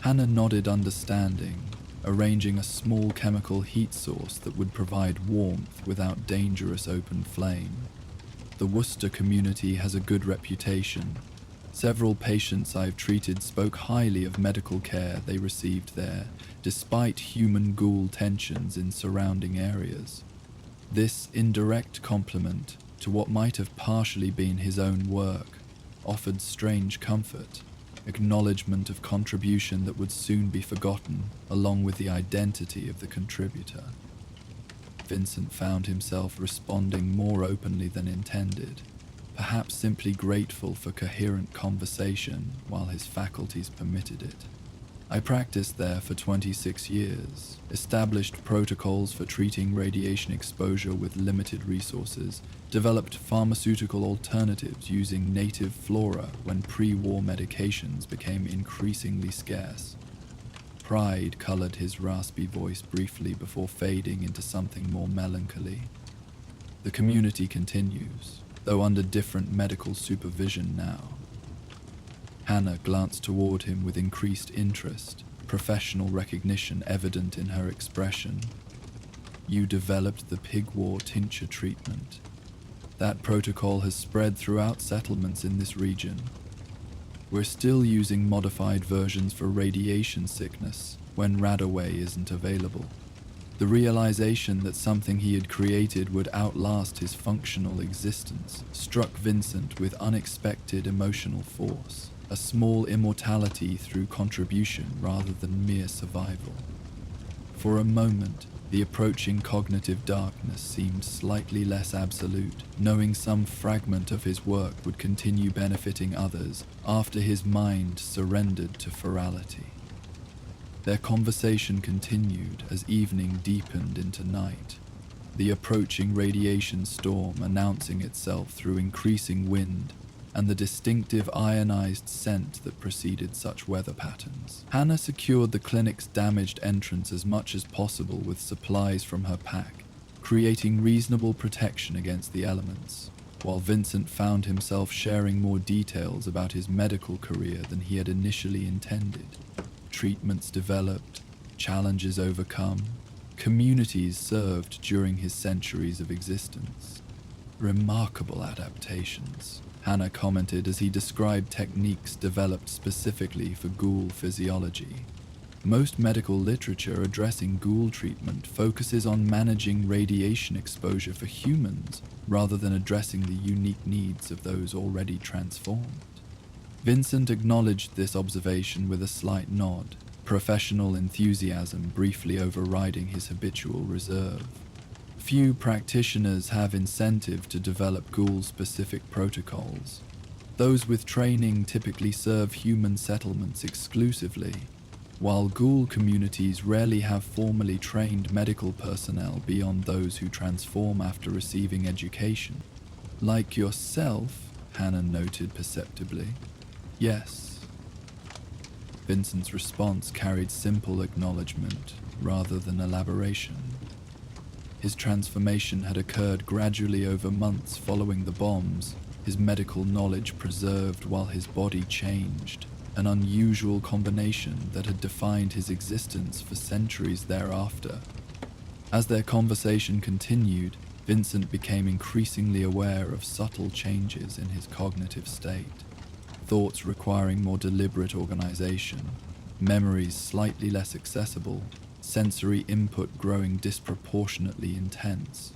Hannah nodded understanding, arranging a small chemical heat source that would provide warmth without dangerous open flame. The Worcester community has a good reputation. Several patients I've treated spoke highly of medical care they received there, despite human ghoul tensions in surrounding areas. This indirect compliment to what might have partially been his own work offered strange comfort, acknowledgement of contribution that would soon be forgotten, along with the identity of the contributor. Vincent found himself responding more openly than intended, perhaps simply grateful for coherent conversation while his faculties permitted it. I practiced there for 26 years, established protocols for treating radiation exposure with limited resources, developed pharmaceutical alternatives using native flora when pre-war medications became increasingly scarce. Pride colored his raspy voice briefly before fading into something more melancholy. The community continues, though under different medical supervision now. Hannah glanced toward him with increased interest, professional recognition evident in her expression. You developed the pig war tincture treatment. That protocol has spread throughout settlements in this region. We're still using modified versions for radiation sickness when Radaway isn't available. The realization that something he had created would outlast his functional existence struck Vincent with unexpected emotional force. A small immortality through contribution rather than mere survival. For a moment, the approaching cognitive darkness seemed slightly less absolute, knowing some fragment of his work would continue benefiting others after his mind surrendered to ferality. Their conversation continued as evening deepened into night, the approaching radiation storm announcing itself through increasing wind and the distinctive ionized scent that preceded such weather patterns. Hannah secured the clinic's damaged entrance as much as possible with supplies from her pack, creating reasonable protection against the elements, while Vincent found himself sharing more details about his medical career than he had initially intended. Treatments developed, challenges overcome, communities served during his centuries of existence. Remarkable adaptations, Hannah commented as he described techniques developed specifically for ghoul physiology. Most medical literature addressing ghoul treatment focuses on managing radiation exposure for humans rather than addressing the unique needs of those already transformed. Vincent acknowledged this observation with a slight nod, professional enthusiasm briefly overriding his habitual reserve. Few practitioners have incentive to develop ghoul-specific protocols. Those with training typically serve human settlements exclusively, while ghoul communities rarely have formally trained medical personnel beyond those who transform after receiving education. Like yourself, Hannah noted perceptibly. Yes. Vincent's response carried simple acknowledgement rather than elaboration. His transformation had occurred gradually over months following the bombs, his medical knowledge preserved while his body changed, an unusual combination that had defined his existence for centuries thereafter. As their conversation continued, Vincent became increasingly aware of subtle changes in his cognitive state, thoughts requiring more deliberate organization, memories slightly less accessible, sensory input growing disproportionately intense.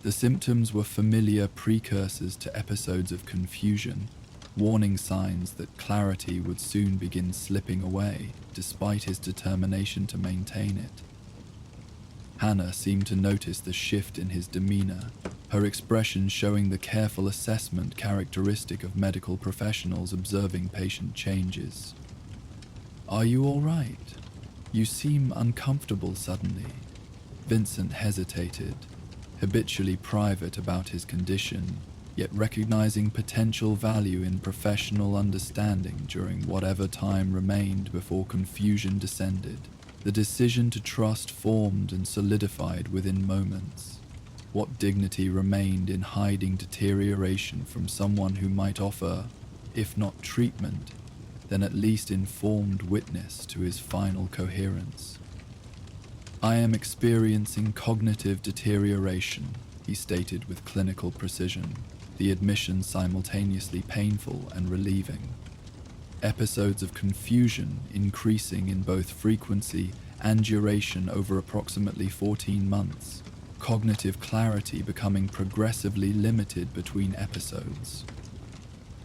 The symptoms were familiar precursors to episodes of confusion, warning signs that clarity would soon begin slipping away despite his determination to maintain it. Hannah seemed to notice the shift in his demeanor, her expression showing the careful assessment characteristic of medical professionals observing patient changes. "Are you all right? You seem uncomfortable suddenly." Vincent hesitated, habitually private about his condition, yet recognizing potential value in professional understanding during whatever time remained before confusion descended. The decision to trust formed and solidified within moments. What dignity remained in hiding deterioration from someone who might offer, if not treatment, then at least informed witness to his final coherence? "I am experiencing cognitive deterioration," he stated with clinical precision, the admission simultaneously painful and relieving. Episodes of confusion increasing in both frequency and duration over approximately 14 months, cognitive clarity becoming progressively limited between episodes.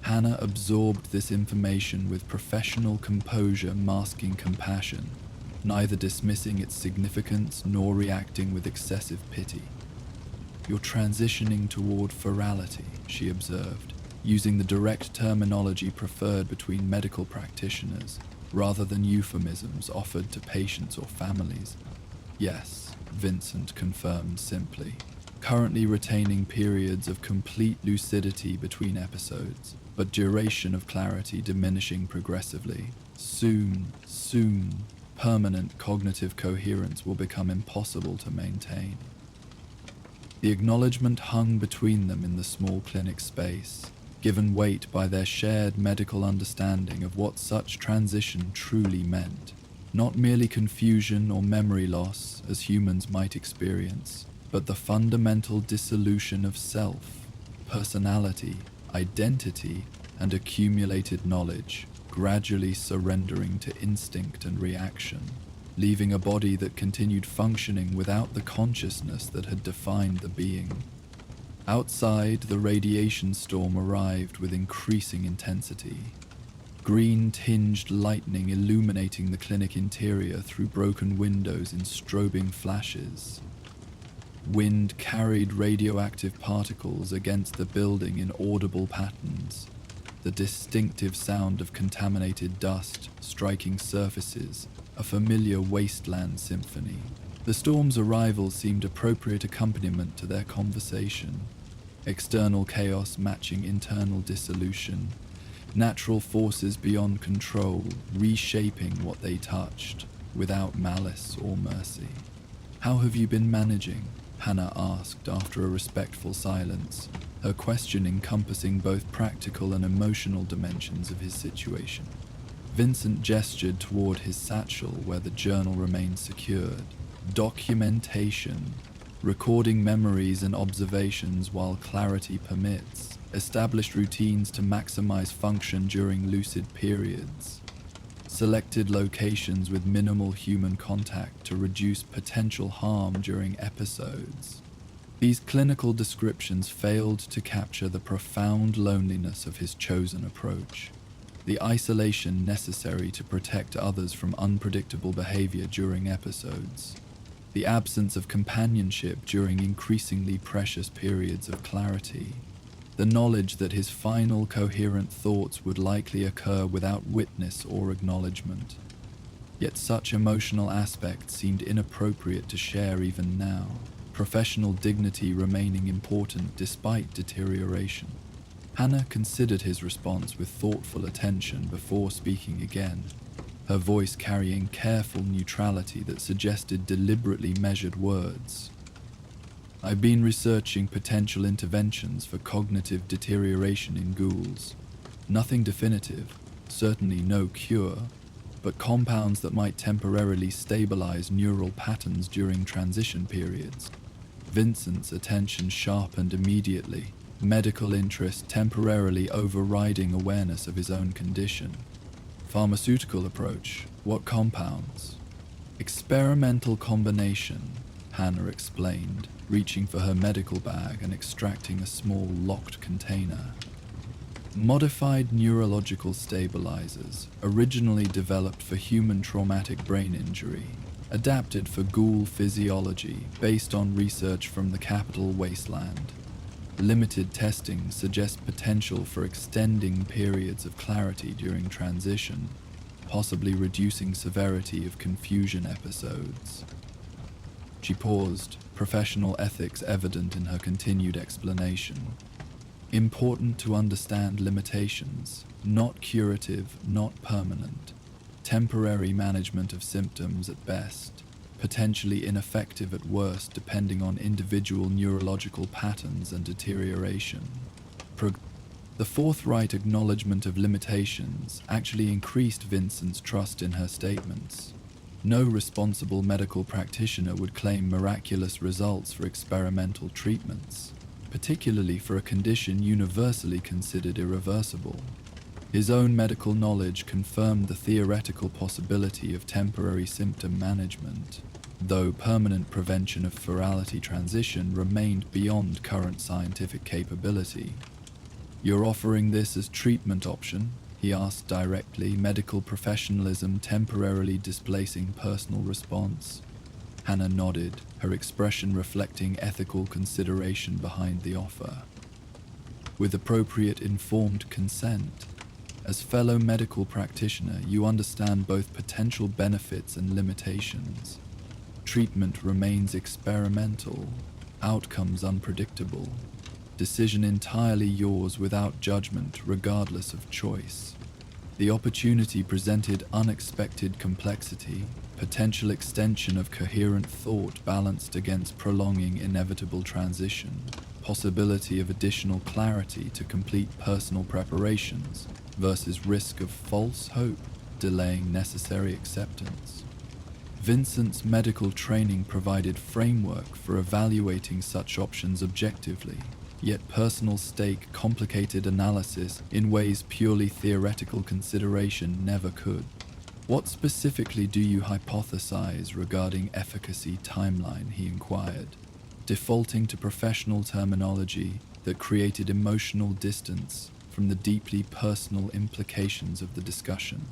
Hannah absorbed this information with professional composure masking compassion, neither dismissing its significance nor reacting with excessive pity. "You're transitioning toward ferality," she observed, using the direct terminology preferred between medical practitioners, rather than euphemisms offered to patients or families. "Yes," Vincent confirmed simply, currently retaining periods of complete lucidity between episodes, but duration of clarity diminishing progressively. Soon, permanent cognitive coherence will become impossible to maintain." The acknowledgement hung between them in the small clinic space, given weight by their shared medical understanding of what such transition truly meant. Not merely confusion or memory loss, as humans might experience, but the fundamental dissolution of self, personality, identity, and accumulated knowledge, gradually surrendering to instinct and reaction, leaving a body that continued functioning without the consciousness that had defined the being. Outside, the radiation storm arrived with increasing intensity. green-tinged lightning illuminating the clinic interior through broken windows in strobing flashes. Wind carried radioactive particles against the building in audible patterns, the distinctive sound of contaminated dust striking surfaces, a familiar wasteland symphony. The storm's arrival seemed appropriate accompaniment to their conversation, external chaos matching internal dissolution, natural forces beyond control reshaping what they touched, without malice or mercy. "How have you been managing?" Hannah asked after a respectful silence, her question encompassing both practical and emotional dimensions of his situation. Vincent gestured toward his satchel where the journal remained secured. "Documentation, recording memories and observations while clarity permits, established routines to maximize function during lucid periods, selected locations with minimal human contact to reduce potential harm during episodes." These clinical descriptions failed to capture the profound loneliness of his chosen approach, the isolation necessary to protect others from unpredictable behavior during episodes, the absence of companionship during increasingly precious periods of clarity, the knowledge that his final coherent thoughts would likely occur without witness or acknowledgement. Yet such emotional aspects seemed inappropriate to share even now, professional dignity remaining important despite deterioration. Hannah considered his response with thoughtful attention before speaking again, her voice carrying careful neutrality that suggested deliberately measured words. "I've been researching potential interventions for cognitive deterioration in ghouls. Nothing definitive, certainly no cure, but compounds that might temporarily stabilize neural patterns during transition periods." Vincent's attention sharpened immediately, medical interest temporarily overriding awareness of his own condition. "Pharmaceutical approach, what compounds?" "Experimental combination," Hannah explained, reaching for her medical bag and extracting a small locked container. "Modified neurological stabilizers, originally developed for human traumatic brain injury, adapted for ghoul physiology based on research from the capital wasteland. Limited testing suggests potential for extending periods of clarity during transition, possibly reducing severity of confusion episodes." She paused, professional ethics evident in her continued explanation. "Important to understand limitations, not curative, not permanent. Temporary management of symptoms at best, potentially ineffective at worst depending on individual neurological patterns and deterioration." The forthright acknowledgement of limitations actually increased Vincent's trust in her statements. No responsible medical practitioner would claim miraculous results for experimental treatments, particularly for a condition universally considered irreversible. His own medical knowledge confirmed the theoretical possibility of temporary symptom management, though permanent prevention of virality transition remained beyond current scientific capability. "You're offering this as treatment option?" he asked directly, medical professionalism temporarily displacing personal response. Hannah nodded, her expression reflecting ethical consideration behind the offer. "With appropriate informed consent. As fellow medical practitioner, you understand both potential benefits and limitations. Treatment remains experimental, outcomes unpredictable. Decision entirely yours without judgment, regardless of choice. The opportunity presented unexpected complexity, potential extension of coherent thought balanced against prolonging inevitable transition, possibility of additional clarity to complete personal preparations versus risk of false hope, delaying necessary acceptance." Vincent's medical training provided framework for evaluating such options objectively, yet personal stake complicated analysis in ways purely theoretical consideration never could. "What specifically do you hypothesize regarding efficacy timeline?" he inquired, defaulting to professional terminology that created emotional distance from the deeply personal implications of the discussion.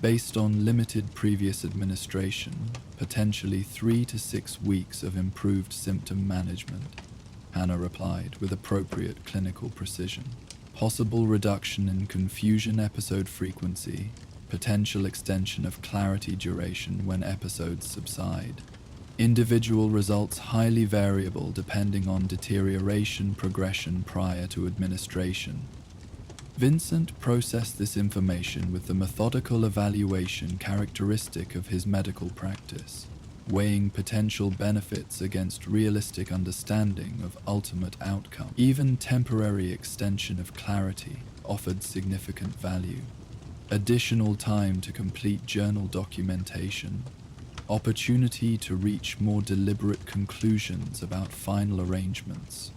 Based on limited previous administration, potentially 3 to 6 weeks of improved symptom management, Hannah replied with appropriate clinical precision. Possible reduction in confusion episode frequency, potential extension of clarity duration when episodes subside. Individual results highly variable depending on deterioration progression prior to administration. Vincent processed this information with the methodical evaluation characteristic of his medical practice, weighing potential benefits against realistic understanding of ultimate outcome. Even temporary extension of clarity offered significant value. Additional time to complete journal documentation, opportunity to reach more deliberate conclusions about final arrangements,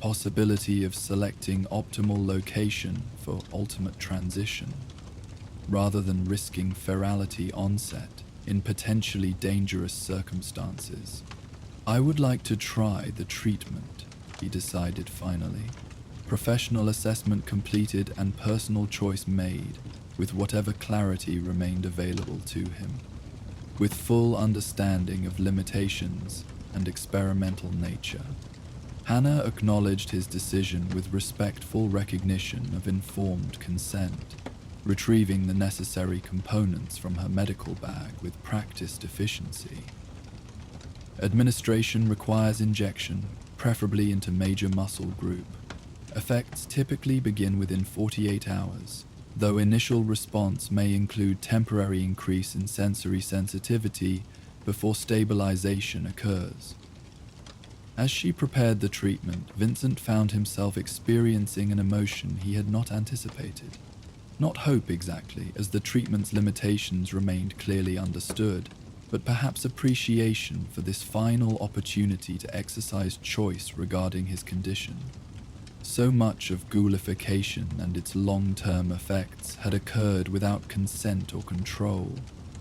possibility of selecting optimal location for ultimate transition, rather than risking ferality onset in potentially dangerous circumstances. I would like to try the treatment, he decided finally. Professional assessment completed and personal choice made, with whatever clarity remained available to him. With full understanding of limitations and experimental nature, Hannah acknowledged his decision with respectful recognition of informed consent, retrieving the necessary components from her medical bag with practiced efficiency. Administration requires injection, preferably into major muscle group. Effects typically begin within 48 hours, though initial response may include temporary increase in sensory sensitivity before stabilization occurs. As she prepared the treatment, Vincent found himself experiencing an emotion he had not anticipated. Not hope exactly, as the treatment's limitations remained clearly understood, but perhaps appreciation for this final opportunity to exercise choice regarding his condition. So much of ghoulification and its long-term effects had occurred without consent or control,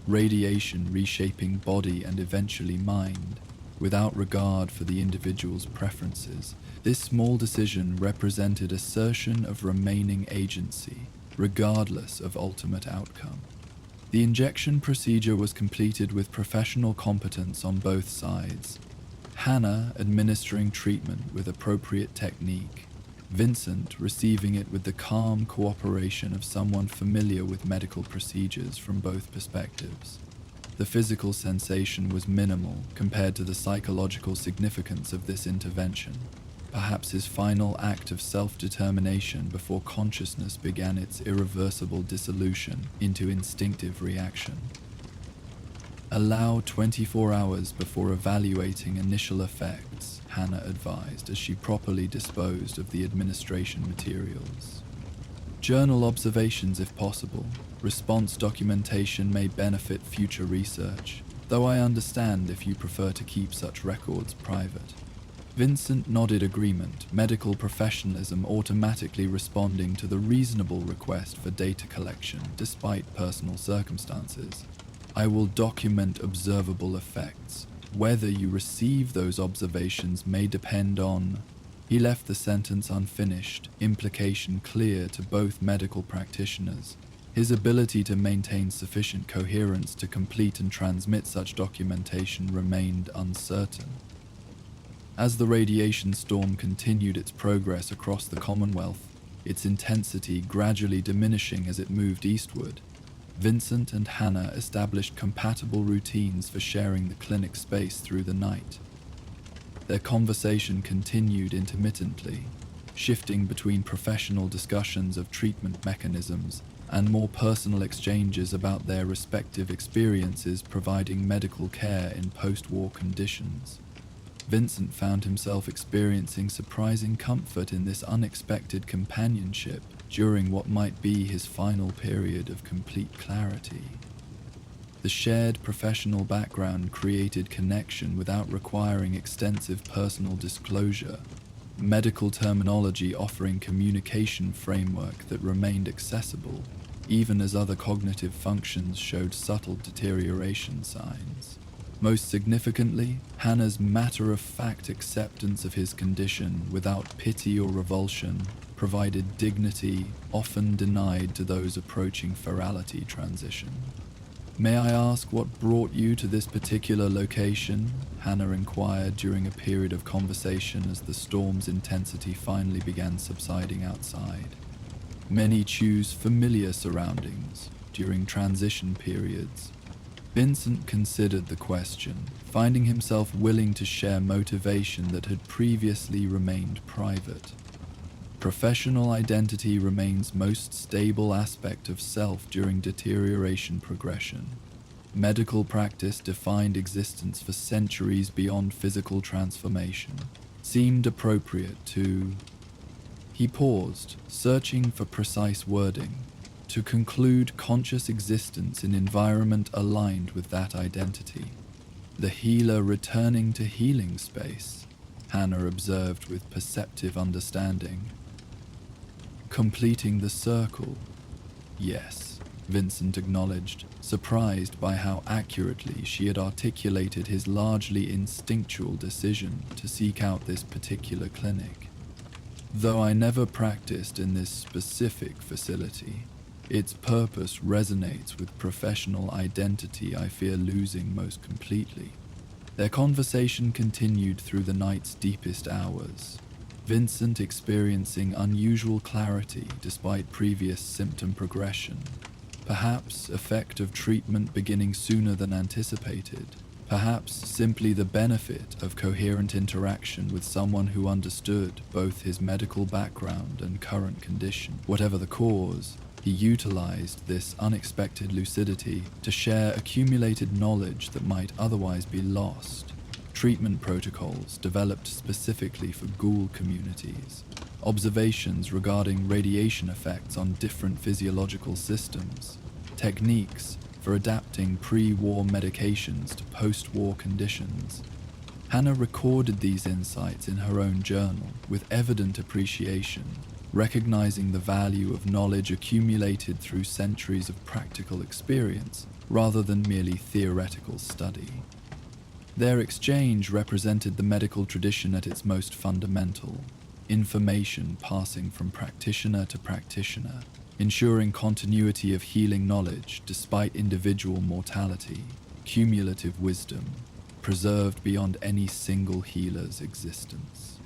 radiation reshaping body and eventually mind, without regard for the individual's preferences. This small decision represented assertion of remaining agency, regardless of ultimate outcome. The injection procedure was completed with professional competence on both sides, Hannah administering treatment with appropriate technique, Vincent receiving it with the calm cooperation of someone familiar with medical procedures from both perspectives. The physical sensation was minimal compared to the psychological significance of this intervention, perhaps his final act of self-determination before consciousness began its irreversible dissolution into instinctive reaction. Allow 24 hours before evaluating initial effects, Hannah advised as she properly disposed of the administration materials. Journal observations if possible. Response documentation may benefit future research, though I understand if you prefer to keep such records private. Vincent nodded agreement, medical professionalism automatically responding to the reasonable request for data collection despite personal circumstances. I will document observable effects. Whether you receive those observations may depend on... He left the sentence unfinished, implication clear to both medical practitioners. His ability to maintain sufficient coherence to complete and transmit such documentation remained uncertain. As the radiation storm continued its progress across the Commonwealth, its intensity gradually diminishing as it moved eastward, Vincent and Hannah established compatible routines for sharing the clinic space through the night. Their conversation continued intermittently, shifting between professional discussions of treatment mechanisms and more personal exchanges about their respective experiences providing medical care in post-war conditions. Vincent found himself experiencing surprising comfort in this unexpected companionship during what might be his final period of complete clarity. The shared professional background created connection without requiring extensive personal disclosure, medical terminology offering communication framework that remained accessible, even as other cognitive functions showed subtle deterioration signs. Most significantly, Hannah's matter-of-fact acceptance of his condition without pity or revulsion provided dignity often denied to those approaching ferality transition. "May I ask what brought you to this particular location?" Hannah inquired during a period of conversation as the storm's intensity finally began subsiding outside. Many choose familiar surroundings during transition periods. Vincent considered the question, finding himself willing to share motivation that had previously remained private. Professional identity remains most stable aspect of self during deterioration progression. Medical practice defined existence for centuries beyond physical transformation. Seemed appropriate to... He paused, searching for precise wording, to conclude conscious existence in environment aligned with that identity. The healer returning to healing space, Hannah observed with perceptive understanding. Completing the circle. Yes, Vincent acknowledged, surprised by how accurately she had articulated his largely instinctual decision to seek out this particular clinic. Though I never practiced in this specific facility, its purpose resonates with professional identity I fear losing most completely. Their conversation continued through the night's deepest hours, Vincent experiencing unusual clarity despite previous symptom progression. Perhaps effect of treatment beginning sooner than anticipated. Perhaps simply the benefit of coherent interaction with someone who understood both his medical background and current condition. Whatever the cause, he utilized this unexpected lucidity to share accumulated knowledge that might otherwise be lost. Treatment protocols developed specifically for Ghoul communities, observations regarding radiation effects on different physiological systems, techniques for adapting pre-war medications to post-war conditions. Hannah recorded these insights in her own journal with evident appreciation, recognizing the value of knowledge accumulated through centuries of practical experience rather than merely theoretical study. Their exchange represented the medical tradition at its most fundamental, information passing from practitioner to practitioner, ensuring continuity of healing knowledge despite individual mortality, cumulative wisdom, preserved beyond any single healer's existence.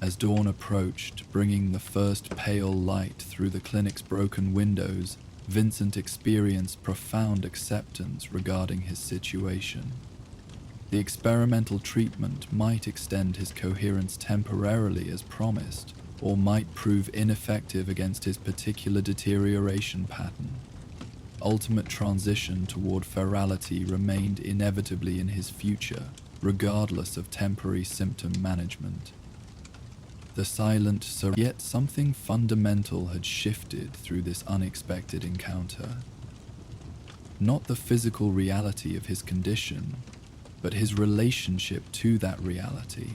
As dawn approached, bringing the first pale light through the clinic's broken windows, Vincent experienced profound acceptance regarding his situation. The experimental treatment might extend his coherence temporarily as promised, or might prove ineffective against his particular deterioration pattern. Ultimate transition toward ferality remained inevitably in his future, regardless of temporary symptom management. The silent yet something fundamental had shifted through this unexpected encounter. Not the physical reality of his condition, but his relationship to that reality.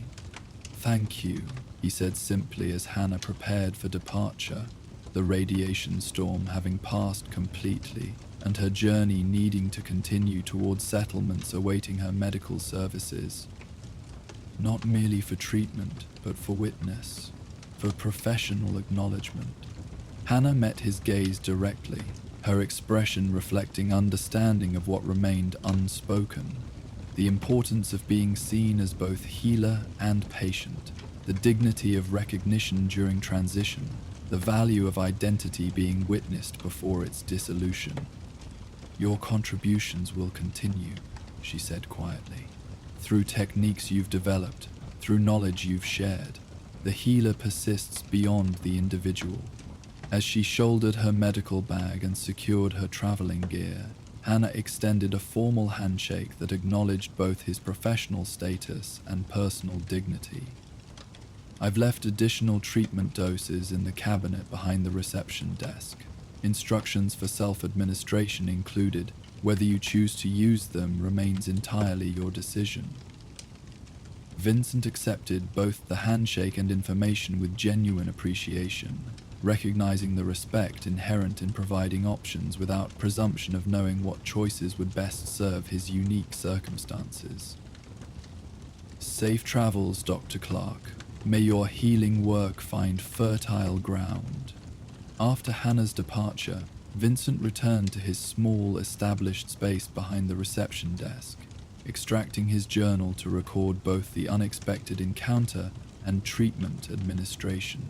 "Thank you," he said simply as Hannah prepared for departure, the radiation storm having passed completely, and her journey needing to continue towards settlements awaiting her medical services. Not merely for treatment, but for witness, for professional acknowledgement. Hannah met his gaze directly, her expression reflecting understanding of what remained unspoken. The importance of being seen as both healer and patient, the dignity of recognition during transition, the value of identity being witnessed before its dissolution. "Your contributions will continue," she said quietly. "Through techniques you've developed, through knowledge you've shared, the healer persists beyond the individual." As she shouldered her medical bag and secured her traveling gear, Hannah extended a formal handshake that acknowledged both his professional status and personal dignity. "I've left additional treatment doses in the cabinet behind the reception desk. Instructions for self-administration included. Whether you choose to use them remains entirely your decision." Vincent accepted both the handshake and information with genuine appreciation, recognizing the respect inherent in providing options without presumption of knowing what choices would best serve his unique circumstances. "Safe travels, Dr. Clark," May your healing work find fertile ground. After Hannah's departure, Vincent returned to his small, established space behind the reception desk, extracting his journal to record both the unexpected encounter and treatment administration.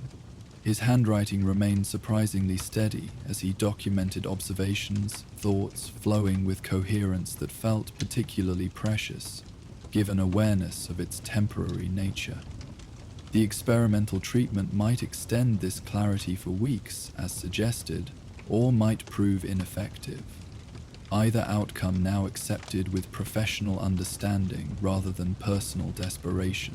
His handwriting remained surprisingly steady as he documented observations, thoughts flowing with coherence that felt particularly precious, given awareness of its temporary nature. The experimental treatment might extend this clarity for weeks, as suggested, or might prove ineffective. Either outcome now accepted with professional understanding rather than personal desperation.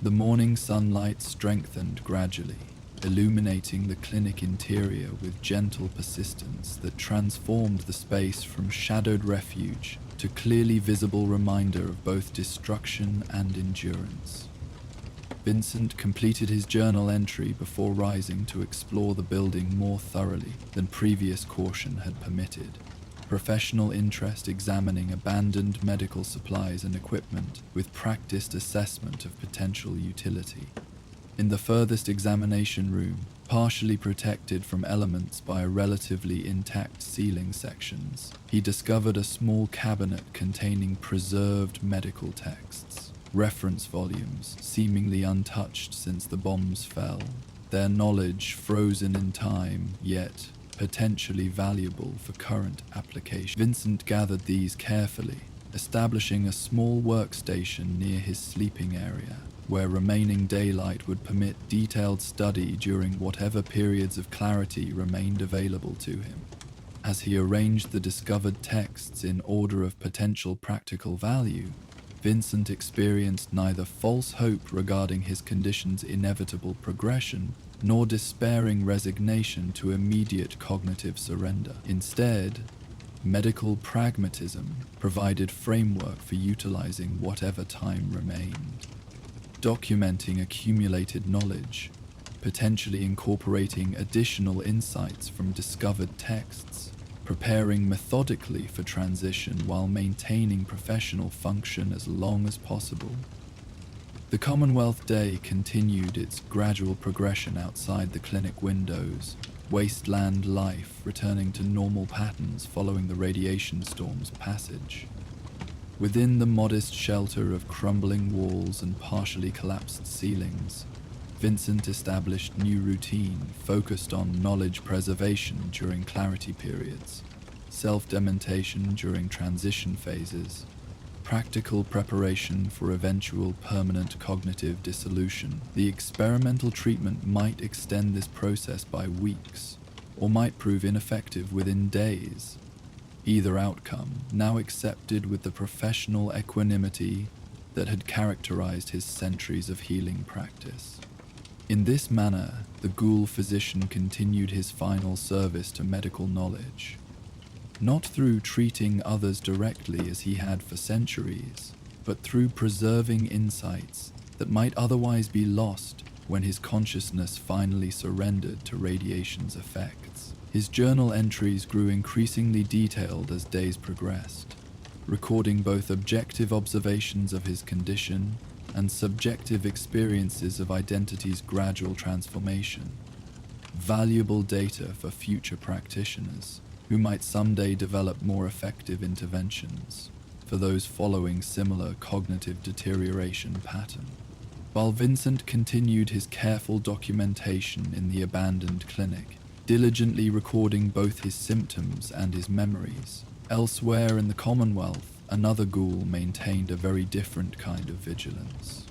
The morning sunlight strengthened gradually, illuminating the clinic interior with gentle persistence that transformed the space from shadowed refuge to clearly visible reminder of both destruction and endurance. Vincent completed his journal entry before rising to explore the building more thoroughly than previous caution had permitted. Professional interest examining abandoned medical supplies and equipment with practiced assessment of potential utility. In the furthest examination room, partially protected from elements by relatively intact ceiling sections, he discovered a small cabinet containing preserved medical texts. Reference volumes, seemingly untouched since the bombs fell, their knowledge frozen in time, yet potentially valuable for current application. Vincent gathered these carefully, establishing a small workstation near his sleeping area, where remaining daylight would permit detailed study during whatever periods of clarity remained available to him. As he arranged the discovered texts in order of potential practical value, Vincent experienced neither false hope regarding his condition's inevitable progression, nor despairing resignation to immediate cognitive surrender. Instead, medical pragmatism provided framework for utilizing whatever time remained. Documenting accumulated knowledge, potentially incorporating additional insights from discovered texts, preparing methodically for transition while maintaining professional function as long as possible. The Commonwealth Day continued its gradual progression outside the clinic windows, wasteland life returning to normal patterns following the radiation storm's passage. Within the modest shelter of crumbling walls and partially collapsed ceilings, Vincent established new routine focused on knowledge preservation during clarity periods, self-dementation during transition phases, practical preparation for eventual permanent cognitive dissolution. The experimental treatment might extend this process by weeks, or might prove ineffective within days. Either outcome now accepted with the professional equanimity that had characterized his centuries of healing practice. In this manner, the Ghoul physician continued his final service to medical knowledge, not through treating others directly as he had for centuries, but through preserving insights that might otherwise be lost when his consciousness finally surrendered to radiation's effects. His journal entries grew increasingly detailed as days progressed, recording both objective observations of his condition and subjective experiences of identity's gradual transformation. Valuable data for future practitioners who might someday develop more effective interventions for those following similar cognitive deterioration pattern. While Vincent continued his careful documentation in the abandoned clinic, diligently recording both his symptoms and his memories, elsewhere in the Commonwealth, another Ghoul maintained a very different kind of vigilance.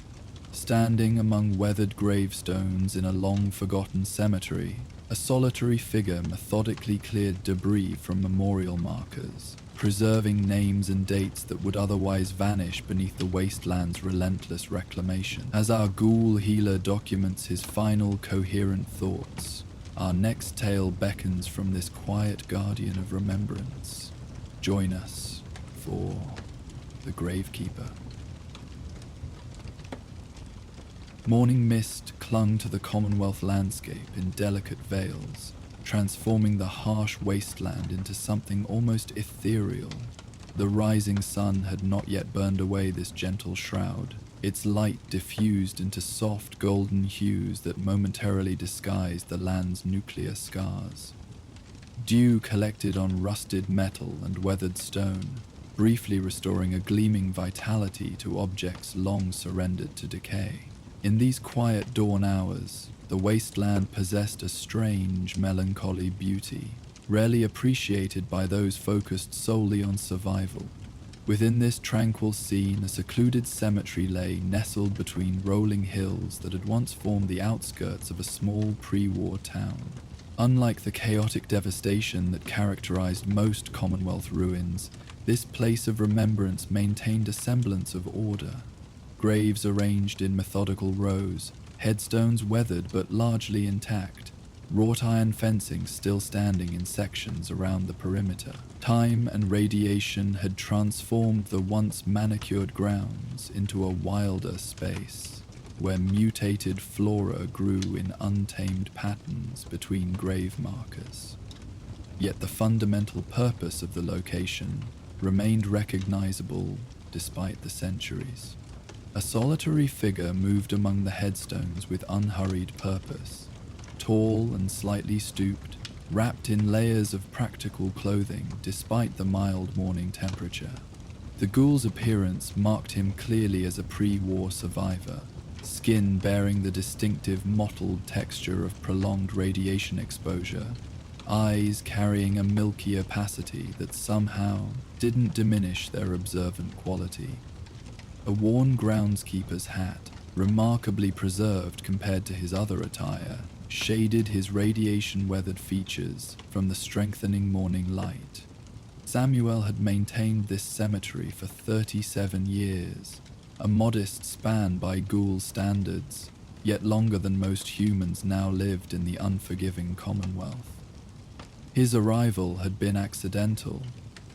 Standing among weathered gravestones in a long-forgotten cemetery, a solitary figure methodically cleared debris from memorial markers, preserving names and dates that would otherwise vanish beneath the wasteland's relentless reclamation. As our Ghoul healer documents his final coherent thoughts, our next tale beckons from this quiet guardian of remembrance. Join us for the Gravekeeper. Morning mist clung to the Commonwealth landscape in delicate veils, transforming the harsh wasteland into something almost ethereal. The rising sun had not yet burned away this gentle shroud, its light diffused into soft golden hues that momentarily disguised the land's nuclear scars. Dew collected on rusted metal and weathered stone, briefly restoring a gleaming vitality to objects long surrendered to decay. In these quiet dawn hours, the wasteland possessed a strange, melancholy beauty, rarely appreciated by those focused solely on survival. Within this tranquil scene, a secluded cemetery lay nestled between rolling hills that had once formed the outskirts of a small pre-war town. Unlike the chaotic devastation that characterized most Commonwealth ruins, this place of remembrance maintained a semblance of order. Graves arranged in methodical rows, headstones weathered but largely intact, wrought iron fencing still standing in sections around the perimeter. Time and radiation had transformed the once manicured grounds into a wilder space, where mutated flora grew in untamed patterns between grave markers. Yet the fundamental purpose of the location remained recognizable despite the centuries. A solitary figure moved among the headstones with unhurried purpose, tall and slightly stooped, wrapped in layers of practical clothing despite the mild morning temperature. The ghoul's appearance marked him clearly as a pre-war survivor, skin bearing the distinctive mottled texture of prolonged radiation exposure, eyes carrying a milky opacity that somehow didn't diminish their observant quality. A worn groundskeeper's hat, remarkably preserved compared to his other attire, shaded his radiation-weathered features from the strengthening morning light. Samuel had maintained this cemetery for 37 years, a modest span by Ghoul standards, yet longer than most humans now lived in the unforgiving Commonwealth. His arrival had been accidental,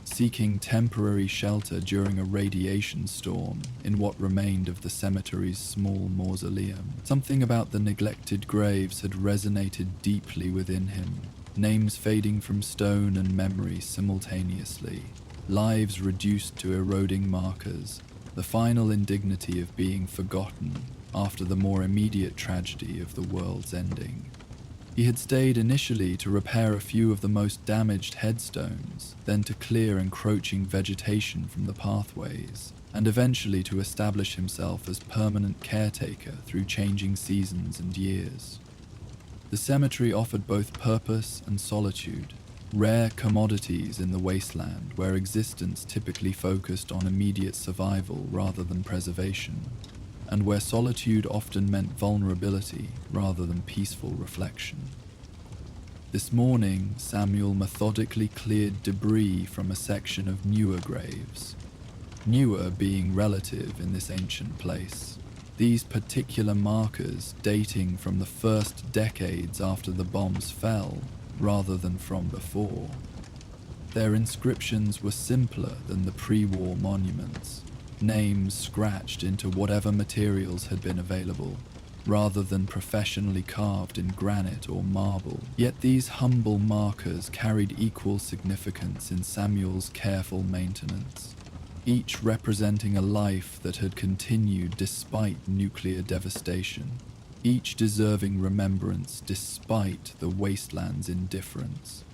seeking temporary shelter during a radiation storm in what remained of the cemetery's small mausoleum. Something about the neglected graves had resonated deeply within him, names fading from stone and memory simultaneously, lives reduced to eroding markers, the final indignity of being forgotten after the more immediate tragedy of the world's ending. He had stayed initially to repair a few of the most damaged headstones, then to clear encroaching vegetation from the pathways, and eventually to establish himself as permanent caretaker through changing seasons and years. The cemetery offered both purpose and solitude, rare commodities in the wasteland where existence typically focused on immediate survival rather than preservation, and where solitude often meant vulnerability rather than peaceful reflection. This morning, Samuel methodically cleared debris from a section of newer graves. Newer being relative in this ancient place, these particular markers dating from the first decades after the bombs fell rather than from before. Their inscriptions were simpler than the pre-war monuments, names scratched into whatever materials had been available, rather than professionally carved in granite or marble. Yet these humble markers carried equal significance in Samuel's careful maintenance, each representing a life that had continued despite nuclear devastation, each deserving remembrance despite the wasteland's indifference.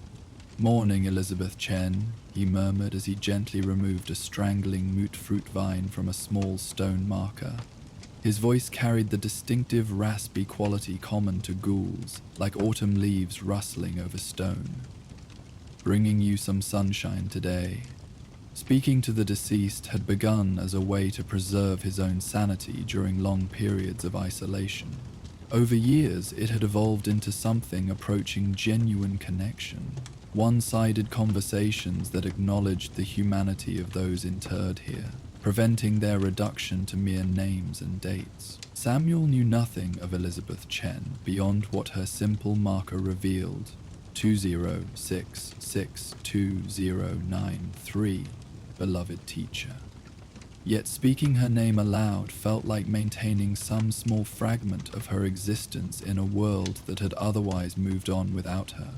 "Morning, Elizabeth Chen," he murmured as he gently removed a strangling moot fruit vine from a small stone marker. His voice carried the distinctive raspy quality common to ghouls, like autumn leaves rustling over stone. "Bringing you some sunshine today." Speaking to the deceased had begun as a way to preserve his own sanity during long periods of isolation. Over years, it had evolved into something approaching genuine connection, one-sided conversations that acknowledged the humanity of those interred here, preventing their reduction to mere names and dates. Samuel knew nothing of Elizabeth Chen beyond what her simple marker revealed, 20662093, beloved teacher. Yet speaking her name aloud felt like maintaining some small fragment of her existence in a world that had otherwise moved on without her.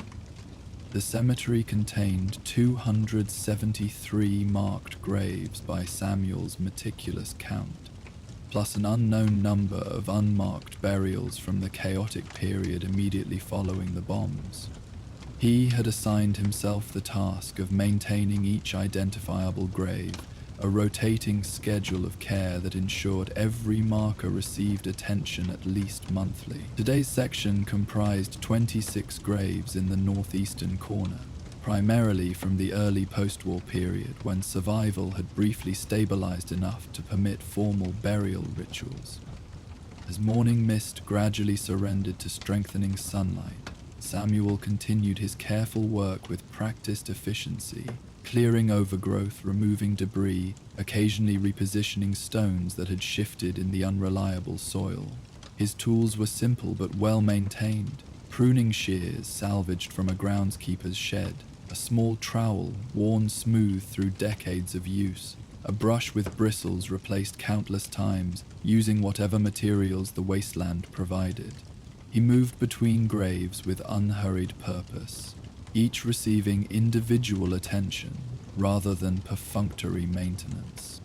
The cemetery contained 273 marked graves by Samuel's meticulous count, plus an unknown number of unmarked burials from the chaotic period immediately following the bombs. He had assigned himself the task of maintaining each identifiable grave, a rotating schedule of care that ensured every marker received attention at least monthly. Today's section comprised 26 graves in the northeastern corner, primarily from the early post-war period when survival had briefly stabilized enough to permit formal burial rituals. As morning mist gradually surrendered to strengthening sunlight, Samuel continued his careful work with practiced efficiency, clearing overgrowth, removing debris, occasionally repositioning stones that had shifted in the unreliable soil. His tools were simple but well maintained: pruning shears salvaged from a groundskeeper's shed, a small trowel worn smooth through decades of use, a brush with bristles replaced countless times, using whatever materials the wasteland provided. He moved between graves with unhurried purpose, each receiving individual attention rather than perfunctory maintenance.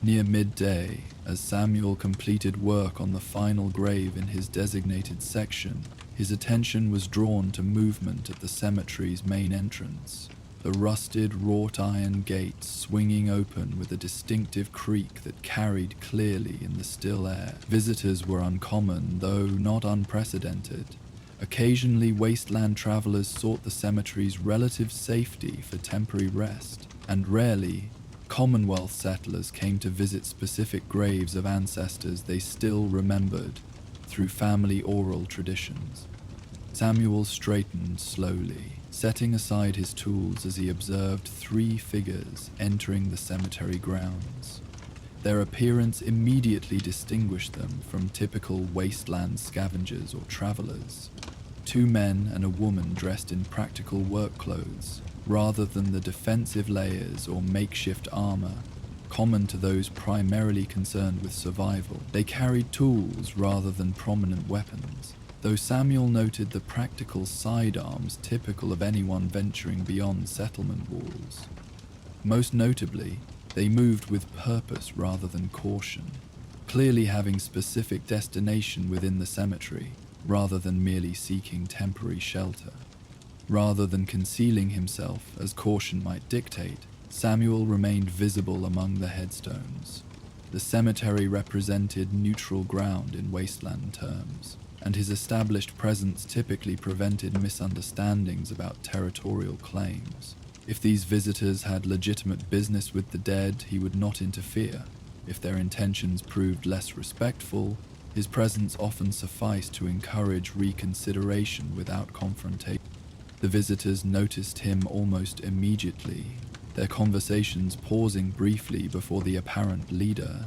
Near midday, as Samuel completed work on the final grave in his designated section, his attention was drawn to movement at the cemetery's main entrance. The rusted wrought iron gate swinging open with a distinctive creak that carried clearly in the still air. Visitors were uncommon, though not unprecedented. Occasionally, wasteland travelers sought the cemetery's relative safety for temporary rest, and rarely, Commonwealth settlers came to visit specific graves of ancestors they still remembered through family oral traditions. Samuel straightened slowly, setting aside his tools as he observed 3 figures entering the cemetery grounds. Their appearance immediately distinguished them from typical wasteland scavengers or travelers. 2 men and a woman dressed in practical work clothes, rather than the defensive layers or makeshift armor common to those primarily concerned with survival. They carried tools rather than prominent weapons, though Samuel noted the practical sidearms typical of anyone venturing beyond settlement walls. Most notably, they moved with purpose rather than caution, clearly having specific destination within the cemetery, rather than merely seeking temporary shelter. Rather than concealing himself as caution might dictate, Samuel remained visible among the headstones. The cemetery represented neutral ground in wasteland terms, and his established presence typically prevented misunderstandings about territorial claims. If these visitors had legitimate business with the dead, he would not interfere. If their intentions proved less respectful, his presence often sufficed to encourage reconsideration without confrontation. The visitors noticed him almost immediately, their conversations pausing briefly before the apparent leader,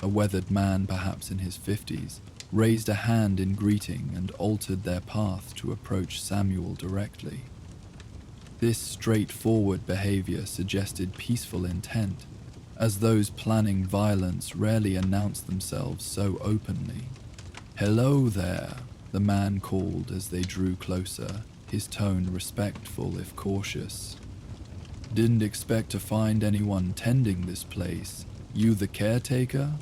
a weathered man perhaps in his 50s, raised a hand in greeting and altered their path to approach Samuel directly. This straightforward behavior suggested peaceful intent, as those planning violence rarely announce themselves so openly. "Hello there," the man called as they drew closer, his tone respectful if cautious. "Didn't expect to find anyone tending this place. You the caretaker?"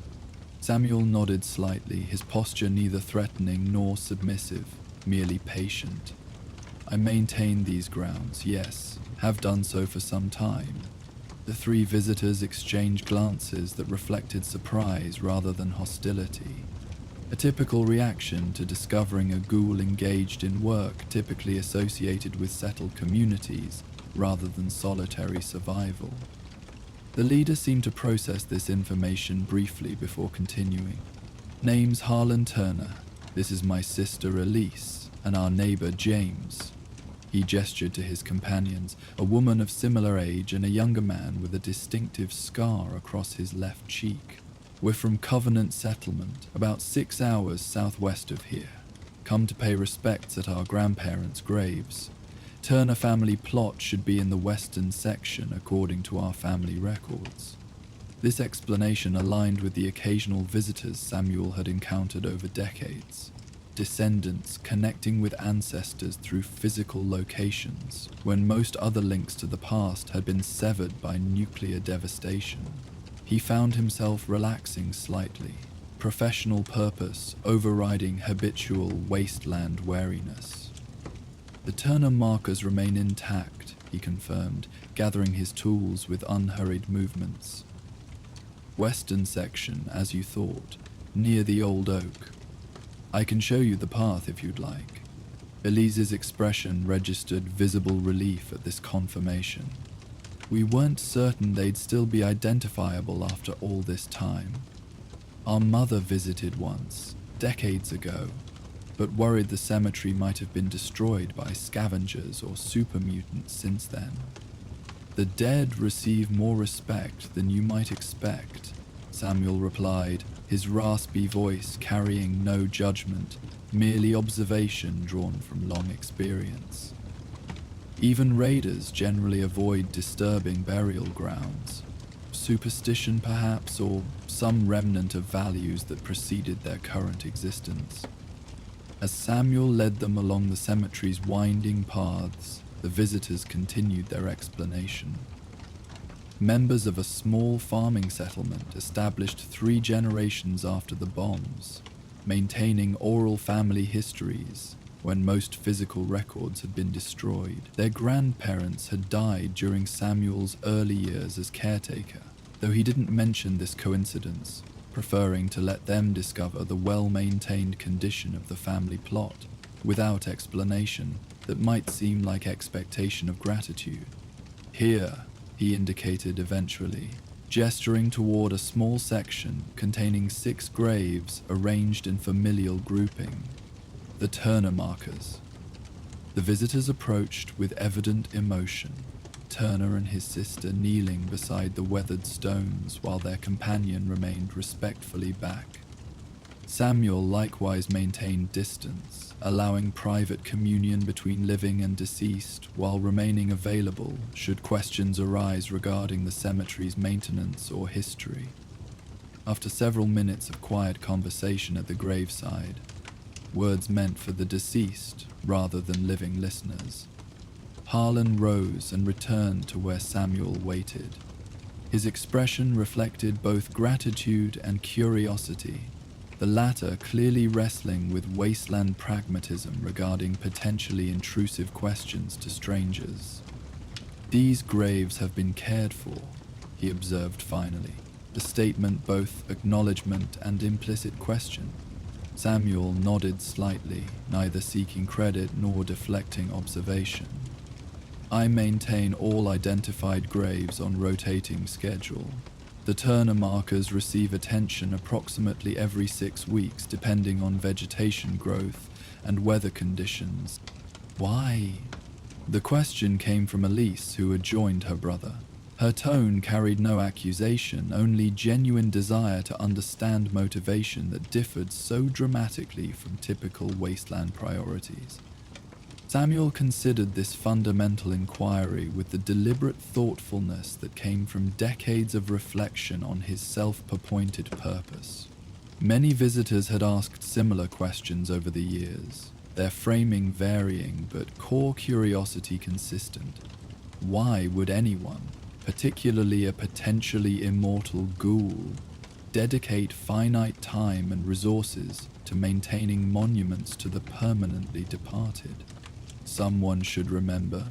Samuel nodded slightly, his posture neither threatening nor submissive, merely patient. "I maintain these grounds, yes, have done so for some time." The 3 visitors exchanged glances that reflected surprise rather than hostility, a typical reaction to discovering a ghoul engaged in work typically associated with settled communities rather than solitary survival. The leader seemed to process this information briefly before continuing. "Name's Harlan Turner. This is my sister Elise, and our neighbor James." He gestured to his companions, a woman of similar age and a younger man with a distinctive scar across his left cheek. "We're from Covenant Settlement, about 6 hours southwest of here. Come to pay respects at our grandparents' graves. Turner family plot should be in the western section according to our family records." This explanation aligned with the occasional visitors Samuel had encountered over decades. Descendants connecting with ancestors through physical locations, when most other links to the past had been severed by nuclear devastation. He found himself relaxing slightly, professional purpose overriding habitual wasteland wariness. The Turner markers remain intact, he confirmed, gathering his tools with unhurried movements. Western section, as you thought, near the old oak. I can show you the path if you'd like. Elise's expression registered visible relief at this confirmation. We weren't certain they'd still be identifiable after all this time. Our mother visited once, decades ago, but worried the cemetery might have been destroyed by scavengers or super mutants since then. The dead receive more respect than you might expect, Samuel replied, his raspy voice carrying no judgment, merely observation drawn from long experience. Even raiders generally avoid disturbing burial grounds. Superstition perhaps, or some remnant of values that preceded their current existence. As Samuel led them along the cemetery's winding paths, the visitors continued their explanation. Members of a small farming settlement established 3 generations after the bombs, maintaining oral family histories when most physical records had been destroyed. Their grandparents had died during Samuel's early years as caretaker, though he didn't mention this coincidence, preferring to let them discover the well-maintained condition of the family plot, without explanation that might seem like expectation of gratitude. Here, he indicated eventually, gesturing toward a small section containing 6 graves arranged in familial grouping. The Turner markers. The visitors approached with evident emotion, Turner and his sister kneeling beside the weathered stones while their companion remained respectfully back. Samuel likewise maintained distance, allowing private communion between living and deceased while remaining available should questions arise regarding the cemetery's maintenance or history. After several minutes of quiet conversation at the graveside, words meant for the deceased rather than living listeners, Harlan rose and returned to where Samuel waited. His expression reflected both gratitude and curiosity, the latter clearly wrestling with wasteland pragmatism regarding potentially intrusive questions to strangers. "These graves have been cared for," he observed finally, the statement both acknowledgement and implicit question. Samuel nodded slightly, neither seeking credit nor deflecting observation. "I maintain all identified graves on rotating schedule. The Turner markers receive attention approximately every 6 weeks depending on vegetation growth and weather conditions." "Why?" The question came from Elise, who had joined her brother. Her tone carried no accusation, only genuine desire to understand motivation that differed so dramatically from typical wasteland priorities. Samuel considered this fundamental inquiry with the deliberate thoughtfulness that came from decades of reflection on his self-appointed purpose. Many visitors had asked similar questions over the years, their framing varying but core curiosity consistent. Why would anyone, particularly a potentially immortal ghoul, dedicate finite time and resources to maintaining monuments to the permanently departed? "Someone should remember,"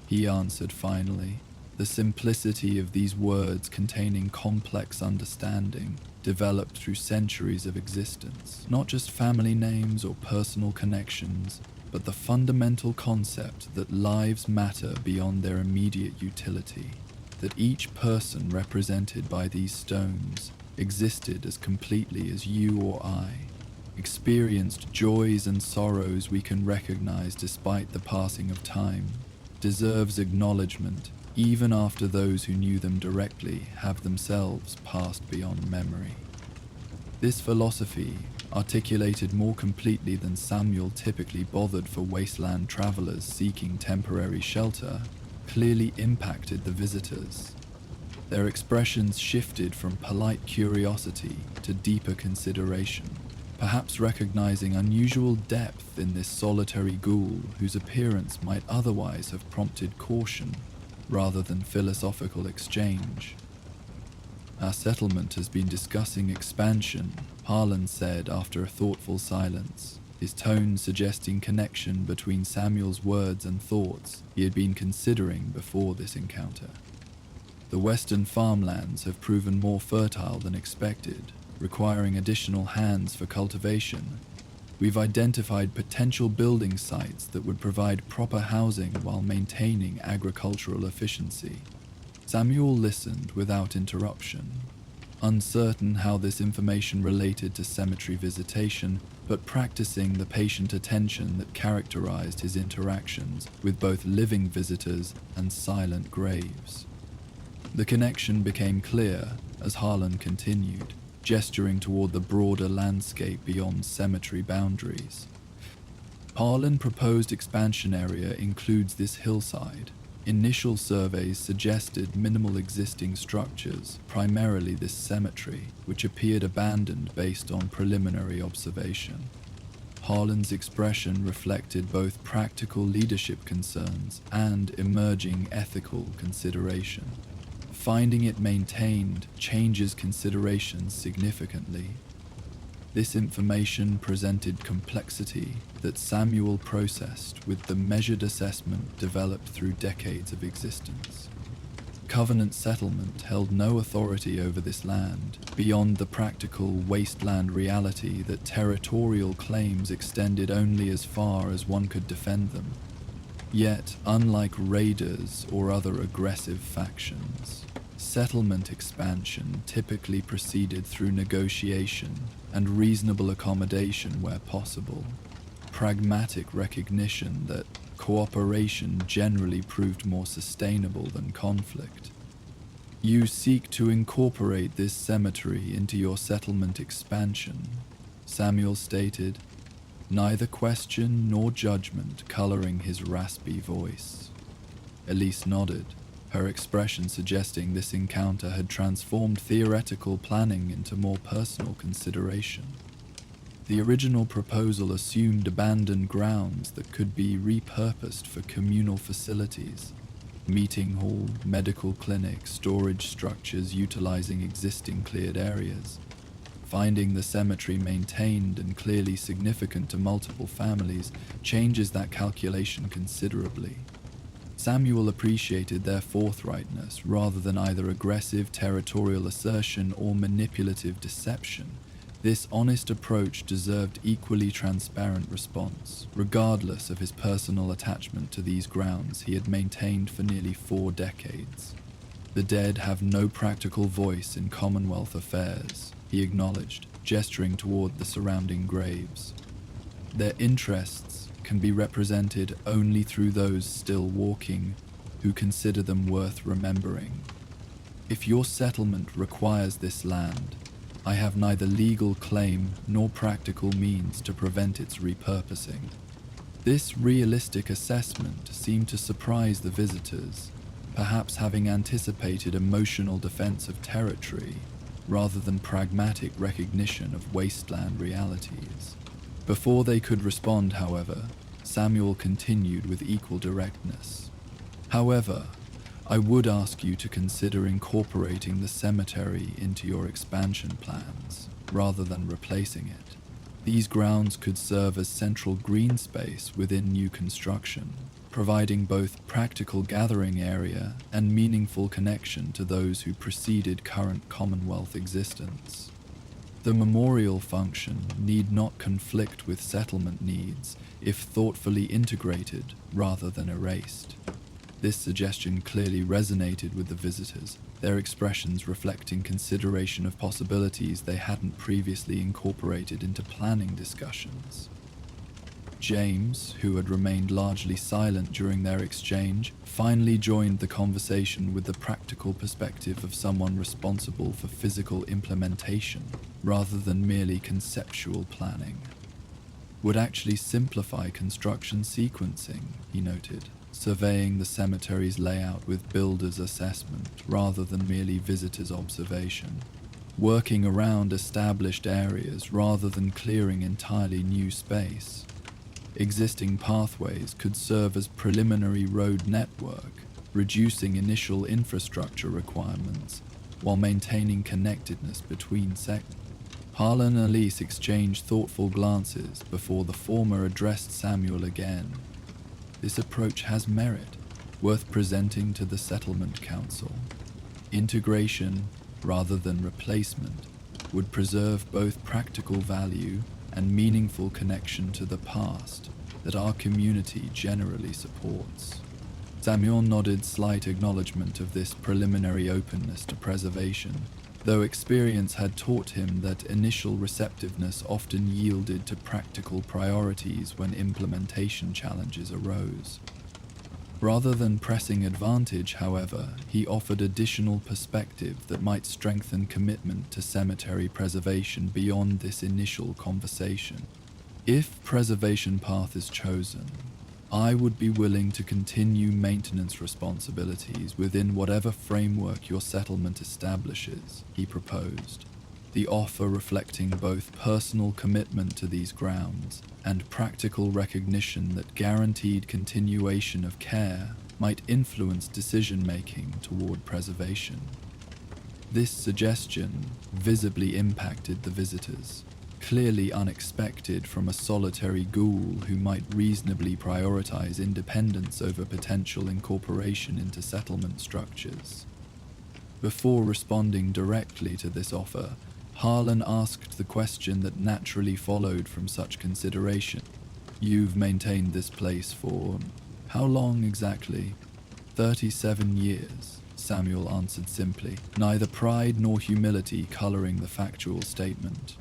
he answered finally, the simplicity of these words containing complex understanding developed through centuries of existence, not just family names or personal connections, but the fundamental concept that lives matter beyond their immediate utility, that each person represented by these stones existed as completely as you or I, experienced joys and sorrows we can recognize despite the passing of time, deserves acknowledgement even after those who knew them directly have themselves passed beyond memory. This philosophy, articulated more completely than Samuel typically bothered for wasteland travelers seeking temporary shelter, clearly impacted the visitors. Their expressions shifted from polite curiosity to deeper consideration, perhaps recognizing unusual depth in this solitary ghoul whose appearance might otherwise have prompted caution rather than philosophical exchange. Our settlement has been discussing expansion, Harlan said after a thoughtful silence, his tone suggesting connection between Samuel's words and thoughts he had been considering before this encounter. The western farmlands have proven more fertile than expected, requiring additional hands for cultivation. We've identified potential building sites that would provide proper housing while maintaining agricultural efficiency. Samuel listened without interruption, uncertain how this information related to cemetery visitation, but practicing the patient attention that characterized his interactions with both living visitors and silent graves. The connection became clear as Harlan continued, gesturing toward the broader landscape beyond cemetery boundaries. Harlan's proposed expansion area includes this hillside. Initial surveys suggested minimal existing structures, primarily this cemetery, which appeared abandoned based on preliminary observation. Harlan's expression reflected both practical leadership concerns and emerging ethical consideration. Finding it maintained changes considerations significantly. This information presented complexity that Samuel processed with the measured assessment developed through decades of existence. Covenant settlement held no authority over this land, beyond the practical wasteland reality that territorial claims extended only as far as one could defend them. Yet, unlike raiders or other aggressive factions, settlement expansion typically proceeded through negotiation and reasonable accommodation where possible. Pragmatic recognition that cooperation generally proved more sustainable than conflict. You seek to incorporate this cemetery into your settlement expansion, Samuel stated, neither question nor judgment coloring his raspy voice. Elise nodded, her expression suggesting this encounter had transformed theoretical planning into more personal consideration. The original proposal assumed abandoned grounds that could be repurposed for communal facilities, meeting hall, medical clinic, storage structures utilizing existing cleared areas. Finding the cemetery maintained and clearly significant to multiple families changes that calculation considerably. Samuel appreciated their forthrightness rather than either aggressive territorial assertion or manipulative deception. This honest approach deserved equally transparent response, regardless of his personal attachment to these grounds he had maintained for nearly 4 decades. The dead have no practical voice in Commonwealth affairs, he acknowledged, gesturing toward the surrounding graves. Their interests can be represented only through those still walking who consider them worth remembering. If your settlement requires this land, I have neither legal claim nor practical means to prevent its repurposing. This realistic assessment seemed to surprise the visitors, perhaps having anticipated emotional defense of territory rather than pragmatic recognition of wasteland realities. Before they could respond, however, Samuel continued with equal directness. However, I would ask you to consider incorporating the cemetery into your expansion plans, rather than replacing it. These grounds could serve as central green space within new construction, providing both practical gathering area and meaningful connection to those who preceded current Commonwealth existence. The memorial function need not conflict with settlement needs if thoughtfully integrated rather than erased. This suggestion clearly resonated with the visitors, their expressions reflecting consideration of possibilities they hadn't previously incorporated into planning discussions. James, who had remained largely silent during their exchange, finally joined the conversation with the practical perspective of someone responsible for physical implementation, rather than merely conceptual planning. Would actually simplify construction sequencing, he noted, surveying the cemetery's layout with builder's assessment rather than merely visitor's observation. Working around established areas rather than clearing entirely new space. Existing pathways could serve as preliminary road network, reducing initial infrastructure requirements while maintaining connectedness between sectors. Harlan and Elise exchanged thoughtful glances before the former addressed Samuel again. This approach has merit, worth presenting to the Settlement Council. Integration, rather than replacement, would preserve both practical value and meaningful connection to the past that our community generally supports. Samuel nodded slight acknowledgement of this preliminary openness to preservation, though experience had taught him that initial receptiveness often yielded to practical priorities when implementation challenges arose. Rather than pressing advantage, however, he offered additional perspective that might strengthen commitment to cemetery preservation beyond this initial conversation. If preservation path is chosen, I would be willing to continue maintenance responsibilities within whatever framework your settlement establishes, he proposed, the offer reflecting both personal commitment to these grounds and practical recognition that guaranteed continuation of care might influence decision-making toward preservation. This suggestion visibly impacted the visitors, clearly unexpected from a solitary ghoul who might reasonably prioritize independence over potential incorporation into settlement structures. Before responding directly to this offer, Harlan asked the question that naturally followed from such consideration. You've maintained this place for how long exactly? 37 years, Samuel answered simply, neither pride nor humility coloring the factual statement.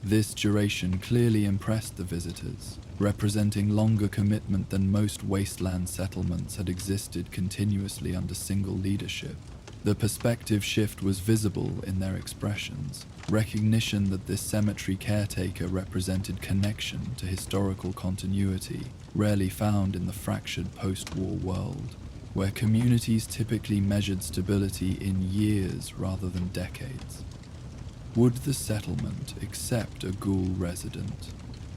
This duration clearly impressed the visitors, representing longer commitment than most wasteland settlements had existed continuously under single leadership. The perspective shift was visible in their expressions, recognition that this cemetery caretaker represented connection to historical continuity, rarely found in the fractured post-war world, where communities typically measured stability in years rather than decades. Would the settlement accept a Ghoul resident?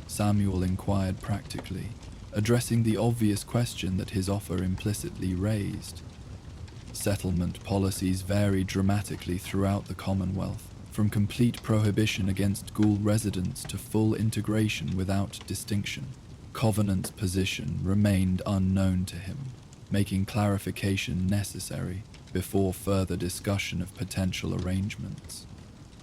Samuel inquired practically, addressing the obvious question that his offer implicitly raised. Settlement policies vary dramatically throughout the Commonwealth, from complete prohibition against Ghoul residents to full integration without distinction. Covenant's position remained unknown to him, making clarification necessary before further discussion of potential arrangements.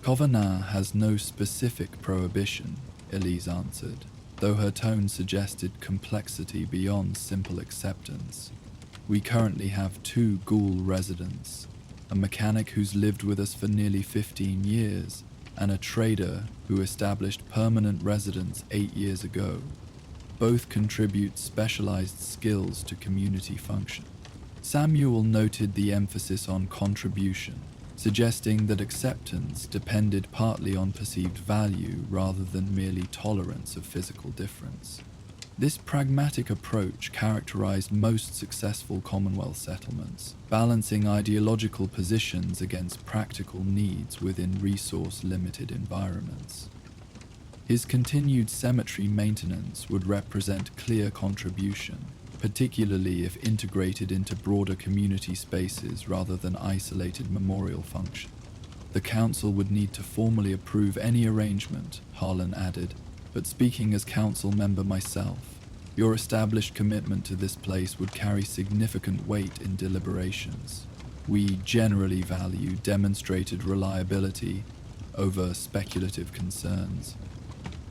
Covenant has no specific prohibition, Elise answered, though her tone suggested complexity beyond simple acceptance. We currently have 2 Ghoul residents, a mechanic who's lived with us for nearly 15 years, and a trader who established permanent residence 8 years ago. Both contribute specialized skills to community function. Samuel noted the emphasis on contribution, suggesting that acceptance depended partly on perceived value rather than merely tolerance of physical difference. This pragmatic approach characterized most successful Commonwealth settlements, balancing ideological positions against practical needs within resource-limited environments. His continued cemetery maintenance would represent clear contribution, particularly if integrated into broader community spaces rather than isolated memorial function. The council would need to formally approve any arrangement, Harlan added, but speaking as council member myself, your established commitment to this place would carry significant weight in deliberations. We generally value demonstrated reliability over speculative concerns.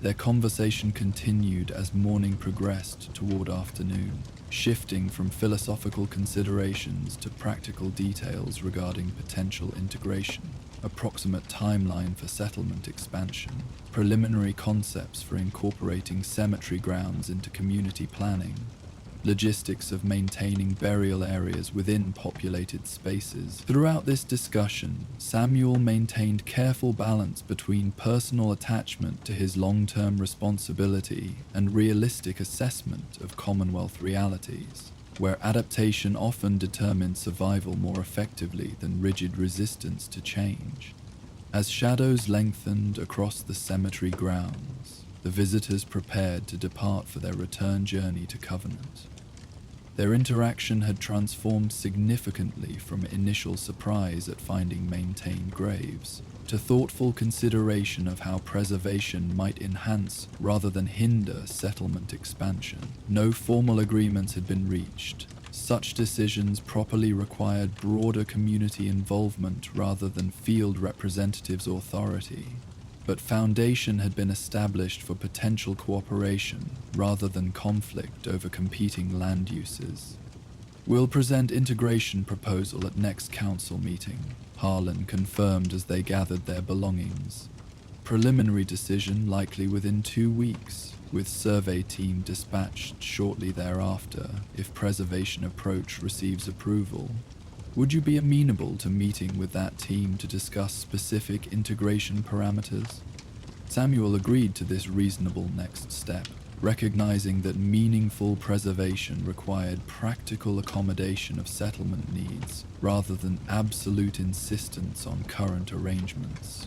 Their conversation continued as morning progressed toward afternoon, shifting from philosophical considerations to practical details regarding potential integration, approximate timeline for settlement expansion, preliminary concepts for incorporating cemetery grounds into community planning, logistics of maintaining burial areas within populated spaces. Throughout this discussion, Samuel maintained careful balance between personal attachment to his long-term responsibility and realistic assessment of Commonwealth realities, where adaptation often determined survival more effectively than rigid resistance to change. As shadows lengthened across the cemetery grounds, the visitors prepared to depart for their return journey to Covenant. Their interaction had transformed significantly from initial surprise at finding maintained graves to thoughtful consideration of how preservation might enhance rather than hinder settlement expansion. No formal agreements had been reached. Such decisions properly required broader community involvement rather than field representatives' authority. But foundation had been established for potential cooperation rather than conflict over competing land uses. "We'll present integration proposal at next council meeting," Harlan confirmed as they gathered their belongings. "Preliminary decision likely within 2 weeks, with survey team dispatched shortly thereafter if preservation approach receives approval. Would you be amenable to meeting with that team to discuss specific integration parameters?" Samuel agreed to this reasonable next step, recognizing that meaningful preservation required practical accommodation of settlement needs rather than absolute insistence on current arrangements.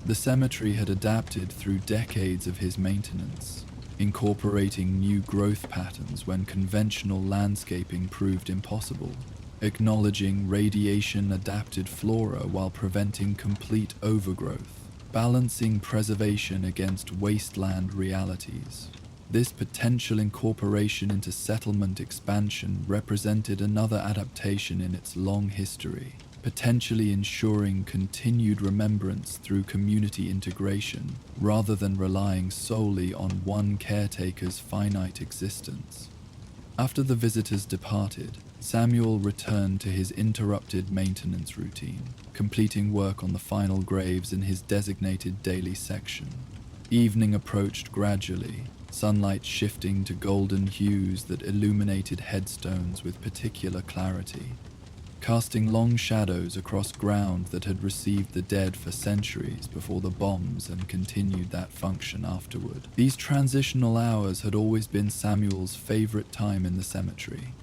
The cemetery had adapted through decades of his maintenance, incorporating new growth patterns when conventional landscaping proved impossible, acknowledging radiation-adapted flora while preventing complete overgrowth, balancing preservation against wasteland realities. This potential incorporation into settlement expansion represented another adaptation in its long history, potentially ensuring continued remembrance through community integration rather than relying solely on one caretaker's finite existence. After the visitors departed, Samuel returned to his interrupted maintenance routine, completing work on the final graves in his designated daily section. Evening approached gradually, sunlight shifting to golden hues that illuminated headstones with particular clarity, casting long shadows across ground that had received the dead for centuries before the bombs and continued that function afterward. These transitional hours had always been Samuel's favorite time in the cemetery.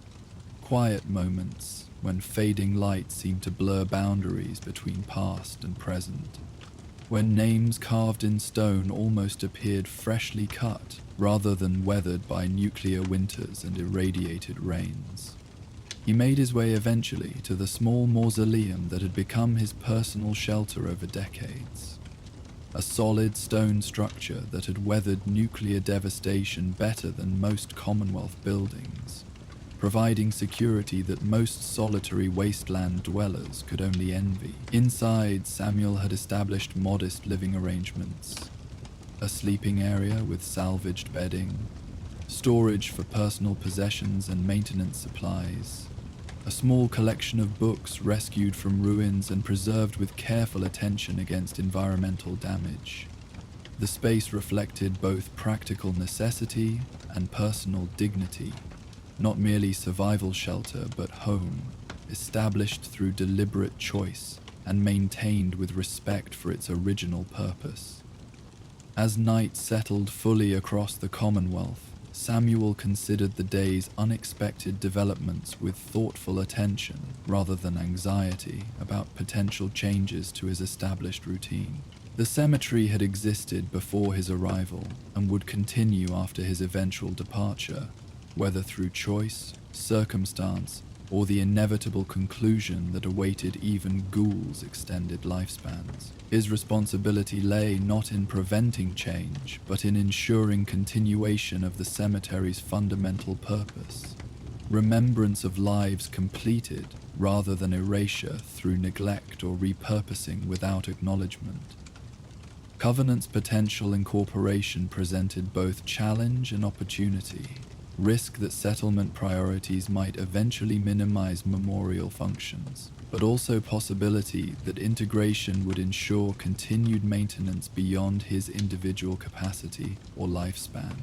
Quiet moments when fading light seemed to blur boundaries between past and present, when names carved in stone almost appeared freshly cut rather than weathered by nuclear winters and irradiated rains. He made his way eventually to the small mausoleum that had become his personal shelter over decades. A solid stone structure that had weathered nuclear devastation better than most Commonwealth buildings, providing security that most solitary wasteland dwellers could only envy. Inside, Samuel had established modest living arrangements. A sleeping area with salvaged bedding, storage for personal possessions and maintenance supplies, a small collection of books rescued from ruins and preserved with careful attention against environmental damage. The space reflected both practical necessity and personal dignity, not merely survival shelter but home, established through deliberate choice and maintained with respect for its original purpose. As night settled fully across the Commonwealth, Samuel considered the day's unexpected developments with thoughtful attention rather than anxiety about potential changes to his established routine. The cemetery had existed before his arrival and would continue after his eventual departure, whether through choice, circumstance, or the inevitable conclusion that awaited even Ghoul's extended lifespans. His responsibility lay not in preventing change, but in ensuring continuation of the cemetery's fundamental purpose. Remembrance of lives completed, rather than erasure through neglect or repurposing without acknowledgement. Covenant's potential incorporation presented both challenge and opportunity. Risk that settlement priorities might eventually minimize memorial functions, but also possibility that integration would ensure continued maintenance beyond his individual capacity or lifespan.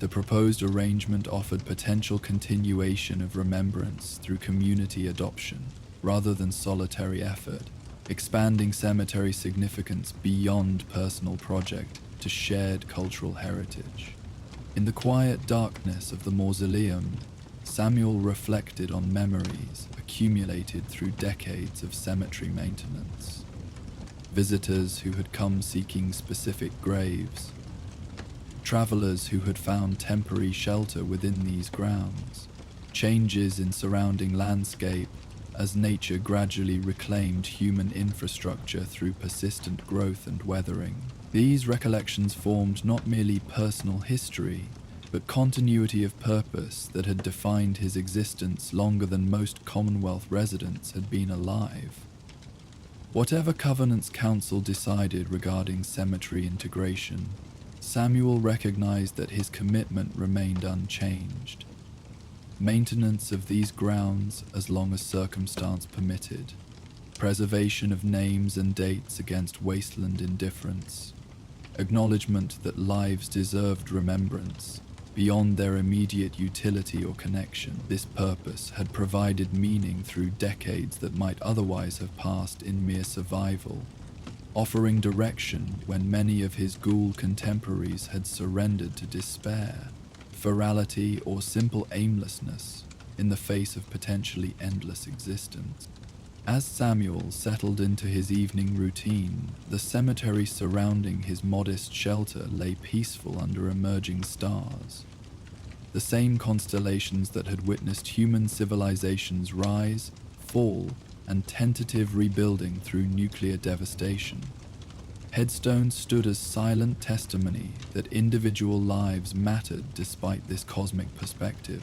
The proposed arrangement offered potential continuation of remembrance through community adoption, rather than solitary effort, expanding cemetery significance beyond personal project to shared cultural heritage. In the quiet darkness of the mausoleum, Samuel reflected on memories accumulated through decades of cemetery maintenance. Visitors who had come seeking specific graves, travelers who had found temporary shelter within these grounds, changes in surrounding landscape as nature gradually reclaimed human infrastructure through persistent growth and weathering. These recollections formed not merely personal history, but continuity of purpose that had defined his existence longer than most Commonwealth residents had been alive. Whatever Covenant's council decided regarding cemetery integration, Samuel recognized that his commitment remained unchanged. Maintenance of these grounds as long as circumstance permitted, preservation of names and dates against wasteland indifference, acknowledgement that lives deserved remembrance beyond their immediate utility or connection. This purpose had provided meaning through decades that might otherwise have passed in mere survival, offering direction when many of his ghoul contemporaries had surrendered to despair, virality, or simple aimlessness in the face of potentially endless existence. As Samuel settled into his evening routine, the cemetery surrounding his modest shelter lay peaceful under emerging stars. The same constellations that had witnessed human civilization's rise, fall, and tentative rebuilding through nuclear devastation. Headstones stood as silent testimony that individual lives mattered despite this cosmic perspective,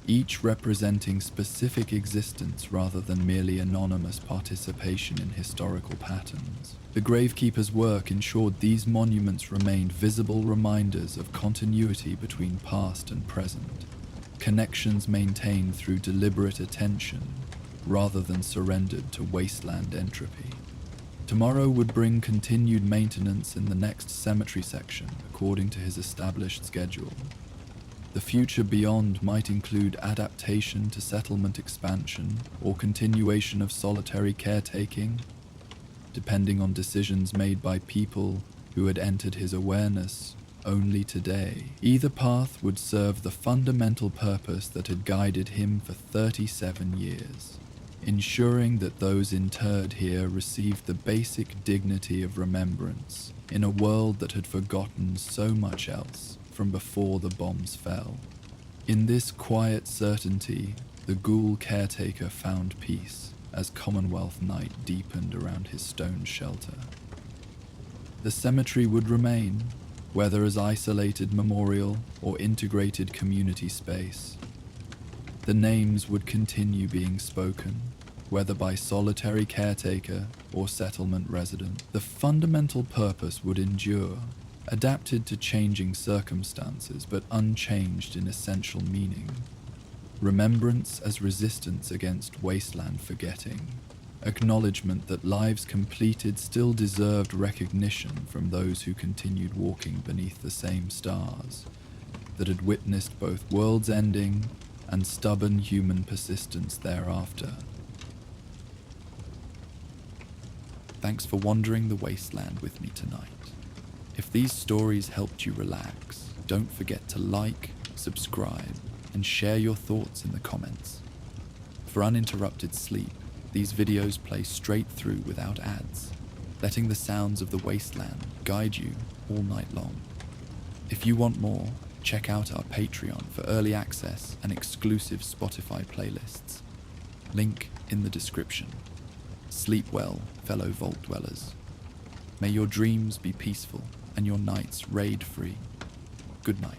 each representing specific existence rather than merely anonymous participation in historical patterns. The gravekeeper's work ensured these monuments remained visible reminders of continuity between past and present, connections maintained through deliberate attention rather than surrendered to wasteland entropy. Tomorrow would bring continued maintenance in the next cemetery section according to his established schedule. The future beyond might include adaptation to settlement expansion or continuation of solitary caretaking, depending on decisions made by people who had entered his awareness only today. Either path would serve the fundamental purpose that had guided him for 37 years, ensuring that those interred here received the basic dignity of remembrance in a world that had forgotten so much else from before the bombs fell. In this quiet certainty, the ghoul caretaker found peace as Commonwealth night deepened around his stone shelter. The cemetery would remain, whether as isolated memorial or integrated community space. The names would continue being spoken, whether by solitary caretaker or settlement resident. The fundamental purpose would endure, adapted to changing circumstances but unchanged in essential meaning. Remembrance as resistance against wasteland forgetting. Acknowledgement that lives completed still deserved recognition from those who continued walking beneath the same stars, that had witnessed both worlds ending and stubborn human persistence thereafter. Thanks for wandering the wasteland with me tonight. If these stories helped you relax, don't forget to like, subscribe, and share your thoughts in the comments. For uninterrupted sleep, these videos play straight through without ads, letting the sounds of the wasteland guide you all night long. If you want more, check out our Patreon for early access and exclusive Spotify playlists. Link in the description. Sleep well, fellow vault dwellers. May your dreams be peaceful and your nights raid-free. Good night.